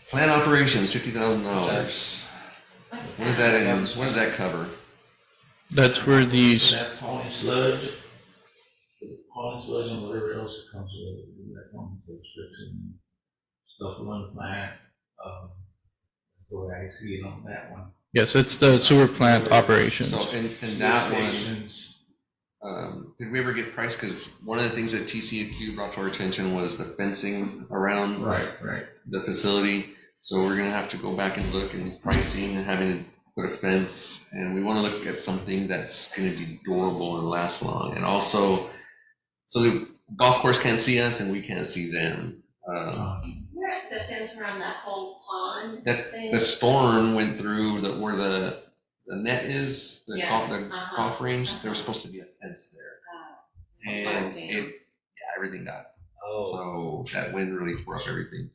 Plant operations, $50,000. What's What does that in, what does that cover? That's where these, That's hauling sludge, hauling sludge and whatever else it comes with, like hauling strips and stuff along the plant. That's the way I see it on that one. yes, it's the sewer plant operations. So in that one, Stations. did we ever get price? Because one of the things that TCEQ brought to our attention was the fencing around Right. the facility. So we're gonna have to go back and look and pricing and having to put a fence. And we wanna look at something that's gonna be durable and last long. And also, so the golf course can't see us and we can't see them. Where the fence around that whole pond That, thing? the storm went through where the net is, the Yes, golf, golf range, there was supposed to be a fence there. And everything got, so that wind really tore up everything.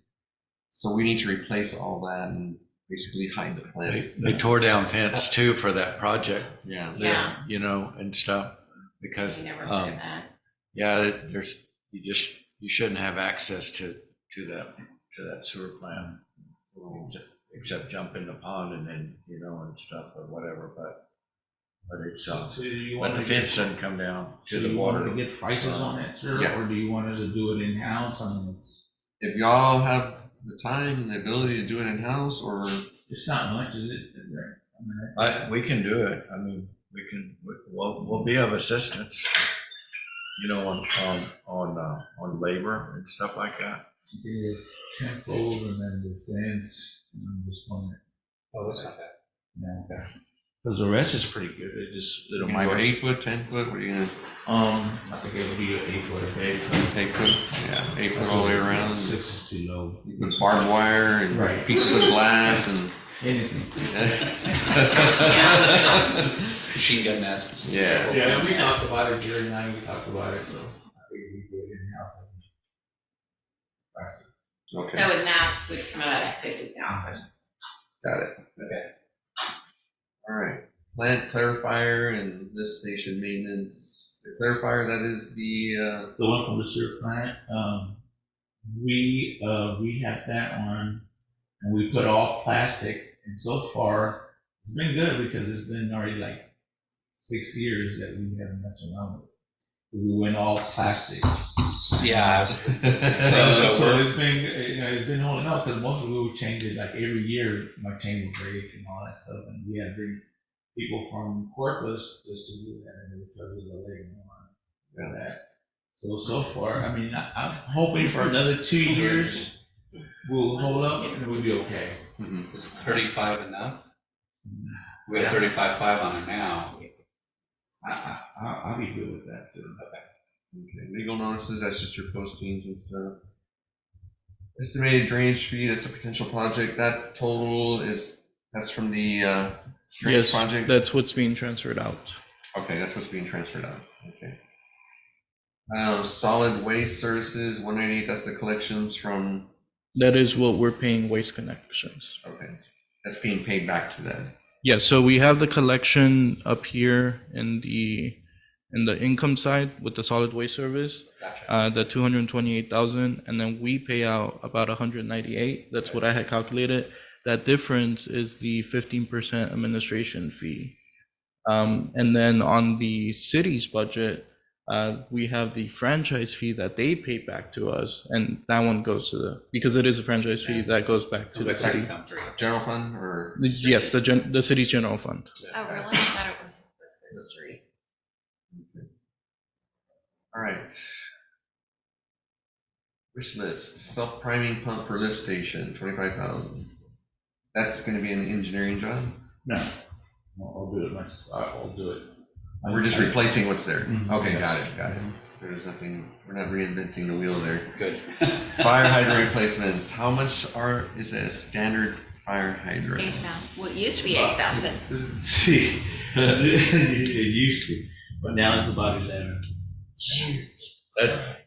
So we need to replace all that and basically hide the plant. They tore down fence too for that project, Yeah. Yeah. you know, and stuff, because, We never heard of that. yeah, you shouldn't have access to that sewer plant. Except jump in the pond and then, you know, and stuff or whatever, but it's, So do you but want the to fence doesn't come down to do the you want water. to get prices on that, sir? Yeah. Or do you want us to do it in-house? I mean, If y'all have the time and the ability to do it in-house, or it's not much, is it? I mean, We can do it. I mean, we'll be of assistance, you know, on labor and stuff like that. There's 10 poles and then the fence, and just one. Oh, that's not bad. Yeah, okay. Because the rest is pretty good. It just little you gonna go minor. 8 foot, 10 foot, what are you gonna, I think it would be an 8-footer. 8 foot? Yeah, 8 foot all the way around. 6 is too low. You put barbed wire and Right. pieces of glass and. Anything. Machine gun nests. Yeah. Yeah, we talked about it, Jerry and I, we talked about it, so I figured we do it in-house. Okay, So in that would come out at 50,000. got it. Okay. All right, plant clarifier and lift station maintenance. The clarifier, that is the, The one from the sewer plant, we had that on, and we put all plastic, and so far, it's been good, because it's been already like 6 years that we haven't messed around with it. We went all plastic. Yeah. So So it's been, you know, it's been holding up, because most of we would change it like every year, my chain would break and all that stuff, and we had to bring people from Corpus just to do that, and the judges are letting them on that. So far, I mean, I'm hoping for another 2 years, we'll hold up and we'll be okay. Is 35 enough? We have 35.5 on it now. I'll be good with that too. Okay, legal notices, that's just your postings and stuff. Estimated drainage fee, that's a potential project, that total that's from the drainage Yes, project? that's what's being transferred out. Okay, that's what's being transferred out, okay. Solid waste services, 188, that's the collections from, That is what we're paying Waste Connections. okay, that's being paid back to them. Yeah, so we have the collection up here in the income side with the solid waste service, Gotcha. the 228,000, and then we pay out about 198. That's what I had calculated. That difference is the 15% administration fee. And then on the city's budget, we have the franchise fee that they pay back to us, and that one goes to because it is a franchise fee that goes back to the city. General fund or? Yes, the city's general fund. Oh, really? I thought it was Wisco Street. All right. Wish list, self-priming pump for lift station, 25,000. That's gonna be an engineering job? No, I'll do it myself, I'll do it. We're just replacing what's there. Okay, Yes. got it. There's nothing, we're not reinventing the wheel there. Good. Fire hydrant replacements, how much is a standard fire hydrant? 8,000. Well, it used to be 8,000. See, it used to, but now it's about 11.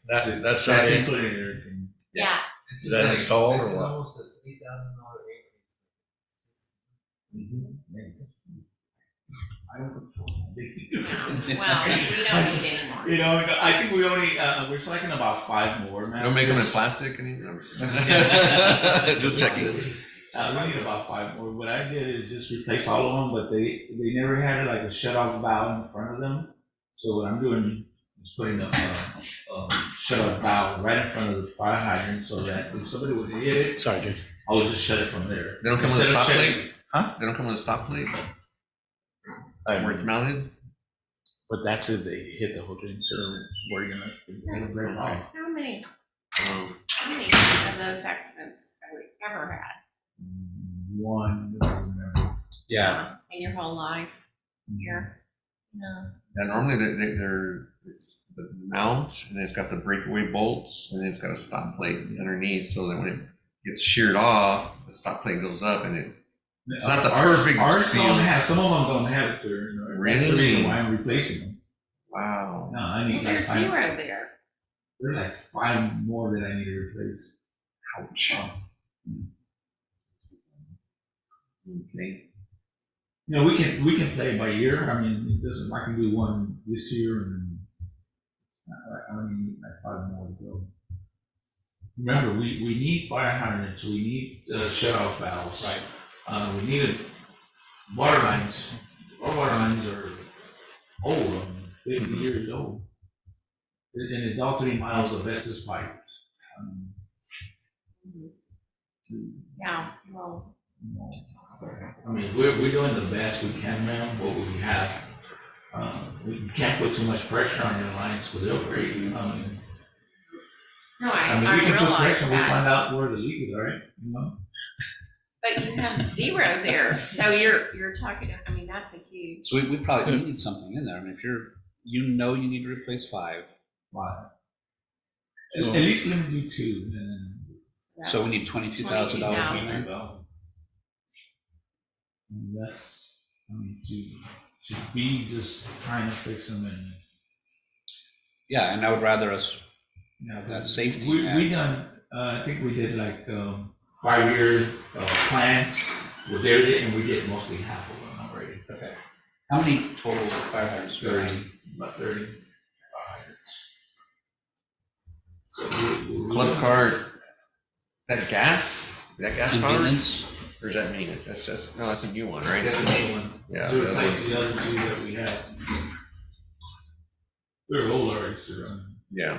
That's That's including everything. Yeah. Is that installed or This is what? almost a $3,000 I don't control Well, we don't need any more. You know, I think we only, we're selecting about 5 more now. Don't make them in plastic anymore? I'm just checking. We need about 5 more. What I did is just replace all of them, but they never had like a shut-off valve in front of them. So what I'm doing is putting a shut-off valve right in front of the fire hydrant so that if somebody would hit it, Sorry, Jay. I would just shut it from there. They don't come with a Instead of stop shutting- plate? Huh? They don't come with a stop plate? Where it's mounted? But that's if they hit the hydrant, so where you're gonna break off. How many Um, of those accidents have we ever had One, I don't remember. Yeah. in your whole life here? No. Yeah, normally it's the mount, and it's got the breakaway bolts, and it's got a stop plate underneath, so that when it gets sheared off, the stop plate goes up, and it's not the perfect Ours seal. don't have, some of them don't have it, sir. That's the Really? reason why I'm replacing them. Wow. No, I need Well, like there's 5. 0 there. There's like 5 more that I need to replace. Ouch. Okay. You know, we can play it by ear. I mean, it doesn't, I can do one this year and I only need like 5 more to go. Remember, we need fire hydrants, we need shut-off valves. Right. We needed water lines. Our water lines are old, I mean, 50 years old. And it's all 3 miles of Vestas pipe. Yeah, well, You know, I mean, we're doing the best we can now, what we have. We can't put too much pressure on your lines because they'll break. no, I I mean, we can put realize pressure, we that. find out where the leak is, right? You know? But you have 0 there, so you're talking, I mean, that's a huge. So we probably need something in there. I mean, if you need to replace 5. Why? At least let me do 2 and then. So we need $22,000 in $22,000. there. And that's, I mean, to be just trying to fix them and. Yeah, and I would rather us, Yeah, that safety We net. done, I think we did like 5-year plan with everything, and we did mostly half of them already. okay. How many total fire hydrants? do we have? About 30. So Club card, that gas? That gas And powered? maintenance? Or does that mean it? That's just, no, that's a new one, right? That's the new one. Yeah. To the other replace one- the other 2 that we have. They're old already, so. Yeah.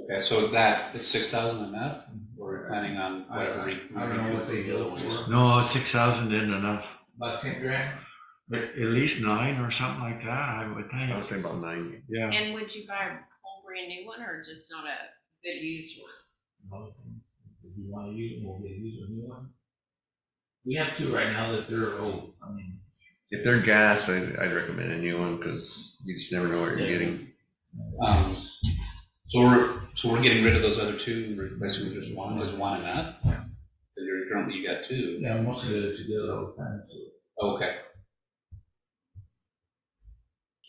Okay, so that is 6,000 on that? We're planning on whatever. I don't know what they do for. No, 6,000 isn't enough. About 10 grand. At least 9 or something like that, I would I think. would say about 9. Yeah. And would you buy a whole brand new one or just not a good used one? If you wanna use them, we'll get use a new one. We have two right now that they're old, I mean. If they're gas, I'd recommend a new one because you just never know what you're getting. So we're getting rid of those other two and replacing with just one. Is one enough? You're currently, you got two. Yeah, most of it together all the time, so. Okay.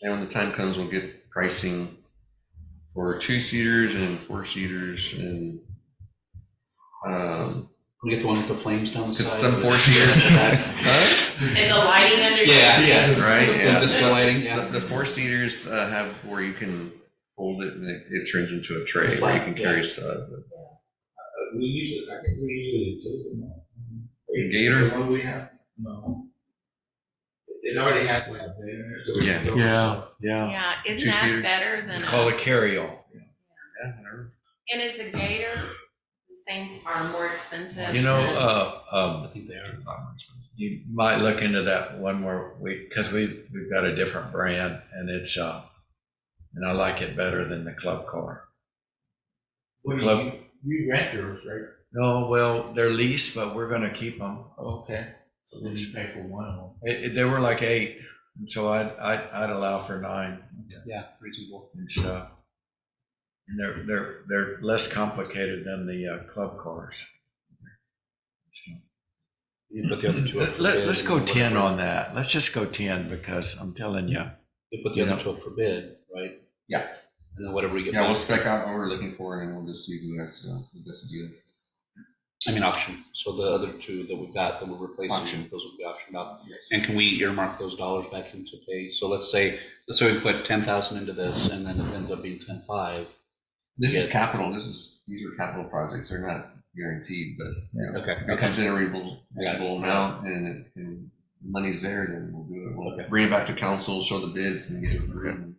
And when the time comes, we'll get pricing for 2-seaters and 4-seaters and, We get the one with the flames down the because side. some 4-seaters. And the lighting under. Yeah. Right, The yeah. disco lighting, yeah. The 4-seaters have where you can fold it and it turns into a tray It's where you like- can carry stuff. We use it, I think we use it too. The Gator? The one we have, no. It already has like a bed in there. so we Yeah. can go- Yeah, yeah. Yeah, isn't 2-seater. that better than It's called a a, carry-all. Yeah, whatever. and is a Gator the same or more expensive? You know, I think they are. you might look into that one more week, because we've got a different brand, and it's, and I like it better than the club car. What do Club. you rent yours, right? No, well, they're leased, but we're gonna keep them. Okay. So then you pay for one of them. They were like 8, and so I'd allow for 9 Yeah, reasonable. and stuff. And they're less complicated than the club cars. You put the other two up for bid. Let's go 10 on that. Let's just go 10, because I'm telling you. You put the other two up for bid, right? Yeah. And then whatever we get Yeah, we'll back, spec out what we're looking for and we'll just see who has the best deal. auction. So the other two that we've got that we're replacing, Auction. those will be auctioned off. And can we earmark those dollars back into pay? So let's say we put 10,000 into this and then it ends up being 10.5. This is Yeah. capital. These are capital projects. They're not guaranteed, but you know, Okay, if it comes in a reasonable Got it. amount and the money's there, then we'll do it. We'll Okay. bring it back to council, show the bids and get it approved.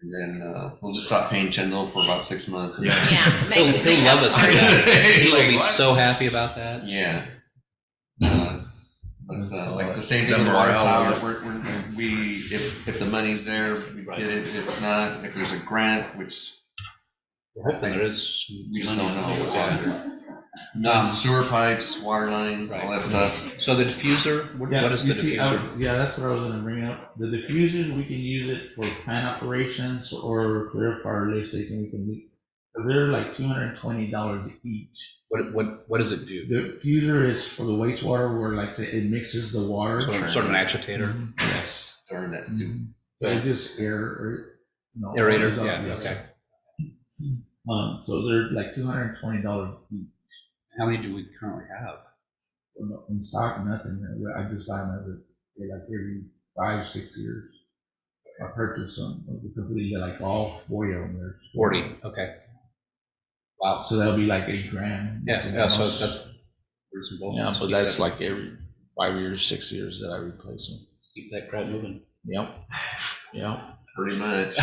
And then we'll just stop paying Chendall for about 6 months. Yeah. Yeah. He'll, make- he'll love us for make that. He's He'll like, be "What?" so happy about that. Yeah. Like the same thing The with the water morale tower, if the money's there, we Right. get it. If not, if there's a grant, which We're hoping there is. we just don't know what's Yeah. out there. Sewer pipes, water lines, all that stuff. So the diffuser, what is the diffuser? Yeah, that's what I was gonna bring up. The diffusers, we can use it for plant operations or clarifier fire lift station, we can, they're like $220 each. What does it do? The diffuser is for the wastewater where like it mixes the water. Sort of an agitator? Mhm. Yes, during that soup. So it just no, Aerator, goes up, yeah, yes. okay. So they're like $220 each. How many do we currently have? In stock, nothing. I just buy them every 5-6 years. I purchase them, completely like all 40 of them. There's 40, okay. Wow. So that'll be like $8,000. Yeah, so that's reasonable. Yeah, So but that's like every 5 years, 6 years that I replace them. keep that crap moving. Yep. Yep. Pretty much.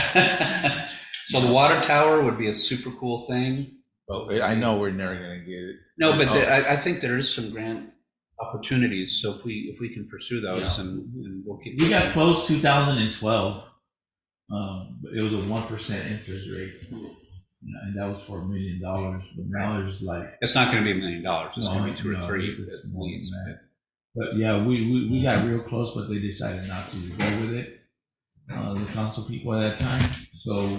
So the water tower would be a super cool thing. But I know we're never gonna get it. No, but I think there is some grant opportunities, so if we can pursue those and we'll keep. We got close 2012. But it was a 1% interest rate. And that was for $1 million. But now there's like, It's not gonna be $1 million, it's gonna be No, 2 or no, 3 it's at more than least. that. But yeah, we got real close, but they decided not to go with it. The council people at that time. So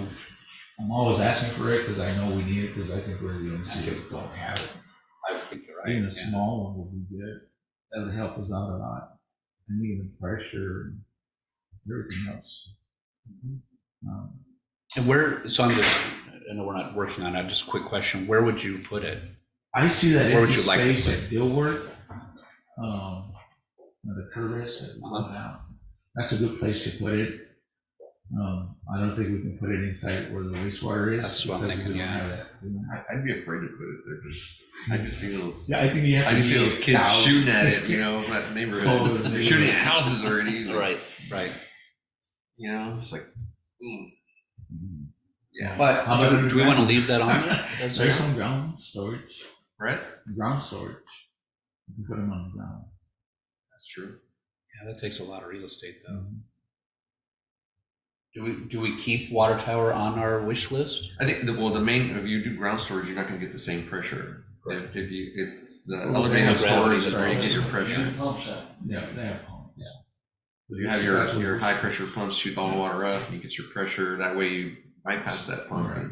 I'm always asking for it because I know we need it because I think we're the only city that don't have it. I think you're right. Even a yeah. small one would be good. That would help us out a lot. And even pressure and everything else. And so I'm just, I know we're not working on it, just a quick question, where would you put it? I see that Where would empty you like to space put at Dilworth, the Curtis, that's a good place to put it. I don't think we can put it inside where the wastewater is. That's what I'm because we thinking, don't yeah. have that. We don't have- I'd be afraid to put it there because I just see those. Yeah, I think you have I to. just see be those kids 1,000. shooting at it, you know, that neighborhood. They're shooting at houses already. like, Right. You know, it's like, yeah. But How about do we want to leave that on there? As There's a- some ground storage, Brett? ground storage. You can put them on the ground. That's true. Yeah, that takes a lot of real estate though. Do we keep water tower on our wish list? I think the main, if you do ground storage, you're not gonna get the same pressure. If the elevated storage is where you get your pressure. Yeah, they have pumps. You have your high pressure pumps shoot all the water up, you get your pressure, that way you bypass that pump. Right.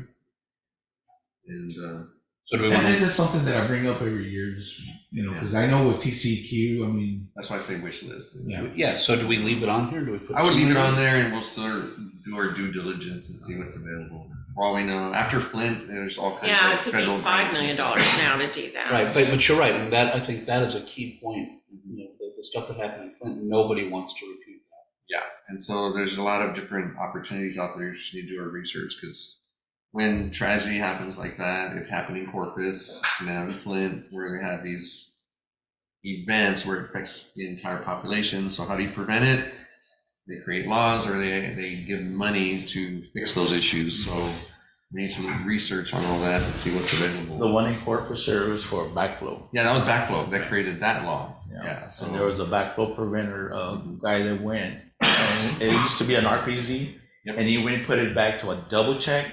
And, So do we And want this to, is something that I bring up every year, just, because I know with TCQ, I mean, that's why I say wish list. Yeah. yeah, so do we leave it on here? Do we put? I would leave it 200? on there and we'll still do our due diligence and see what's available. For all we know, after Flint, there's all kinds Yeah, of it could be federal $5 grants and million stuff. now to do that. Right, but you're right, and that, I think that is a key point. The stuff that happened in Clinton, nobody wants to repeat that. And so there's a lot of different opportunities out there. You just need to do our research, because when tragedy happens like that, it happened in Corpus, now in Flint, where they have these events where it affects the entire population. So how do you prevent it? They create laws, or they give money to fix those issues. So we need to research on all that and see what's available. The one in Corpus there was for backflow. Yeah, that was backflow. That created that law. Yeah. So there was a backflow preventer, guy that went, and it used to be an RPZ, Yep. and he went and put it back to a double check,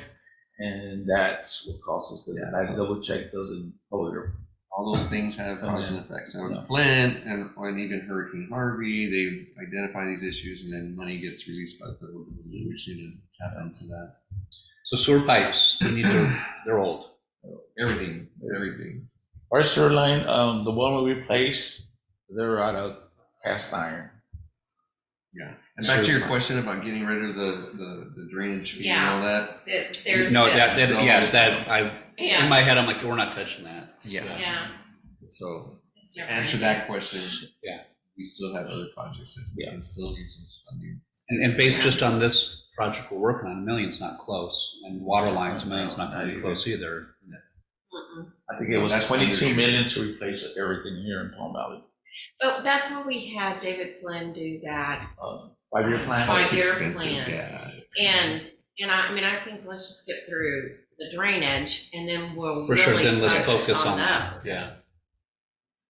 and that's what causes, because Yeah, that so- double check doesn't hold it. All those things have cause and effects. And Yeah. Flint and even Hurricane Harvey, they identify these issues, and then money gets released by the federal government. We just need to tap into that. So sewer pipes, we need they're old. Everything. Our sewer line, the one we replaced, they're out of cast iron. Yeah. And back to your question about getting rid of the drainage fee and Yeah. all that. There's No, this. in my head, I'm like, we're not touching that. Yeah. Yeah. So it's different. answer that question. Yeah. We still have other projects that we can still use this funding. And based just on this project we're working on, a million's not close, and water lines, a million's not gonna be close either. Mm-mm. I think it was That's 22 understood. million to replace everything here in Palm Valley. But that's why we had David Flynn do that 5-year plan. Five- It's Five-year expensive, plan. yeah. and I think let's just get through the drainage and then we'll For sure, really then let's focus on those. Yeah.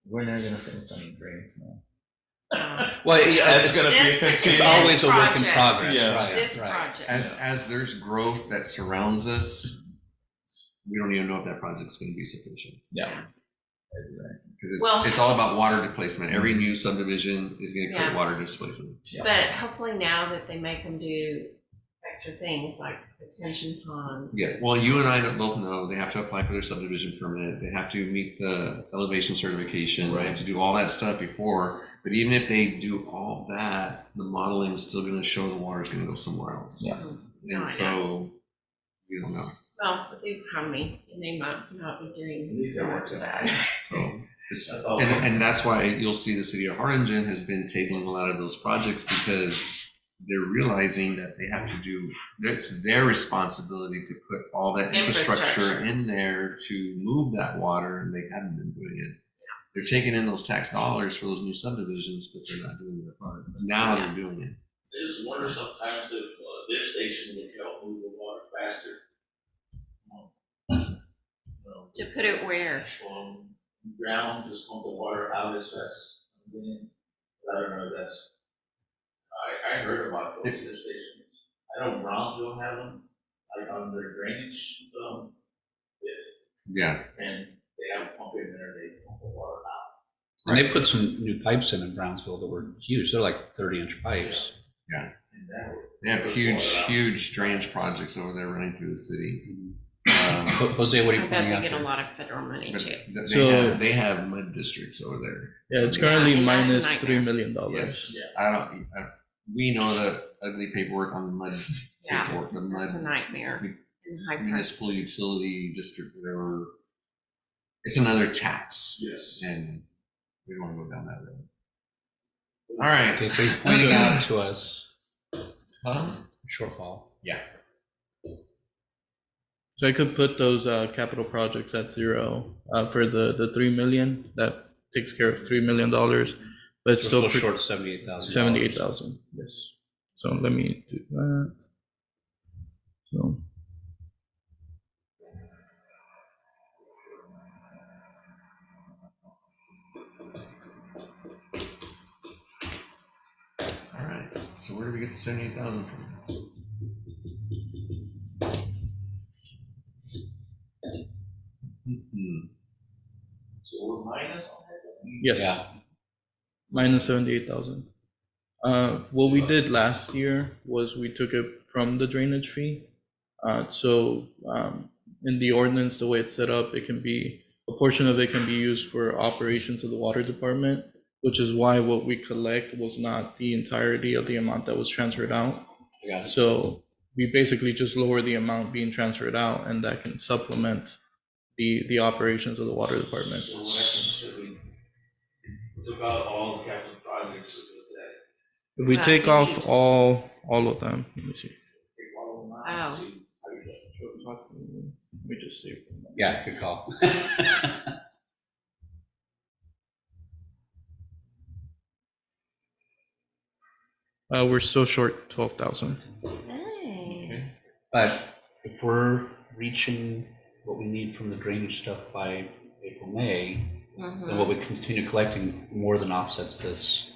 We're never gonna finish on the drains now. Well, yeah, It's gonna be a This continuous. it's always a work in project. progress, Yeah. right? This right. project. As there's growth that surrounds us, we don't even know if that project's gonna be sufficient. Yeah. Because Well- it's all about water displacement. Every new subdivision is gonna create Yeah. water displacement. But hopefully now that they make them do extra things like detention ponds. Yeah, well, you and I both know they have to apply for their subdivision permit. They have to meet the elevation certification. They have to do all that stuff before. But even if they do all that, the modeling is still gonna show the water's gonna go somewhere else. Yeah. No, I And so, we don't know. Well, with the economy, and they might not be doing least so they much of that. So, and that's why you'll see the city of Harlingen has been tabling a lot of those projects, because they're realizing that they have to do, it's their responsibility to put all that infrastructure in there to move that water, and they haven't been doing it. They're taking in those tax dollars for those new subdivisions, but they're not doing their part. But now they're doing it. I just wonder sometimes if this station would help move the water faster. To put it where? From ground, just pump the water out as fast as it comes in. I don't know, that's, I heard about those lift stations. I know Brownsville have them, like on their drainage, Yeah. and they have a pump in there, they pump the water out. And they put some new pipes in Brownsville that were huge. They're like 30-inch pipes. And that would. They have huge drainage projects over there running through the city. Jose, what are I you bet pointing they out get a there? lot of federal money But too. they have mud districts over there. Yeah, it's Yeah, currently and that's a minus nightmare. $3 million. Yes, we know the ugly paperwork on the mud, Yeah, paperwork, the mud It's a nightmare. And high municipal prices. utility district, whatever. It's another tax, Yes. and we don't want to go down that road. All right. Okay, so he's pointing out to us Huh? shortfall. Yeah. So I could put those capital projects at 0 for the 3 million. That takes care of $3 million, but it's We're still short 78,000. 78,000. Yes. So let me do that. So. So where do we get the 78,000 from? So we're minus on that. Yes. Yeah. Minus 78,000. What we did last year was we took it from the drainage fee. In the ordinance, the way it's set up, it can be, a portion of it can be used for operations of the water department, which is why what we collect was not the entirety of the amount that was transferred out. I got it. So we basically just lower the amount being transferred out, and that can supplement the operations of the water department. So what happens if we took out all the capital projects of that? If we take off all of them, let me see. Take all of them out and Oh. see how you get it. Let me just see. Yeah, good call. We're still short 12,000. Hey. But if we're reaching what we need from the drainage stuff by April, May, then what we continue collecting more than offsets this.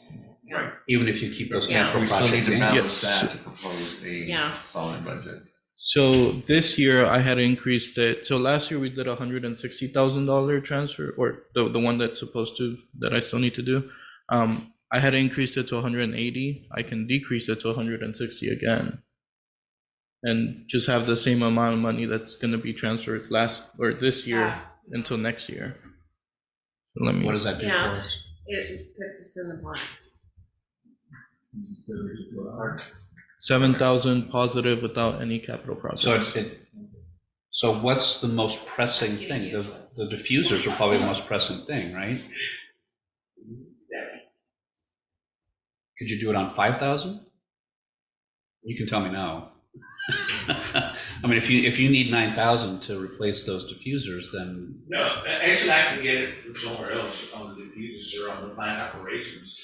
Right. Even if you keep those Yeah. capital We still need projects to in. balance Yes. that to propose a Yeah. solid budget. So this year I had increased it. So last year we did $160,000 transfer, or the one that's supposed to, that I still need to do. I had increased it to 180. I can decrease it to 160 again. And just have the same amount of money that's gonna be transferred this year until next year. So let me. What does that do for Yeah. us? It puts us in the black. 7,000 positive without any capital So projects. so what's the most pressing thing? The diffusers are probably the most pressing thing, right? Could you do it on 5,000? You can tell me no. I mean, if you need 9,000 to replace those diffusers, then No, actually, I can get it from somewhere else on the diffusers or on the plant operations.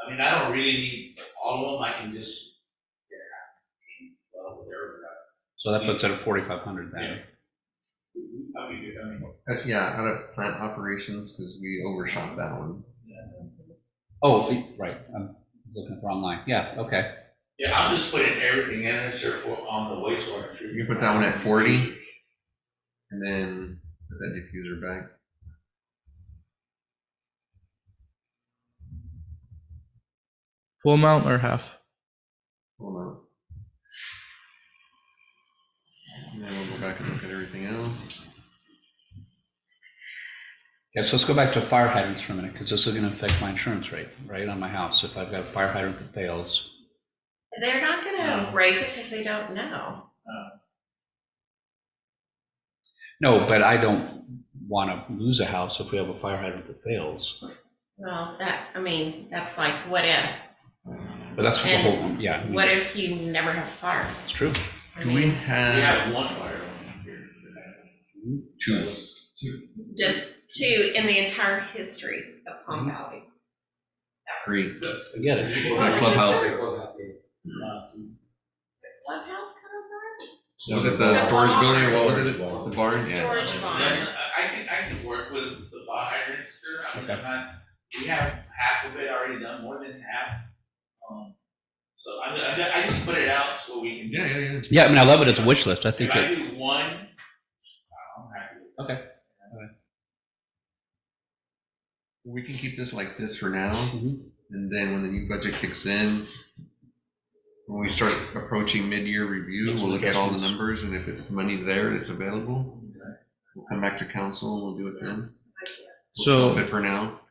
I mean, I don't really need all of them, I can just, well, whatever. so that puts it at 4,500 then. I mean, Yeah, out of plant operations, because we overshot that one. Oh, right. I'm looking at the wrong line. Yeah. Okay. yeah, I'm just putting everything in there, sir, on the wastewater treatment. You put that one at 40, and then put that diffuser back. Full amount or half? Hold on. And then we'll go back and look at everything else. Okay, so let's go back to fire hydrants for a minute, because this is going to affect my insurance rate, right, on my house. If I've got a fire hydrant that fails. They're not gonna raise it because they don't know. No, but I don't want to lose a house if we have a fire hydrant that fails. Well, that's like, what if? But that's what the whole, yeah. I mean, What if you never have a fire? It's true. I Do we mean, We have have one fire on here. two? just two in the entire history of Palm Valley. Three. I get it. The clubhouse. Clubhouse kind Was it the storage building or what was it? The barn? of Yeah. storage barn. Yes, I can work with the fire hydrants, sir, I mean, I'm not, we have half of it already done, more than half. So I just put it out so we can. Yeah. Yeah, I mean, I love it as a wish list. I think If I it, do one, I'm happy with it. okay. We can keep this like this for now, Mhm. and then when the new budget kicks in, when we start approaching mid-year review, we'll look at all the numbers, and if it's money there that's available, we'll come back to council and we'll do it then. We'll So- shelve it for now.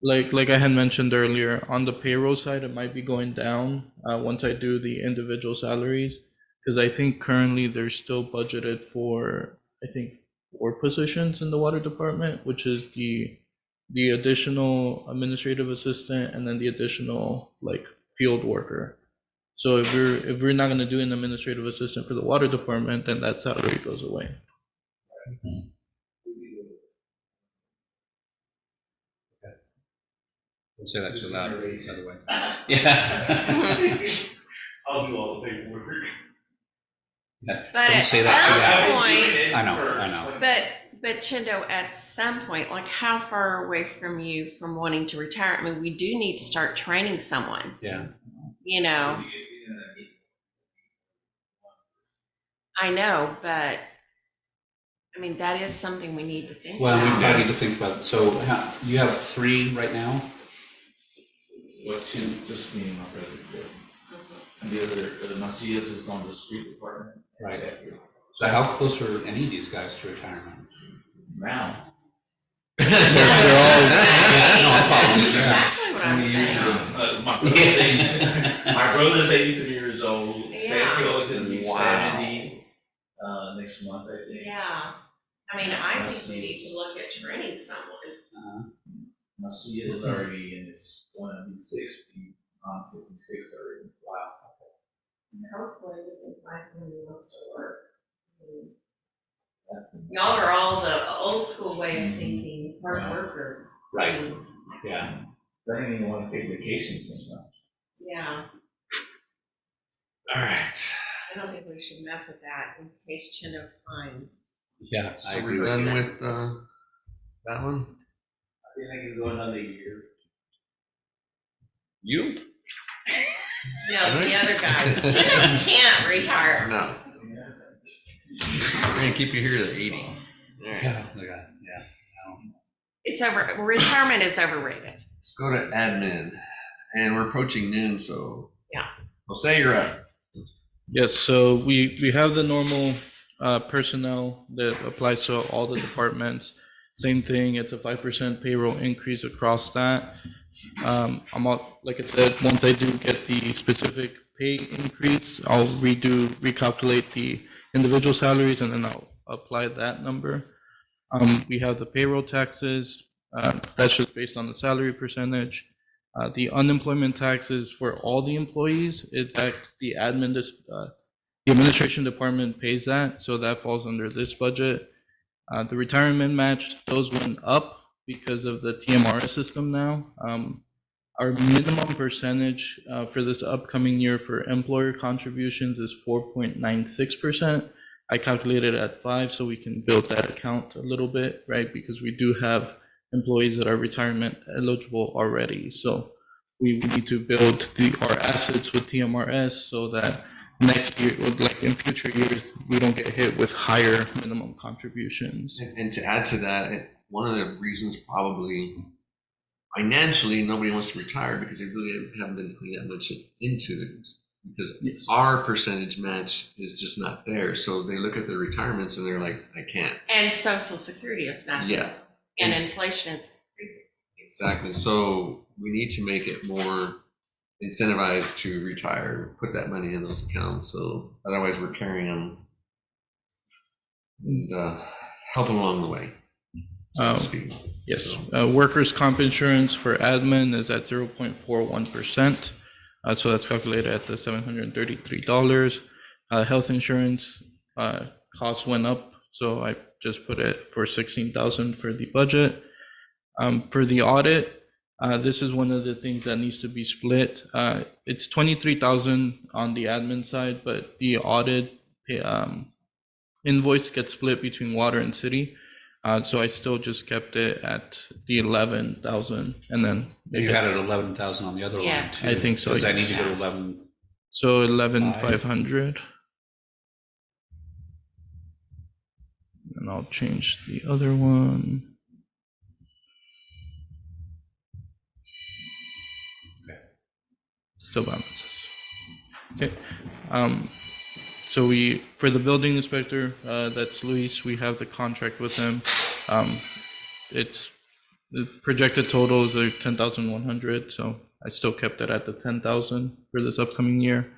Like I had mentioned earlier, on the payroll side, it might be going down once I do the individual salaries, because I think currently they're still budgeted for, I think, 4 positions in the water department, which is the additional administrative assistant and then the additional field worker. So if we're not going to do an administrative assistant for the water department, then that salary goes away. Don't say that too loud, by the way. Yeah. I'll do all the paperwork. Yeah. But Don't at say that too loud. some point, I know. but but Chindo, at some point, like how far away from you from wanting to retire? I mean, we do need to start training someone, Yeah. you know, I know, but I mean, that is something we need to think Well, we about. need to think about, so you have 3 right now? Well, two, just me and my brother. And the other, Macias is on the street department. Right. Exactly. So how close are any of these guys to retirement? Now. No, I'm following. Exactly what I'm saying. My brother's 83 years old, Yeah. Sergio is gonna be Wow. 70, next month, I think. Yeah, I mean, I think we need to look at training someone. Macias is already in his, gonna be 60, 56 already. Wow. Hopefully we can find someone who wants to work. That's Y'all are all the old school way of thinking, hard workers. Right. Yeah. I don't even want to take vacations sometimes. Yeah, All right. I don't think we should mess with that in case Chindo finds. Yeah, I So agree we're with done you. with that one? I think I can go another year. You? No, the other guys, Chindo can't retire. No. We're gonna keep you here to 80. All right. Yeah, yeah. It's retirement is overrated. Let's go to admin. And we're approaching noon, so. Yeah. Well, say you're up. Yes, so we have the normal personnel that applies to all the departments. Same thing, it's a 5% payroll increase across that. Like I said, once I do get the specific pay increase, I'll recalculate the individual salaries and then I'll apply that number. We have the payroll taxes, that's just based on the salary percentage. The unemployment taxes for all the employees, the administration department pays that, so that falls under this budget. The retirement match, those went up because of the TMRS system now. Our minimum percentage for this upcoming year for employer contributions is 4.96%. I calculated at 5 so we can build that account a little bit, right? Because we do have employees that are retirement eligible already. So we need to build our assets with TMRS so that next year, like in future years, we don't get hit with higher minimum contributions. And to add to that, one of the reasons probably financially nobody wants to retire because they really haven't been putting that much into it. Because Yes. our percentage match is just not there. So they look at their retirements and they're like, I can't. And Social Security is nothing. Yeah, And It's- inflation is crazy. exactly. So we need to make it more incentivized to retire, put that money in those accounts. So otherwise we're carrying them and helping along the way. So to speak. Yes, So- workers' comp insurance for admin is at 0.41%. So that's calculated at the $733. Health insurance costs went up, so I just put it for $16,000 for the budget. For the audit, this is one of the things that needs to be split. It's $23,000 on the admin side, but the audit invoice gets split between water and city. So I still just kept it at the 11,000 and then. You had it 11,000 on the other line Yes. too. I think so, Because I yes. need to go to 11. So 11,500. And I'll change the other one. Okay. Still balances. Okay. So for the building inspector, that's Luis, we have the contract with him. It's the projected total is like 10,100, so I still kept it at the 10,000 for this upcoming year.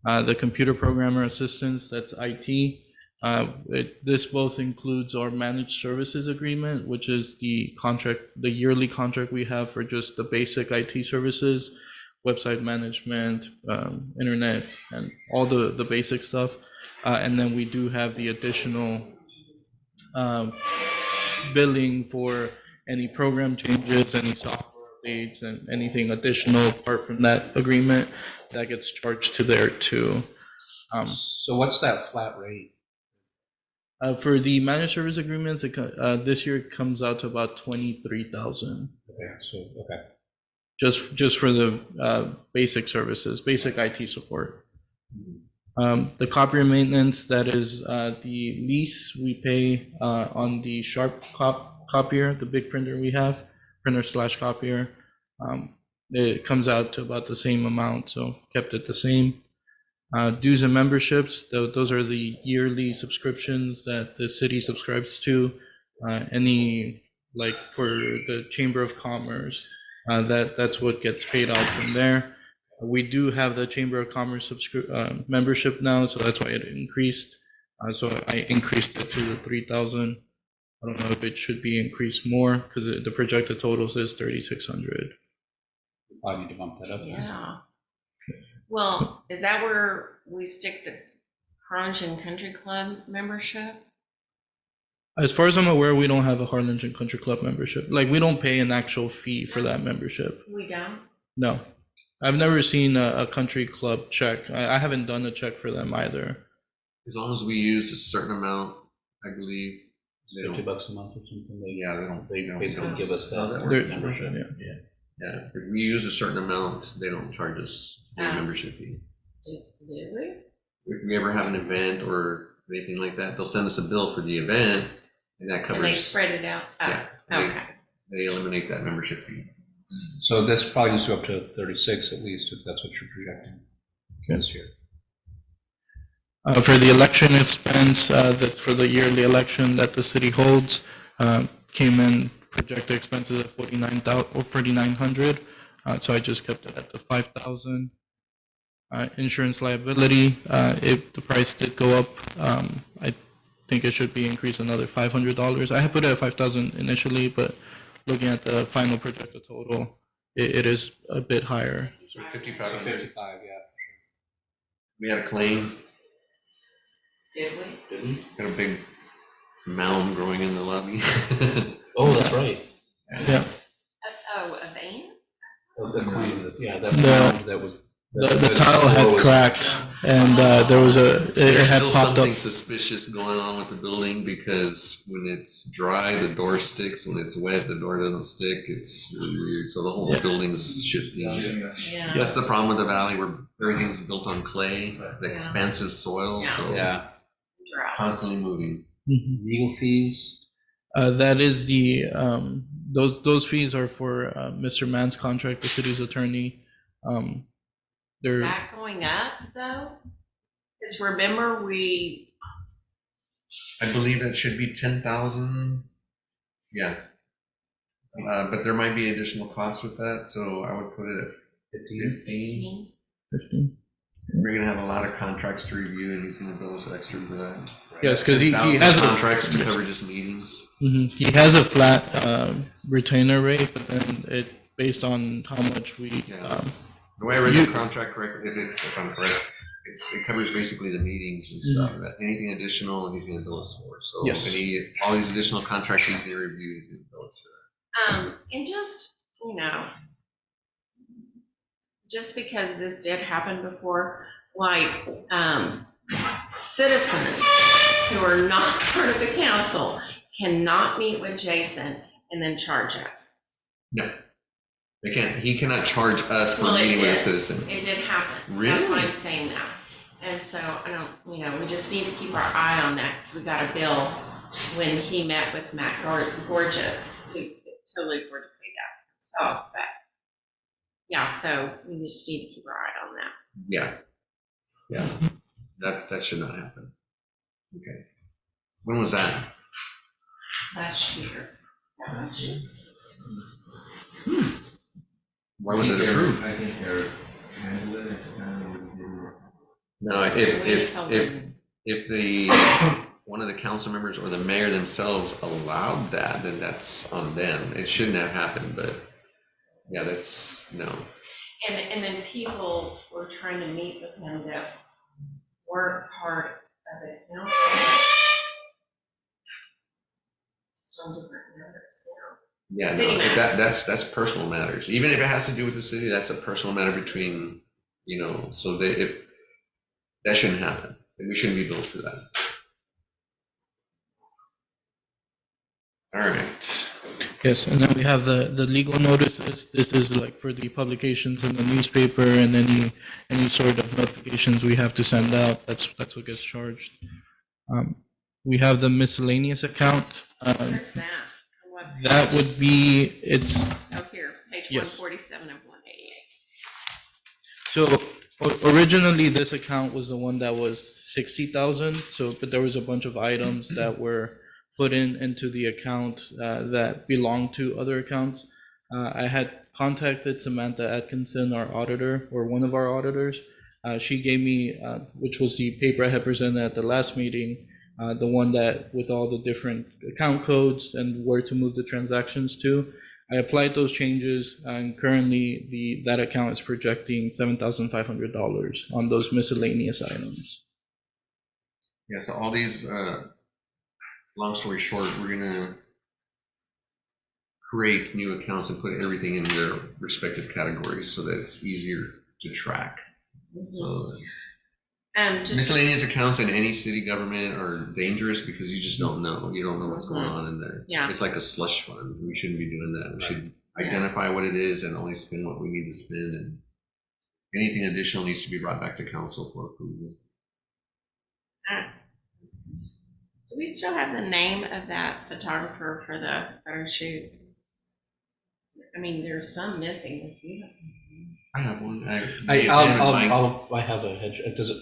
The computer programmer assistance, that's IT. This both includes our managed services agreement, which is the yearly contract we have for just the basic IT services, website management, internet, and all the basic stuff. And then we do have the additional billing for any program changes, any software updates, and anything additional apart from that agreement that gets charged to there too. So what's that flat rate? For the managed service agreements, this year it comes out to about 23,000. Okay, so, okay. Just for the basic services, basic IT support. The copier maintenance, that is the lease we pay on the Sharp copier, the big printer we have, printer/copier. It comes out to about the same amount, so kept it the same. Dues and memberships, those are the yearly subscriptions that the city subscribes to. Any, like for the Chamber of Commerce, that's what gets paid out from there. We do have the Chamber of Commerce membership now, so that's why it increased. So I increased it to the 3,000. I don't know if it should be increased more because the projected total says 3,600. I need to bump that up. Yeah. Well, is that where we stick the Harlingen Country Club membership? As far as I'm aware, we don't have a Harlingen Country Club membership. Like, we don't pay an actual fee for that membership. We don't? No. I've never seen a country club check. I haven't done a check for them either. As long as we use a certain amount, I believe. They $50 don't, a month or something. yeah, they don't. They basically give us How's that. work? Membership, Yeah. Yeah, if we use a certain amount, they don't charge us a Oh. membership fee. Do we? If we ever have an event or anything like that, they'll send us a bill for the event, and that And they covers, spread it out? Oh, yeah, they- okay. they eliminate that membership fee. So this probably needs to go up to 36 at least, if that's what you're projecting this year. For the election expense, that for the yearly election that the city holds, came in projected expenses of 4,900. So I just kept it at the 5,000. Insurance liability, if the price did go up, I think it should be increased another $500. I had put it at 5,000 initially, but looking at the final projected total, it is a bit higher. So 5,500. 55, yeah. We had a claim, Did we? got a big mound growing in the lobby. Oh, that's right. Yeah. Oh, a van? The claim, yeah, that The- mound that was. The tile had cracked and there was it There's had still popped something up. suspicious going on with the building because when it's dry, the door sticks. When it's wet, the door doesn't stick. It's really weird. So the whole building's shifting. Yeah. That's the problem with the valley where everything's built on clay, the Yeah. expansive soil, Yeah. so Yeah. it's constantly moving. Mhm. Legal fees. That is the those fees are for Mr. Mann's contract, the city's attorney. Is They're that going up though? Because remember I believe it should be 10,000. Yeah. But there might be additional costs with that, so I would put it at 15. 15. We're gonna have a lot of contracts to review and he's gonna bill us extra for that. Yes, because he 10,000 has contracts to cover just meetings. he has a flat retainer rate, but then it based on how much we Yeah. The way I read the contract correctly, if I'm correct, it covers basically the meetings and stuff. That anything additional, he's gonna bill us for. So Yes. all these additional contracts he's gonna review, he's gonna bill us for. and just, just because this did happen before, like, citizens who are not part of the council cannot meet with Jason and then charge us. No, they can't. He cannot charge us for Well, it meeting with a did. citizen. It did happen. That's Really? why I'm saying that. And so I don't, we just need to keep our eye on that because we got a bill when he met with Matt Gorgeous. We could totally afford to pay that. So, but, yeah, so we just need to keep our eye on that. Yeah. Yeah. That should not happen. Okay. When was that? Last year. Last year. Why was it approved? I think they're handling it, No, if the, one of the council members or the mayor themselves allowed that, then that's on them. It shouldn't have happened, but yeah, that's, no. And then people were trying to meet with him that weren't part of the council. Just on different matters, Yeah, no, City if matters. that's personal matters. Even if it has to do with the city, that's a personal matter between, so if that shouldn't happen. And we shouldn't be billed for that. All right. Yes, and then we have the legal notices. This is like for the publications in the newspaper and any sort of notifications we have to send out. That's what gets charged. We have the miscellaneous account. Where's that? What page? That would be, it's, Oh, here, page Yes. 147 of 188. so originally this account was the one that was 60,000. So, but there was a bunch of items that were put into the account that belonged to other accounts. I had contacted Samantha Atkinson, our auditor, or one of our auditors. She gave me, which was the paper I had presented at the last meeting, the one that with all the different account codes and where to move the transactions to. I applied those changes, and currently that account is projecting $7,500 on those miscellaneous items. Yeah, so all these, long story short, we're gonna create new accounts and put everything in their respective categories so that it's easier to track. So Just, miscellaneous accounts in any city government are dangerous because you just don't know. You don't know what's going on in there. Yeah. It's like a slush fund. We shouldn't be doing that. We should Yeah. identify what it is and only spend what we need to spend, and anything additional needs to be brought back to council for approval. do we still have the name of that photographer for the photo shoots? I mean, there's some missing. If you I have one. I have a hedge. Does it,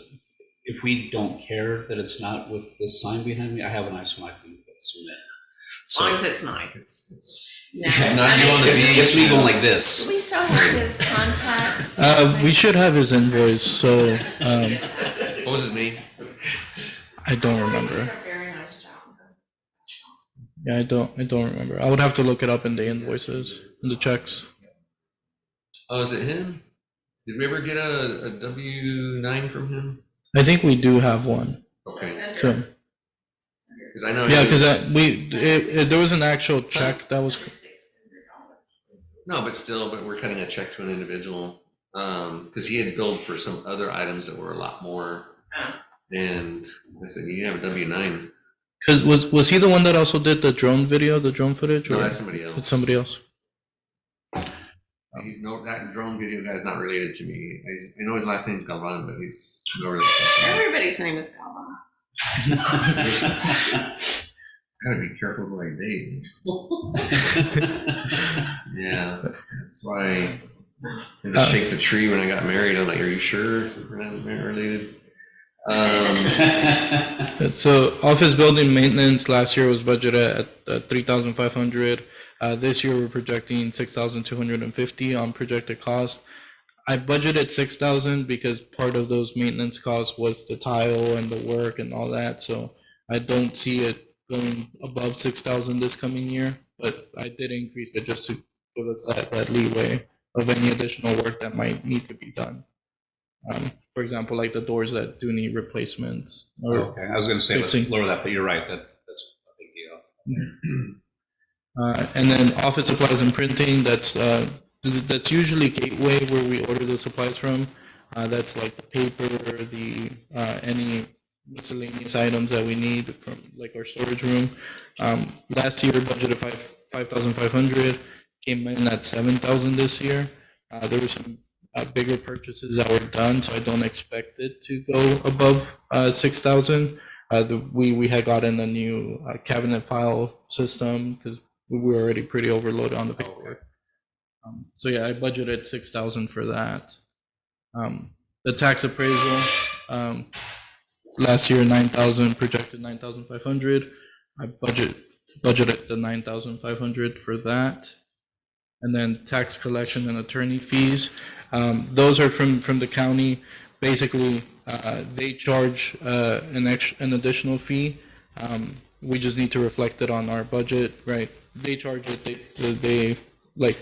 if we don't care that it's not with this sign behind me, I have a nice one I can submit. As long as it's nice. It's No, not I you mean, on the beach. It's me going like this. do we still have his contact? We should have his invoice, so What was his name? I don't He did remember. a very nice job. Yeah, I don't remember. I would have to look it up in the invoices, in the checks. Oh, is it him? Did we ever get a W-9 from him? I think we do have one. Okay, So because I know. yeah, he was- because there was an actual check that was. No, but still, but we're cutting a check to an individual, because he had billed for some other items that were a lot more. Oh. And I said, you have a W-9. Because was he the one that also did the drone video, the drone footage? No, or that's somebody else. it's somebody else. He's that drone video guy's not related to me. I know his last name's Galvan, but he's no relation. Everybody's name is Calvin. Gotta be careful who I date. Yeah, that's why I had to shake the tree when I got married. I'm like, are you sure we're not related? So office building maintenance last year was budgeted at 3,500. This year we're projecting 6,250 on projected cost. I budgeted 6,000 because part of those maintenance costs was the tile and the work and all that. So I don't see it going above 6,000 this coming year, but I did increase it just to give us that leeway of any additional work that might need to be done. For example, like the doors that do need replacements. Or Okay, I was going to say let's fixing. lower that, but you're right. That's a big deal. And then office supplies and printing, that's usually Gateway where we order the supplies from. That's like the paper, the any miscellaneous items that we need from like our storage room. Last year budgeted 5,500, came in at 7,000 this year. There were some bigger purchases that were done, so I don't expect it to go above 6,000. We had gotten a new cabinet file system because we were already pretty overloaded on the paperwork. So yeah, I budgeted 6,000 for that. The tax appraisal, last year 9,000, projected 9,500. I budgeted the 9,500 for that. And then tax collection and attorney fees. Those are from the county. Basically, they charge an additional fee. We just need to reflect it on our budget, right? They charge it. They like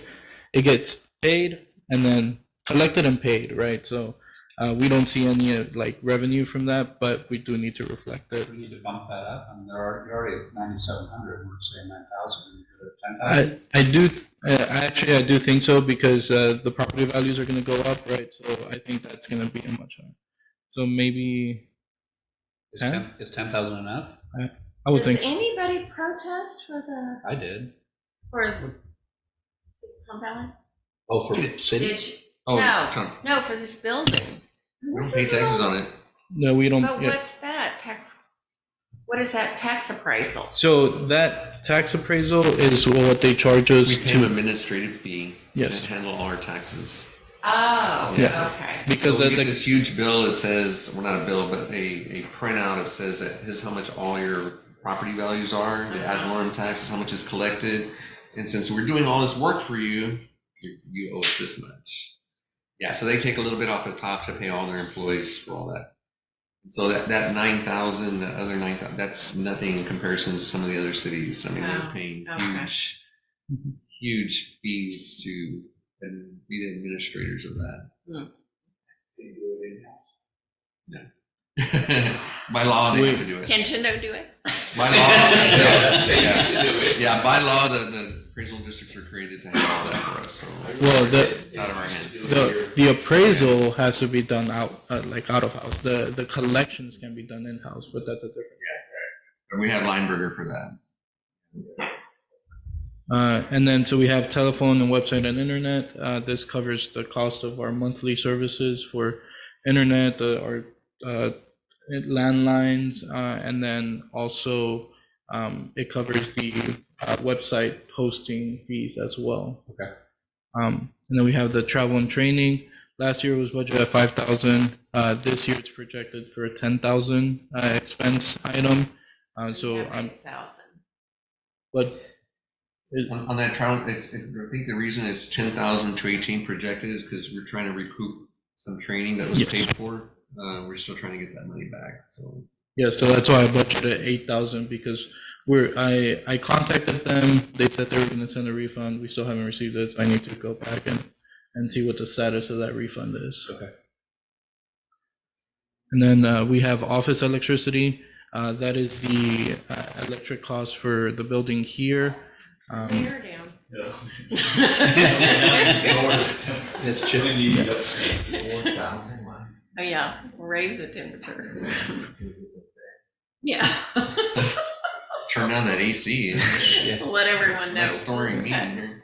it gets paid and then collected and paid, right? So we don't see any like revenue from that, but we do need to reflect it. We need to bump that up. I mean, you're already at 9,700. We're saying 9,000. 10,000. I do think so because the property values are going to go up, right? So I think that's going to be a much higher. So maybe Is 10,000 enough? I would Does think so. anybody protest for I did. Palm Valley? Oh, for city? Did you? Oh, No, Tom, no, for this building. we don't This pay is taxes all- on it. No, we don't. But yeah. what's that tax? What is that tax appraisal? So that tax appraisal is what they charge us We pay an to, administrative fee Yes. to handle all our taxes. Oh, Yeah. okay. because So we the, get this huge bill that says, well, not a bill, but a printout that says that here's how much all your property values are, the ad valorem taxes, how much is collected. And since we're doing all this work for you, you owe us this much. Yeah, so they take a little bit off the top to pay all their employees for all that. So that 9,000, the other 9,000, that's nothing in comparison to some of the other cities. I mean, they're Oh, paying okay. huge fees to be the administrators of that. By law, they have to do it. Can Chindo do it? By law, yeah, by law, the appraisal districts are created to handle all that for us, so. Well, It's out of our hands. the appraisal has to be done out, like out of house. The collections can be done in house, but that's a different. And we have Lineberger for that. And then, so we have telephone and website and internet. This covers the cost of our monthly services for internet, our landlines, and then also it covers the website hosting fees as well. Okay. And then we have the travel and training. Last year was budgeted at 5,000. This year it's projected for a 10,000 expense item. So I'm, 8,000. but On that travel, I think the reason it's 10,000 to 18 projected is because we're trying to recoup some training that was Yes. paid for. We're still trying to get that money back, so. yeah, so that's why I budgeted 8,000 because I contacted them. They said they were going to send a refund. We still haven't received it. So I need to go back and see what the status of that refund is. Okay. And then we have office electricity. That is the electric cost for the building here. Clear down. It's chilly. Oh, yeah, raise the temperature. Yeah. Turn down that AC. Let everyone know. Not storing me in here.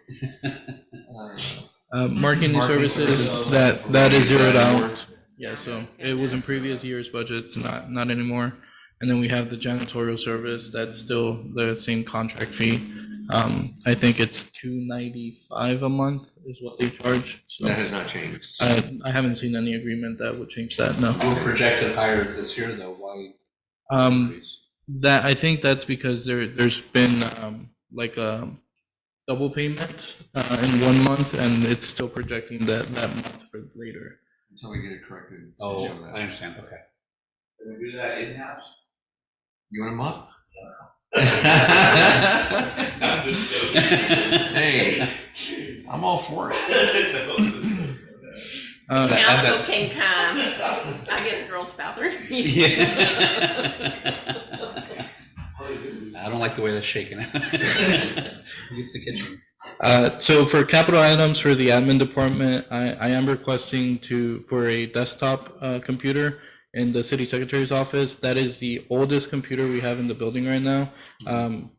Marketing services, that is zeroed out. Yeah, so it was in previous years' budgets, not anymore. And then we have the janitorial service, that's still the same contract fee. I think it's $295 a month is what they charge. So That has not changed. I haven't seen any agreement that would change that, no. We're projected higher this year, though. Why? That, I think that's because there's been like a double payment in 1 month, and it's still projecting that month for later. Until we get it corrected. Oh, show that. I understand. Okay. Can we do that in-house? You want a month? I'm just joking. Hey, I'm all for it. Council can come. I get the girls' bathroom. I don't like the way that's shaking out. Who gets the kitchen? So for capital items for the admin department, I am requesting for a desktop computer in the city secretary's office. That is the oldest computer we have in the building right now.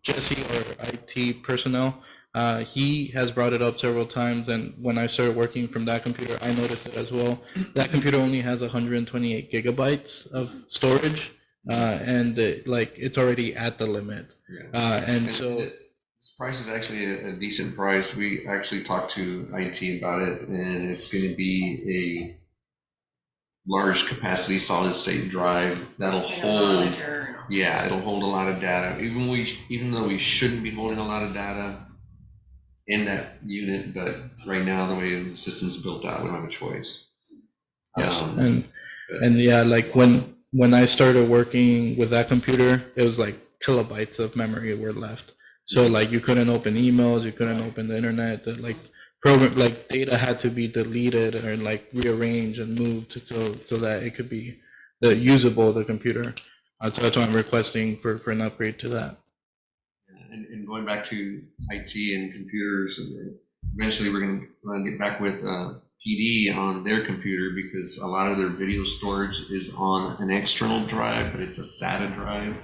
Jesse, our IT personnel, he has brought it up several times, and when I started working from that computer, I noticed it as well. That computer only has 128 gigabytes of storage, and it's already at the limit. And so this price is actually a decent price. We actually talked to IT about it, and it's going to be a large capacity solid state drive that'll hold. Yeah, it'll hold a lot of data. Even though we shouldn't be holding a lot of data in that unit, but right now the way the system's built out, we don't have a choice. yes, and yeah, like when I started working with that computer, it was like kilobytes of memory were left. So like you couldn't open emails, you couldn't open the internet, data had to be deleted or like rearranged and moved so that it could be usable, the computer. So that's why I'm requesting for an upgrade to that. And going back to IT and computers, and eventually we're going to get back with PD on their computer because a lot of their video storage is on an external drive, but it's a SATA drive.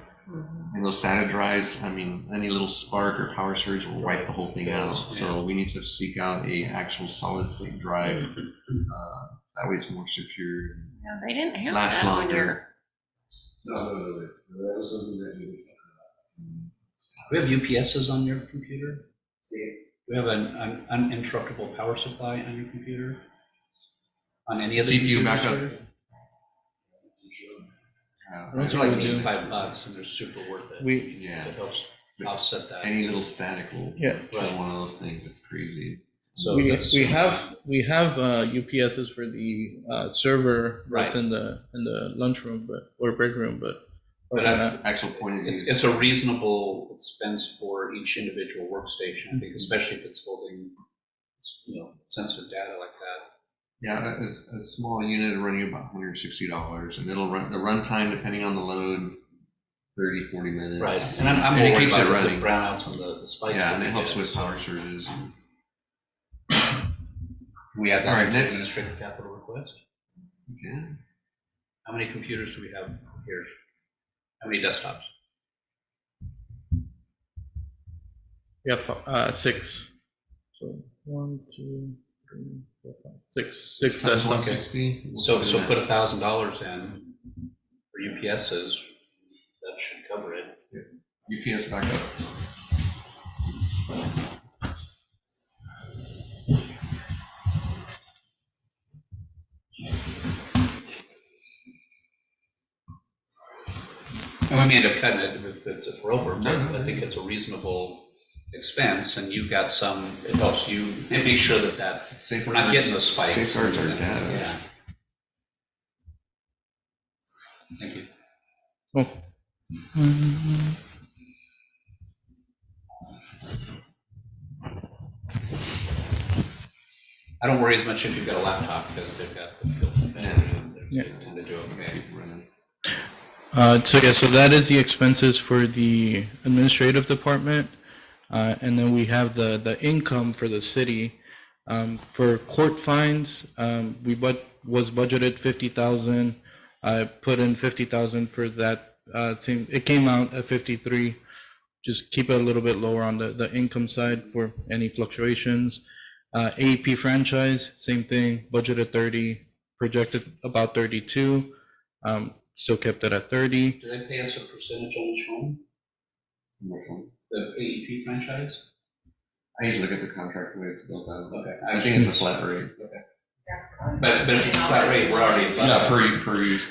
And those SATA drives, I mean, any little spark or power surge will wipe the whole thing out. So we need to seek out a actual solid state drive. That way it's more secure. No, they didn't have Last that on longer. your. No, that was something that we. Do we have UPSs on your computer? Do we have an uninterruptible power supply on your computer? On any of the CPU computers backup? here? Those They're are like like $85 and they're super worth it. yeah. It helps offset that. Any little static will Yeah. kill one of those things. It's crazy. So we that's- we have UPSs for the server that's Right. in the lunchroom, or break room, but But Actual point of use. It's a reasonable expense for each individual workstation, I think, especially if it's holding, sensitive data like that. Yeah, a small unit will run you about $160, and it'll run the runtime depending on the load, 30, 40 minutes. Right, and I'm And it worried keeps it about running. the brownouts on the spikes. Yeah, that and it we helps get, with so power surges. Can we add All that right, to next. administrative capital request? Yeah. How many computers do we have here? How many desktops? we have 6. So 1, 2, 3, 4, 5, 6. 6 Times desktops. 160. So put $1,000 in for UPSs, that should cover it. UPS backup. And we may end up cutting it if we're over, but No. I think it's a reasonable expense, and you've got some, it helps you make sure that we're not getting the spikes. Safeguards our data. Yeah. Thank you. Oh. I don't worry as much if you've got a laptop, because they've got the built-in battery, and Yeah. they tend to do okay. Keep running. So that is the expenses for the administrative department. And then we have the income for the city. For court fines, was budgeted 50,000. I put in 50,000 for that. It came out at 53. Just keep it a little bit lower on the income side for any fluctuations. AEP franchise, same thing, budgeted 30, projected about 32. Still kept it at 30. Do they pay us a percentage on each home, the AEP franchise? I usually look at the contract the way it's built out. Okay. I think it's a flat rate. But if it's a flat rate, we're already above. Yeah, per user.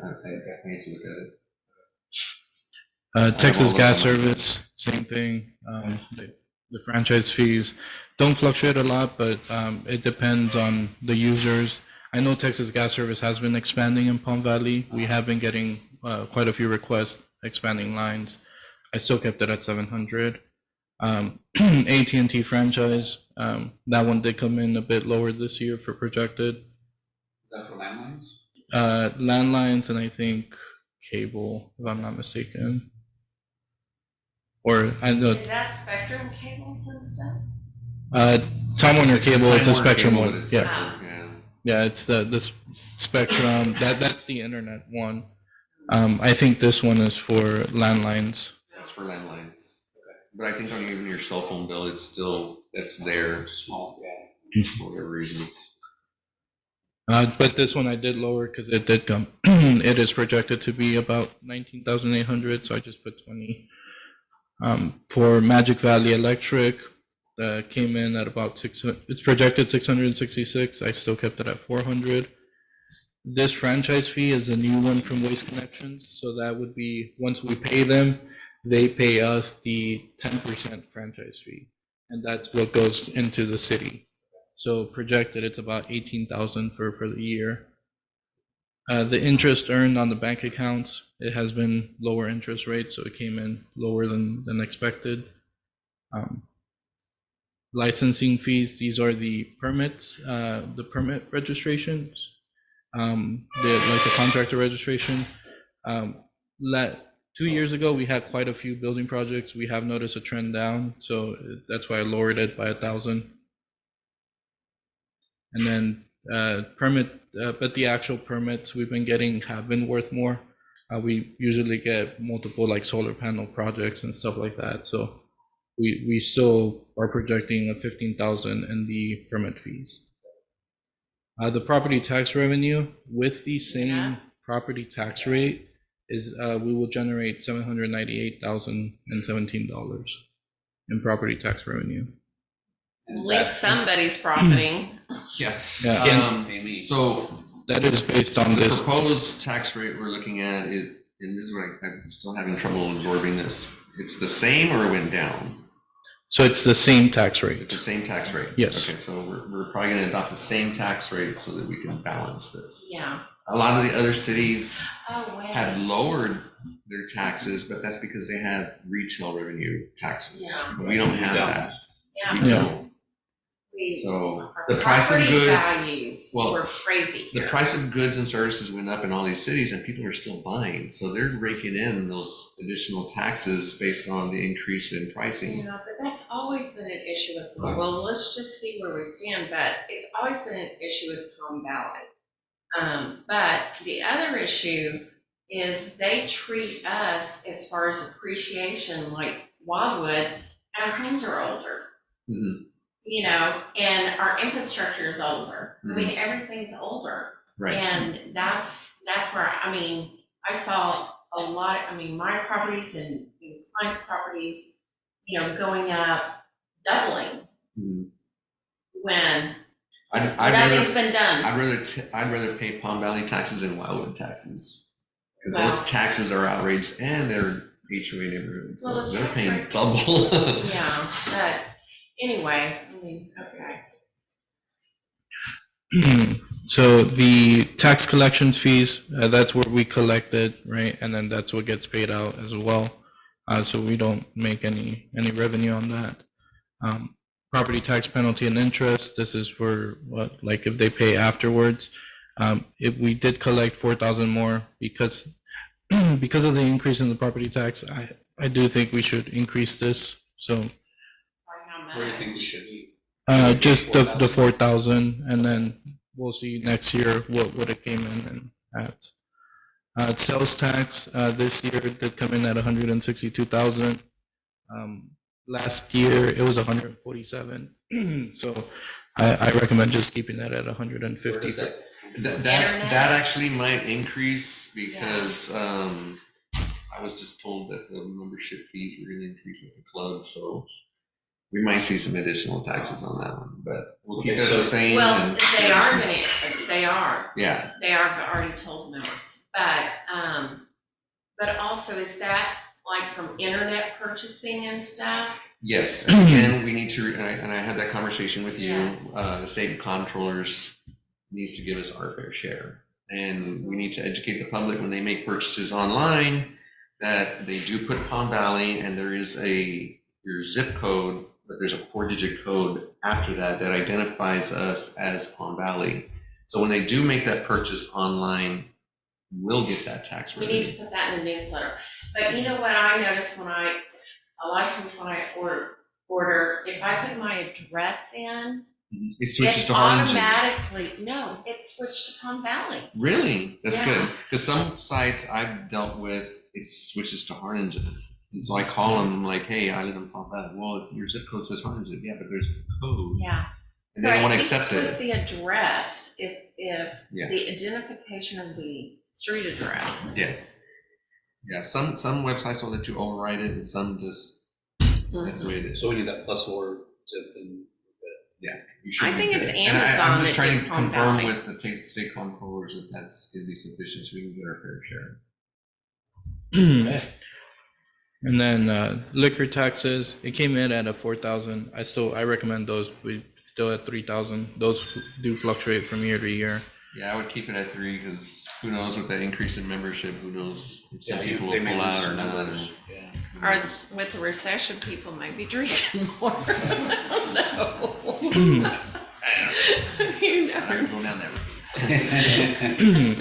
I need to look at it. Texas all Gas those on my Service, same thing. The franchise fees don't fluctuate a lot, but it depends on the users. I know Texas Gas Service has been expanding in Palm Valley. We have been getting quite a few requests expanding lines. I still kept it at 700. AT&T franchise, that one did come in a bit lower this year for projected. Is that for landlines? Landlines and I think cable, if I'm not mistaken. Or I know Is that Spectrum cables and stuff? Time Warner Cable is a Spectrum Cable, one. it's Yeah, Spectrum, yeah. yeah, it's the Spectrum. That's the internet one. I think this one is for landlines. It's for landlines. But I think on even your cell phone bill, it's there, Small, yeah. for whatever reason. But this one I did lower because it did come. It is projected to be about 19,800, so I just put 20. For Magic Valley Electric, came in at about 600. It's projected 666. I still kept it at 400. This franchise fee is a new one from Waste Connections, so that would be once we pay them, they pay us the 10% franchise fee, and that's what goes into the city. So projected, it's about 18,000 for the year. The interest earned on the bank accounts, it has been lower interest rates, so it came in lower than expected. Licensing fees, these are the permits, the permit registrations, the contractor registration. 2 years ago, we had quite a few building projects. We have noticed a trend down, so that's why I lowered it by 1,000. And then permit, but the actual permits we've been getting have been worth more. We usually get multiple like solar panel projects and stuff like that. So we still are projecting a 15,000 in the permit fees. The property tax revenue with the same Yeah. property tax rate is we will generate $798,017 in property tax revenue. At least somebody's profiting. Yeah. Yeah, So that is based on the this. proposed tax rate we're looking at is, and this is where I'm still having trouble absorbing this. It's the same or it went down? So it's the same tax It's rate. the same tax rate? Yes. Okay, so we're probably gonna adopt the same tax rate so that we can balance this. Yeah. A lot of the other cities Oh, had wait. lowered their taxes, but that's because they had retail revenue taxes. Yeah. We don't have that. Yeah. We Yeah. don't. We- So our the price of property goods, values well, were crazy the here. price of goods and services went up in all these cities and people are still buying. So they're raking in those additional taxes based on the increase in pricing. Yeah, but that's always been an issue with, well, let's just see where we stand, but it's always been an issue with Palm Valley. But the other issue is they treat us as far as appreciation like Wildwood, and our homes are older. Mhm. You know, and our infrastructure is older. I mean, everything's older. Right. And that's where, I mean, I saw a lot, I mean, my properties and clients' properties, you know, going up, doubling Mhm. when I'd nothing's rather- been done. I'd rather pay Palm Valley taxes than Wildwood taxes. Because Well- those taxes are outrageous and they're HOA neighborhoods, so Well, the they're tax paying rate- double. Yeah, but anyway, I mean, okay. So the tax collections fees, that's where we collect it, right? And then that's what gets paid out as well. So we don't make any revenue on that. Property tax penalty and interest, this is for what, like if they pay afterwards. If we did collect 4,000 more because of the increase in the property tax, I do think we should increase this. So By how much? Where do you think we should be? just the 4,000, and then we'll see next year what it came in at. Sales tax, this year it did come in at 162,000. Last year it was 147. So I recommend just keeping that at 150. Where does that- That actually might increase because I was just told that the membership fees were gonna increase at the club, so we might see some additional taxes on that one, but we'll keep Okay, it so- the same. Well, and- they are gonna, they are. Yeah, They are already told members, but also is that like from internet purchasing and stuff? yes, and again, we need to, and I had that conversation with you, Yes. The state controllers needs to give us our fair share. And we need to educate the public when they make purchases online, that they do put Palm Valley and there is your zip code, but there's a 4-digit code after that that identifies us as Palm Valley. So when they do make that purchase online, we'll get that tax We need revenue. to put that in a newsletter. But you know what I noticed when a lot of times when I order, if I put my address in, It switches it to Harlingen. automatically, no, it switched to Palm Valley. Really? That's Yeah. good. Because some sites I've dealt with, it switches to Harlingen. And so I call them like, hey, I live in Palm Valley. Well, your zip code says Harlingen. Yeah, but there's the code. Yeah. And they don't want to accept With it. the address, if Yeah. the identification of the street address. Yes. Yeah, some websites will let you override it and some just, that's the way it is. So we need that plus or tip and. You should I be think it's good. And I'm Amazon just that trying did to Palm confirm Valley. with the state controllers that that's going to be sufficient so we can get our fair share. And then liquor taxes, it came in at a 4,000. I recommend those. We still at 3,000. Those do fluctuate from year to year. Yeah, I would keep it at 3 because who knows with that increase in membership, who knows if some Yeah, people they will may pull lose out or some not. members. and Yeah. who Or knows. with the recession, people might be drinking more. No. You I never can go down there.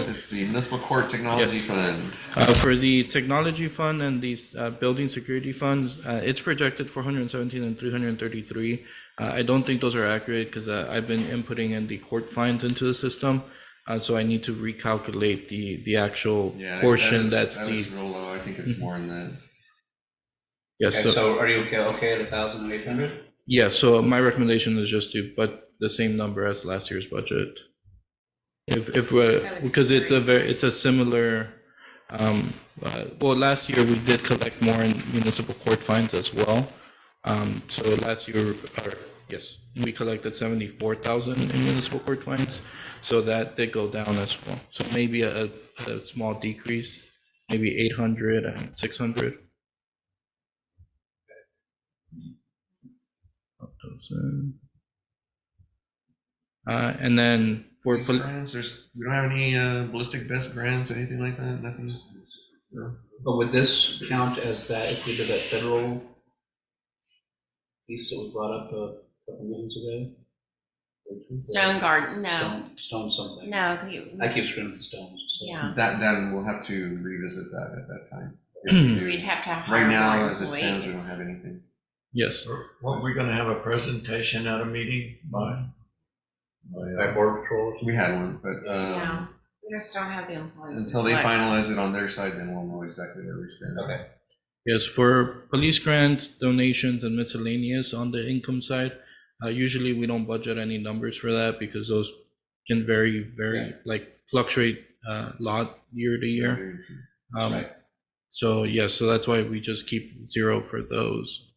Let's see, municipal court technology fund. For the technology fund and these building security funds, it's projected 417 and 333. I don't think those are accurate because I've been inputting in the court fines into the system. So I need to recalculate the actual Yeah, portion that that's looks the, real low. I think it's more than that. yes, Okay, so, so are you okay at 1,800? yeah, so my recommendation is just to, but the same number as last year's budget. If we're, because it's a similar, well, last year we did collect more in municipal court fines as well. So last year, yes, we collected 74,000 in municipal court fines. So that did go down as well. So maybe a small decrease, maybe 800 and 600. And then for, Police grants, we don't have any ballistic vest grants, anything like that, nothing? No? But would this count as that, if we did that federal piece that we brought up a couple meetings ago? Stone Garden, no, Stone something. no. I keep screaming at stones. So. Yeah, That, then we'll have to revisit that at that time. we'd have to hire Right now, more as it stands, we don't employees. have anything. yes, What, we're gonna have a presentation at a meeting by? By Border Patrol. We had one, but No, we just don't have the employees. until they It's like- finalize it on their side, then we'll know exactly where we stand. Okay. yes, for police grants, donations, and miscellaneous on the income side, usually we don't budget any numbers for that because those can very, like fluctuate a lot year to year. Right. So yes, so that's why we just keep zero for those.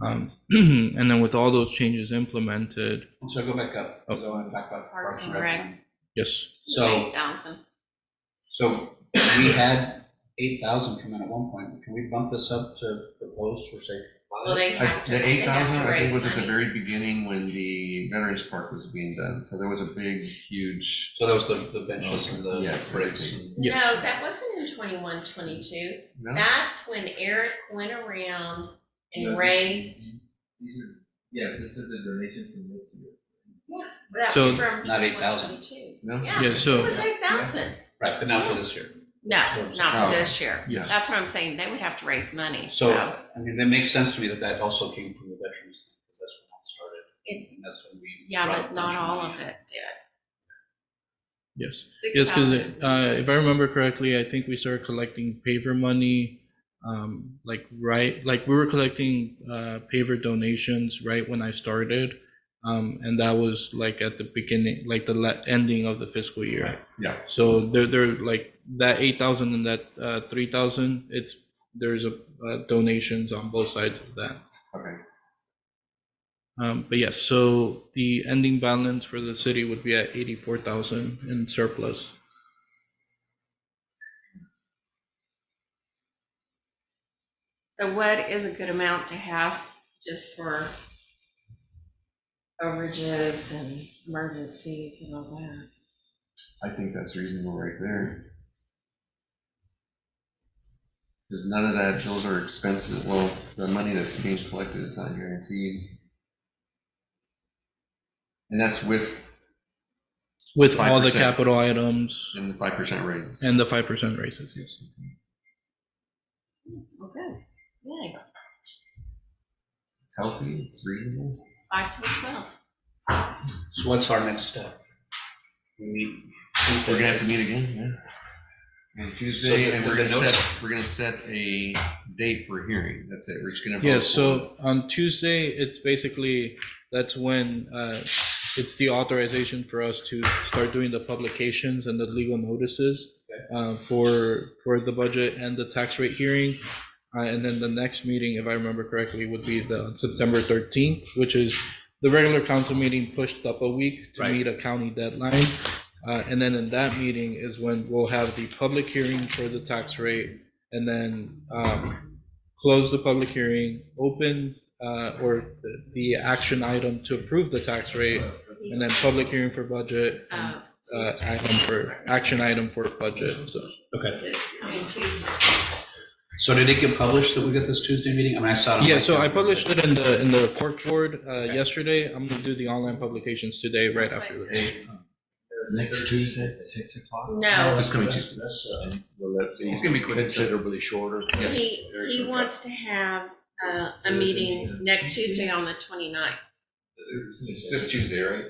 And then with all those changes implemented, So go back up. Oh. Go and talk about Parks and Rec. yes, So, 8,000. so we had 8,000 come in at one point. Can we bump this up to propose for say Well, 5? they have to. The they have 8,000, to I think, raise was at the money. very beginning when the Veterans Park was being done. So there was a big, huge, So that was the benches and the Yes, bricks. everything. yes. No, that wasn't in 21, 22. no? That's when Eric went around and No, raised. These are, yes, this is the donation from this year. That So- was from Not 21, 8,000. 22. No? Yeah, Yeah, so- it was 8,000. Right, but not for this year. No, not Oh, for this year. yeah. That's what I'm saying. They would have to raise money. So, I mean, that makes sense to me that that also came from the veterans, because that's when that started. It- And that's when we. Yeah, brought but a not bunch of all money. of it did. Yes. Yes, because 6,000. if I remember correctly, I think we started collecting paver money, like we were collecting paver donations right when I started, and that was like at the beginning, like the ending of the fiscal year. Yeah. So they're like that 8,000 and that 3,000. There's donations on both sides of that. Okay. But yes, so the ending balance for the city would be at 84,000 in surplus. So what is a good amount to have just for overages and emergencies and all that? I think that's reasonable right there. Because none of that, those are expensive. Well, the money that's being collected is not guaranteed. And that's with With all the 5%. capital items and the 5% raises. and the 5% raises, yes. Okay, yeah, It's healthy, it's reasonable. 5 to 12. So what's our next step? We meet. We're gonna have to meet again, yeah. On Tuesday, So and the we're gonna notes- set a date for hearing. That's it. We're just gonna. Yeah, vote so on Tuesday, it's basically, that's when it's the authorization for us to start doing the publications and the legal notices for the budget and the tax rate hearing. And then the next meeting, if I remember correctly, would be the September 13th, which is the regular council meeting pushed up a week to Right. meet a county deadline. And then in that meeting is when we'll have the public hearing for the tax rate, and then close the public hearing, open or the action item to approve the tax rate, and then public hearing for budget, and action item for budget. So Okay. Tuesday. So did it get published that we got this Tuesday meeting? I mean, I saw it. on yeah, my so I calendar. published it in the court board yesterday. I'm gonna do the online publications today, right after the meeting. Next Tuesday at 6 o'clock? No, This coming Tuesday. And will that be It's gonna be quick. considerably shorter? he wants to have a meeting next Tuesday on the 29th. It's this Tuesday, right?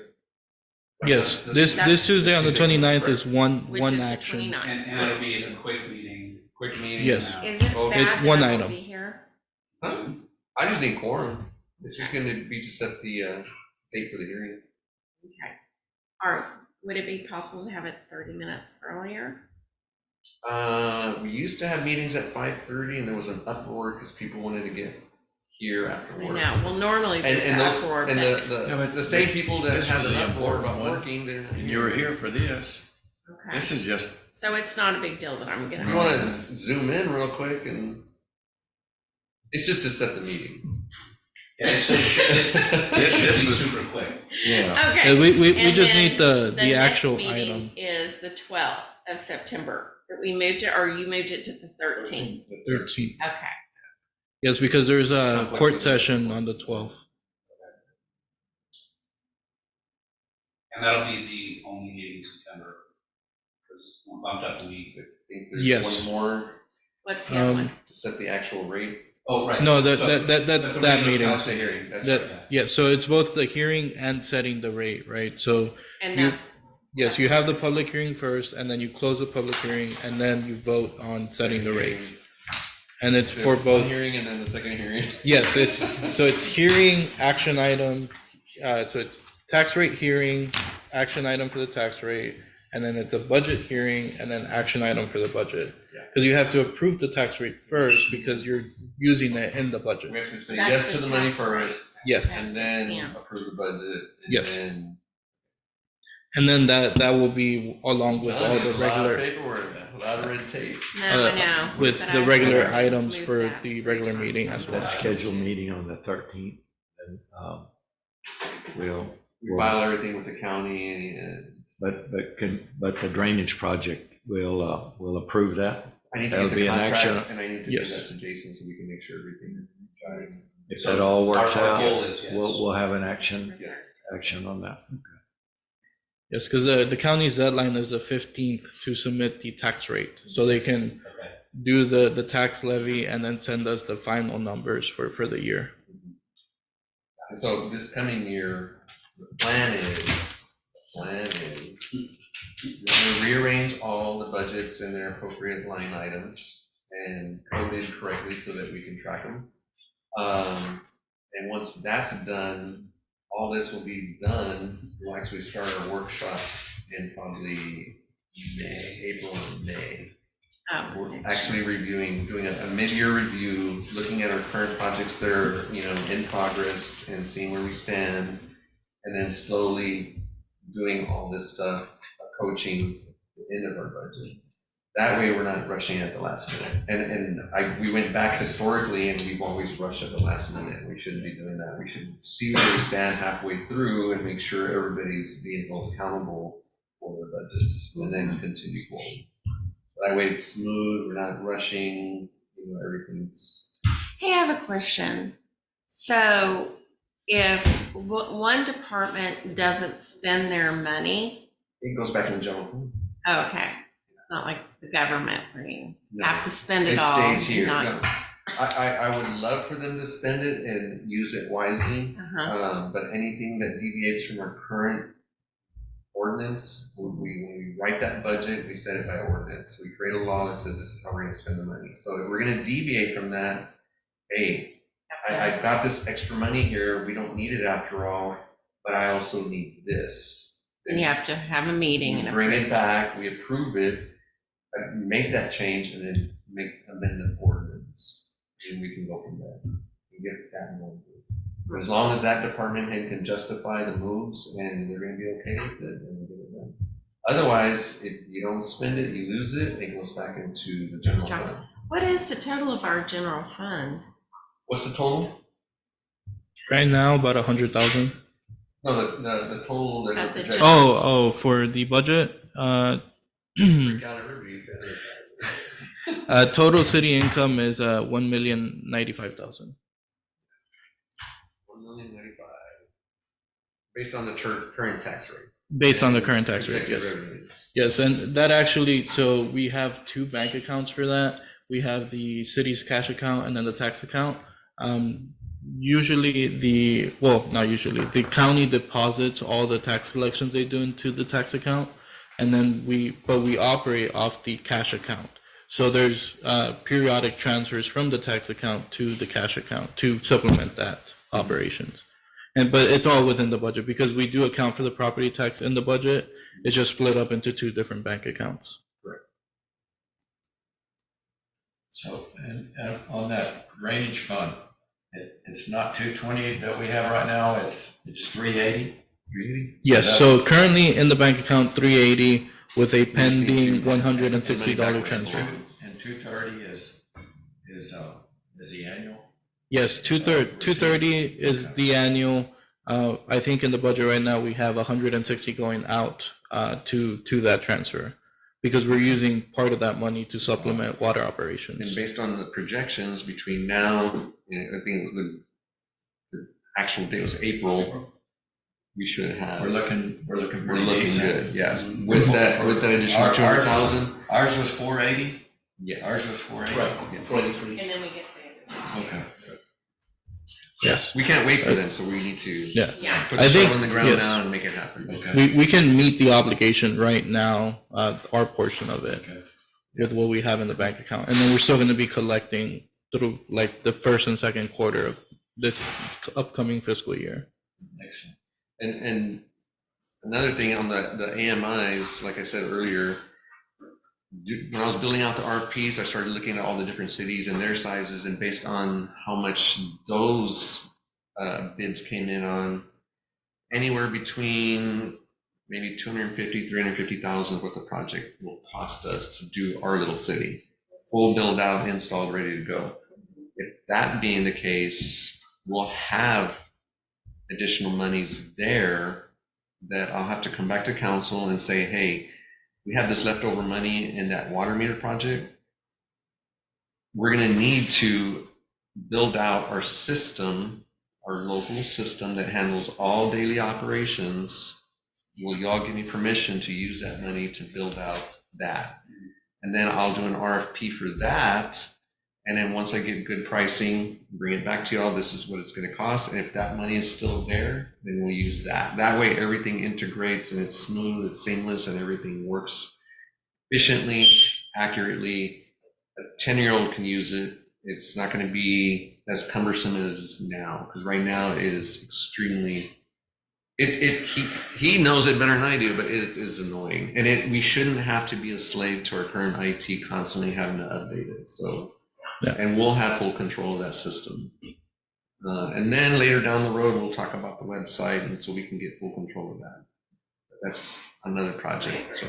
Yes, this Tuesday on the 29th is one Which is the action. 29th. And it'll be a quick meeting. Quick meeting. Yes. and, Is it vote. bad It's that one I won't item. be here? I just need quorum. It's just gonna be to set the, date for the hearing. Okay. Or would it be possible to have it 30 minutes earlier? We used to have meetings at 5:30 and there was an uproar because people wanted to get here after I work. know, well, normally And, there's and an those, uproar, and but, Yeah, but the same people that this had was an the uproar important about one. working, they're not And you were here for this. okay. This is just, So it's not a big deal that I'm You gonna. wanna zoom in real quick and it's just to set the meeting. Yeah, so it should, it should be super quick. yeah. Okay. We And just then need the next actual meeting item. is the 12th of September. That we moved it, or you moved it to the 13th? 13th. Okay. Yes, because there's a Complex court with- session on the 12th. And that'll be the only meeting in September. Because we bumped up the week. I think there's Yes. one more What's the other Um, one? to set the actual rate. Oh, right. No, So- that's the that regular meeting. That's the hearing, that's That, right. yeah, so it's both the hearing and setting the rate, right? So, And you- that's, yes, you have the public hearing first, and then you close the public hearing, and then you vote on setting the rate. And it's for One both, hearing and then the second hearing. yes, so it's hearing, action item, so it's tax rate hearing, action item for the tax rate, and then it's a budget hearing, and then action item for the budget. Yeah. Because you have to approve the tax rate first, because you're using it in the budget. We have to say That's yes the to the money tax rate. first. Yes. And Yes, then yeah. approve the budget. And Yes. then And then that will be along with all the A lot of regular, paperwork, a lot of red tape. no, I uh, know. with but the I'd regular rather items move for that the 3 regular times meeting than as that. well. That scheduled meeting on the 13th, and, we'll, We file everything with the county and but the drainage project, will approve that. I need to That'll get be the an action. contract and I need to give Yes. that to Jason so we can make sure everything. If that all works Our out, goal is yes. we'll have an action Yes. on that. Yes, because the county's deadline is the 15th to submit the tax rate, so they can Okay. do the tax levy and then send us the final numbers for the year. And so this coming year, the plan is, we're gonna rearrange all the budgets in their appropriate line items and coded correctly so that we can track them. And once that's done, all this will be done, we'll actually start our workshops in probably April and May. Oh, We're actually reviewing, doing a mid-year review, looking at our current projects that are, in progress and seeing where we stand. And then slowly doing all this stuff, coaching the end of our budget. That way, we're not rushing at the last minute. And we went back historically and we've always rushed at the last minute. We shouldn't be doing that. We should see where we stand halfway through and make sure everybody's being held accountable for their budgets and then continue forward. That way it's smooth, we're not rushing, everything's. Hey, I have a question. So if one department doesn't spend their money, It goes back in the general fund. oh, okay, it's not like the government where you No. have to spend it It all. stays here. not- No. I would love for them to spend it and use it wisely. Uh-huh. But anything that deviates from our current ordinance, when we write that budget, we set it by ordinance. We create a law that says this is how we're gonna spend the money. So if we're gonna deviate from that, hey, I've got this extra money here, we don't need it after all, but I also need this. Then you have to have a meeting We and bring approve it back, we approve it, make that change, and then amend the ordinance. And we can go from there. We get that moved. As long as that department head can justify the moves and they're gonna be okay with it, then we get it done. Otherwise, if you don't spend it, you lose it, it goes back into the general fund. What is the total of our general fund? What's the total? Right now, about 100,000. No, the total that Of we're the projecting. Oh, for the budget, Freak out everybody who said it. total city income is 1,095,000. 1,095,000. Based on the current tax rate. Based on the current tax rate, Projected yes. revenues. Yes, and that actually, so we have two bank accounts for that. We have the city's cash account and then the tax account. Usually not usually, the county deposits all the tax collections they do into the tax account. And then we operate off the cash account. So there's periodic transfers from the tax account to the cash account to supplement that operations. But it's all within the budget because we do account for the property tax in the budget. It's just split up into 2 different bank accounts. So, and on that drainage fund, it's not 220 that we have right now, it's 380? 380? Yes, so currently in the bank account, 380 with a pending money $160 back transfer. And 230 is the annual? Yes, 230 is the annual. I think in the budget right now, we have 160 going out to that transfer because we're using part of that money to supplement water And operations. based on the projections between now, and I think the actual date was April, we should have. We're looking We're pretty looking decent. good, yes. With that additional Ours- 200,000, Ours was 480? yes. Ours was 480? Yeah. 23. And then we get the. Okay. Yes, We can't wait for them, so we need to yeah. Yeah. put I the think- shovel in the ground yes. now and make it happen. Okay. We can meet the obligation right now, our portion of it, Okay. with what we have in the bank account. And then we're still going to be collecting through like the first and second quarter of this upcoming fiscal year. Excellent. And another thing on the AMIs, like I said earlier, when I was building out the RFPs, I started looking at all the different cities and their sizes, and based on how much those bids came in on, anywhere between maybe 250, 350,000 what the project will cost us to do our little city. Full build out, installed, ready to go. If that being the case, we'll have additional monies there that I'll have to come back to council and say, hey, we have this leftover money in that water meter project. We're gonna need to build out our system, our local system that handles all daily operations. Will y'all give me permission to use that money to build out that? And then I'll do an RFP for that. And then once I get good pricing, bring it back to y'all, this is what it's gonna cost. And if that money is still there, then we'll use that. That way, everything integrates and it's smooth, it's seamless, and everything works efficiently, accurately. A 10-year-old can use it. It's not gonna be as cumbersome as it is now, because right now it is extremely, he knows it better than I do, but it is annoying. And we shouldn't have to be a slave to our current IT constantly having to update it, so. Yeah. And we'll have full control of that system. And then later down the road, we'll talk about the website, and so we can get full control of that. That's another project, so.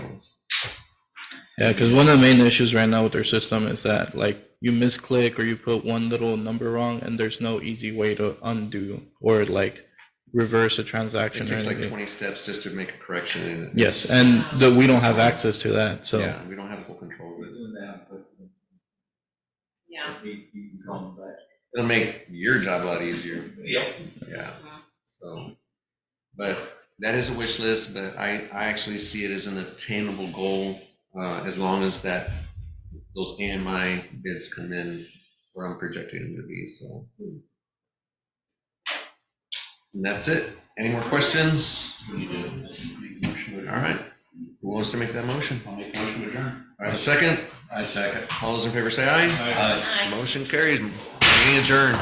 Yeah, because one of the main issues right now with their system is that like you misclick or you put one little number wrong and there's no easy way to undo or like reverse a transaction. It takes or like anything. 20 steps just to make a correction in it. Yes, and we don't have access to that, so. Yeah, we don't have full control of it. Doing that, but Yeah. you can call them back. It'll make your job a lot easier. Yep. Yeah, so, but that is a wish list, but I actually see it as an attainable goal, as long as those AMI bids come in where I'm projecting them to be, so. And that's it. Any more questions? We need to make a motion to All right, who wants to make that motion? I'll make a motion to adjourn. All right, second, I second. all those in favor say aye. Aye. Aye. Motion carries, meeting adjourned.